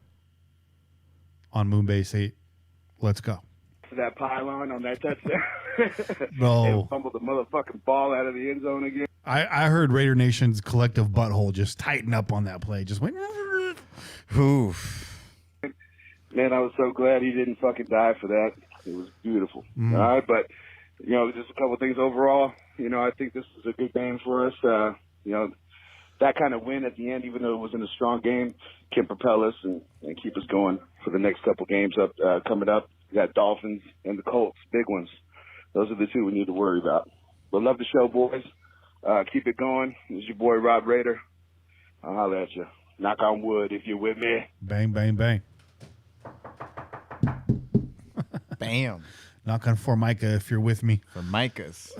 Speaker 2: on Moonbase 8. Let's go.
Speaker 15: To that pylon on that touchdown.
Speaker 2: No.
Speaker 15: And fumbled the motherfucking ball out of the end zone again.
Speaker 2: I heard Raider Nation's collective butthole just tighten up on that play. Just went.
Speaker 1: Oof.
Speaker 15: Man, I was so glad he didn't fucking die for that. It was beautiful. All right, but, just a couple of things overall. I think this is a good game for us. That kind of win at the end, even though it wasn't a strong game, can propel us and keep us going for the next couple games coming up. We got Dolphins and the Colts, big ones. Those are the two we need to worry about. But love the show, boys. Keep it going. This is your boy, Rob Raider. I'll holler at you. Knock on wood if you're with me.
Speaker 2: Bang, bang, bang.
Speaker 1: Bam.
Speaker 2: Knock on Formica if you're with me.
Speaker 1: Formicas.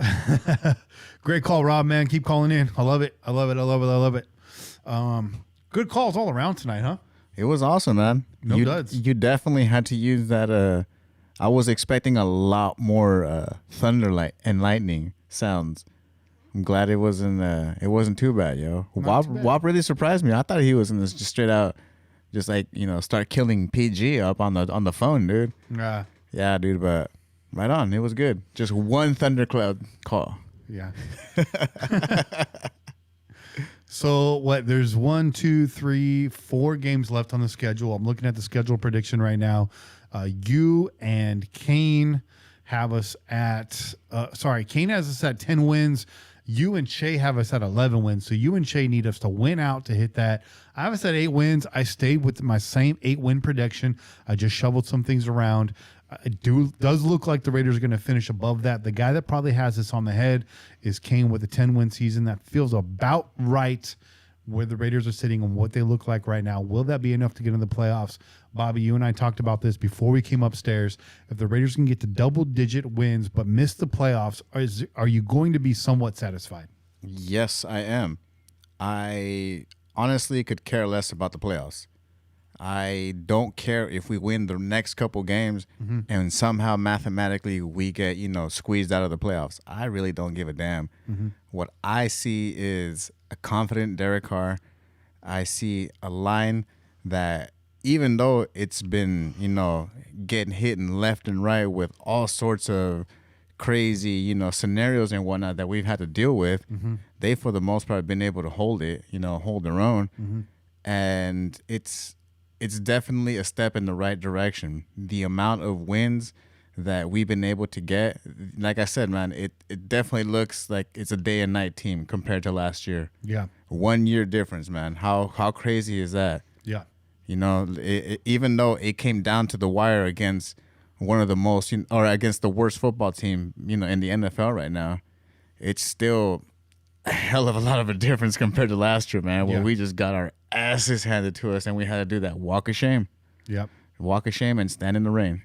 Speaker 2: Great call, Rob, man. Keep calling in. I love it. I love it. I love it. I love it. Good calls all around tonight, huh?
Speaker 1: It was awesome, man.
Speaker 2: No duds.
Speaker 1: You definitely had to use that. I was expecting a lot more thunder and lightning sounds. I'm glad it wasn't too bad, yo. Wop really surprised me. I thought he was in this just straight out, just like, start killing PG up on the phone, dude. Yeah, dude, but right on. It was good. Just one thundercloud call.
Speaker 2: Yeah. So what? There's 1, 2, 3, 4 games left on the schedule. I'm looking at the schedule prediction right now. You and Kane have us at. Kane has us at 10 wins. You and Shay have us at 11 wins. So you and Shay need us to win out to hit that. I have us at 8 wins. I stayed with my same 8-win prediction. I just shoveled some things around. It does look like the Raiders are going to finish above that. The guy that probably has this on the head is Kane with a 10-win season. That feels about right where the Raiders are sitting and what they look like right now. Will that be enough to get in the playoffs? Bobby, you and I talked about this before we came upstairs. If the Raiders can get to double-digit wins but miss the playoffs, are you going to be somewhat satisfied?
Speaker 1: Yes, I am. I honestly could care less about the playoffs. I don't care if we win the next couple games and somehow mathematically we get, squeezed out of the playoffs. I really don't give a damn. What I see is a confident Derek Carr. I see a line that, even though it's been, getting hit and left and right with all sorts of crazy, scenarios and whatnot that we've had to deal with, they, for the most part, have been able to hold it, hold their own. And it's definitely a step in the right direction. The amount of wins that we've been able to get, like I said, man, it definitely looks like it's a day and night team compared to last year.
Speaker 2: Yeah.
Speaker 1: 1 year difference, man. How crazy is that?
Speaker 2: Yeah.
Speaker 1: Even though it came down to the wire against one of the most, or against the worst football team, in the NFL right now, it's still a hell of a lot of a difference compared to last year, man, where we just got our asses handed to us and we had to do that walk of shame.
Speaker 2: Yep.
Speaker 1: Walk of shame and stand in the rain.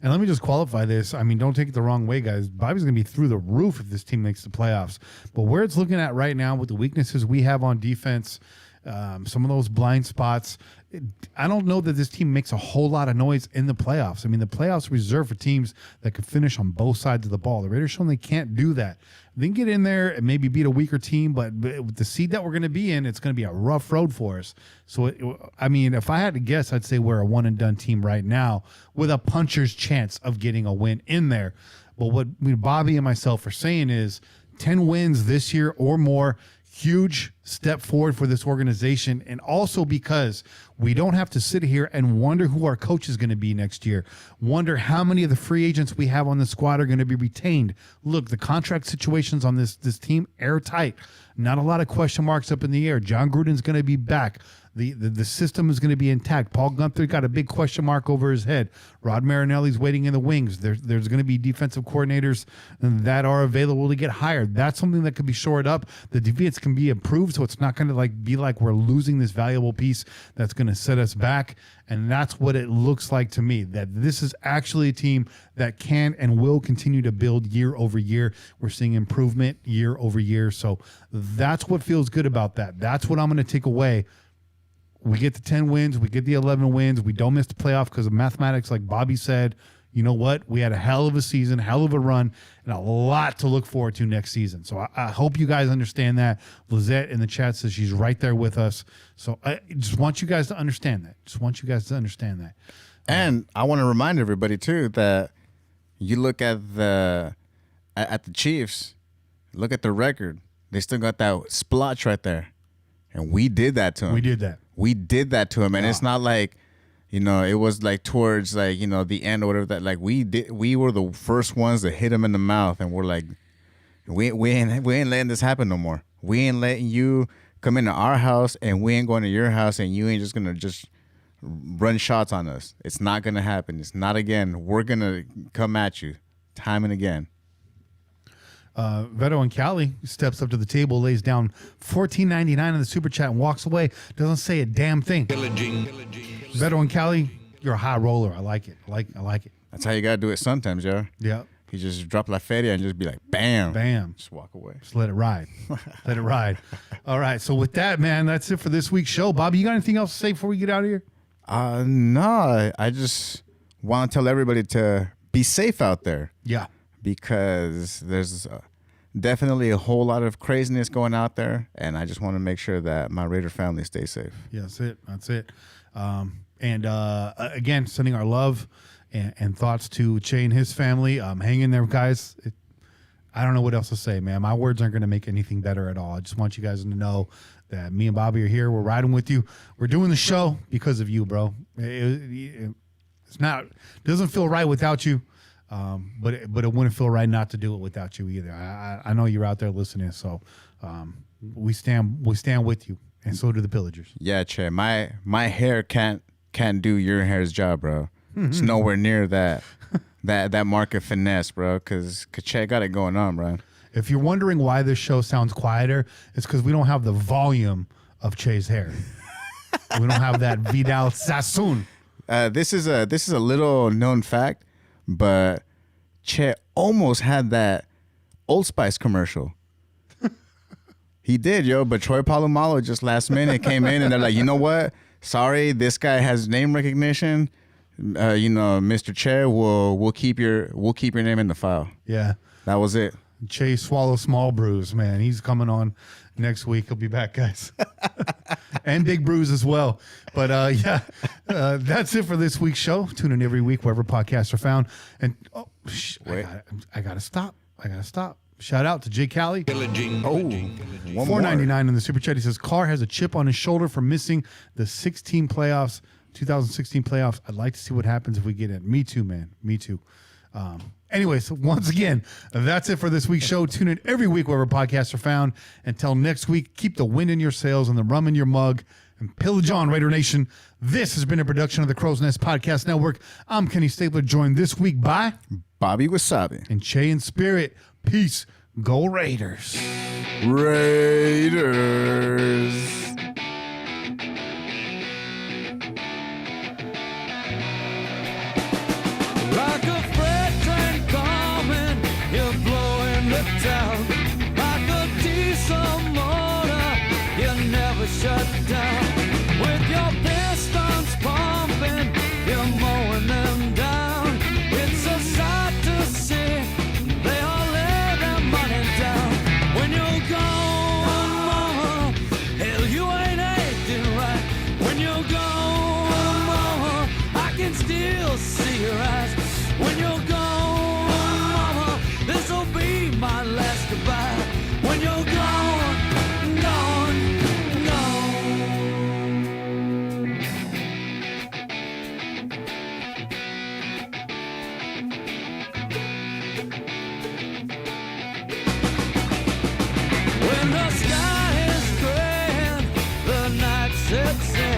Speaker 2: And let me just qualify this. I mean, don't take it the wrong way, guys. Bobby's going to be through the roof if this team makes the playoffs. But where it's looking at right now with the weaknesses we have on defense, some of those blind spots, I don't know that this team makes a whole lot of noise in the playoffs. I mean, the playoffs reserved for teams that can finish on both sides of the ball. The Raiders shown they can't do that. They can get in there and maybe beat a weaker team, but with the seed that we're going to be in, it's going to be a rough road for us. So, if I had to guess, I'd say we're a one-and-done team right now with a puncher's chance of getting a win in there. But what Bobby and myself are saying is 10 wins this year or more, huge step forward for this organization, and also because we don't have to sit here and wonder who our coach is going to be next year, wonder how many of the free agents we have on the squad are going to be retained. Look, the contract situations on this team, airtight. Not a lot of question marks up in the air. John Gruden's going to be back. The system is going to be intact. Paul Gunther got a big question mark over his head. Rod Marinelli's waiting in the wings. There's going to be defensive coordinators that are available to get hired. That's something that could be shored up. The defense can be improved. So it's not going to be like we're losing this valuable piece that's going to set us back. And that's what it looks like to me, that this is actually a team that can and will continue to build year over year. We're seeing improvement year over year. So that's what feels good about that. That's what I'm going to take away. We get the 10 wins. We get the 11 wins. We don't miss the playoff because of mathematics, like Bobby said. You know what? We had a hell of a season, hell of a run, and a lot to look forward to next season. So I hope you guys understand that. Lizette in the chat says she's right there with us. So I just want you guys to understand that.
Speaker 1: And I want to remind everybody, too, that you look at the Chiefs, look at the record. They still got that splotch right there. And we did that to them.
Speaker 2: We did that
Speaker 1: to him. And it's not like, it was like towards the end or whatever that we were the first ones to hit him in the mouth, and we're like, we ain't letting this happen no more. We ain't letting you come into our house, and we ain't going to your house, and you ain't just gonna just run shots on us. It's not gonna happen. It's not again. We're gonna come at you time and again.
Speaker 2: Veto and Cali steps up to the table, lays down $14.99 in the super chat, and walks away. Doesn't say a damn thing. Veto and Cali, you're a high roller. I like it. I like it.
Speaker 1: That's how you gotta do it sometimes, yo.
Speaker 2: Yeah.
Speaker 1: You just drop La Feria and just be like, bam,
Speaker 2: bam,
Speaker 1: just walk away.
Speaker 2: Just let it ride. Let it ride. All right. So with that, man, that's it for this week's show. Bobby, you got anything else to say before we get out of here?
Speaker 1: No. I just want to tell everybody to be safe out there.
Speaker 2: Yeah.
Speaker 1: Because there's definitely a whole lot of craziness going out there, and I just want to make sure that my Raider family stays safe.
Speaker 2: Yeah, that's it. And again, sending our love and thoughts to Che and his family. Hang in there, guys. I don't know what else to say, man. My words aren't going to make anything better at all. I just want you guys to know that me and Bobby are here. We're riding with you. We're doing the show because of you, bro. It doesn't feel right without you. But it wouldn't feel right not to do it without you either. I know you're out there listening, so we stand with you, and so do the Pillagers.
Speaker 1: Yeah, Che, my hair can't do your hair's job, bro. It's nowhere near that market finesse, bro. Because Che got it going on, bro.
Speaker 2: If you're wondering why this show sounds quieter, it's because we don't have the volume of Che's hair. We don't have that Vidal Sassoon.
Speaker 1: This is a little known fact. But Che almost had that Old Spice commercial. He did, yo. But Troy Polamalu just last minute came in, and they're like, you know what? Sorry, this guy has name recognition. Mr. Che, we'll keep your name in the file.
Speaker 2: Yeah,
Speaker 1: that was it.
Speaker 2: Che Swallow Small Brews, man. He's coming on next week. He'll be back, guys. And Big Brews as well. But that's it for this week's show. Tune in every week wherever podcasts are found. And I gotta stop. Shout out to Jay Callie. $4.99 in the super chat. He says Carr has a chip on his shoulder for missing the 2016 playoffs. I'd like to see what happens if we get it. Me too, man. Me too. Anyways, once again, that's it for this week's show. Tune in every week wherever podcasts are found. Until next week, keep the wind in your sails and the rum in your mug, and pillage on, Raider Nation. This has been a production of the Crow's Nest Podcast Network. I'm Kenny Stapler, joined this week by
Speaker 1: Bobby Wasabi
Speaker 2: and Che in Spirit. Peace. Go Raiders.
Speaker 1: Raiders.
Speaker 16: Like a freight train coming, you're blowing the town. Like a diesel motor, you never shut down. With your pistons pumping, you're mowing them down. It's a sight to see, they all lay their money down. When you're gone, mama, hell, you ain't acting right. When you're gone, mama, I can still see your eyes. When you're gone, mama, this'll be my last goodbye. When you're gone, gone, When the sky is gray and the night sets in,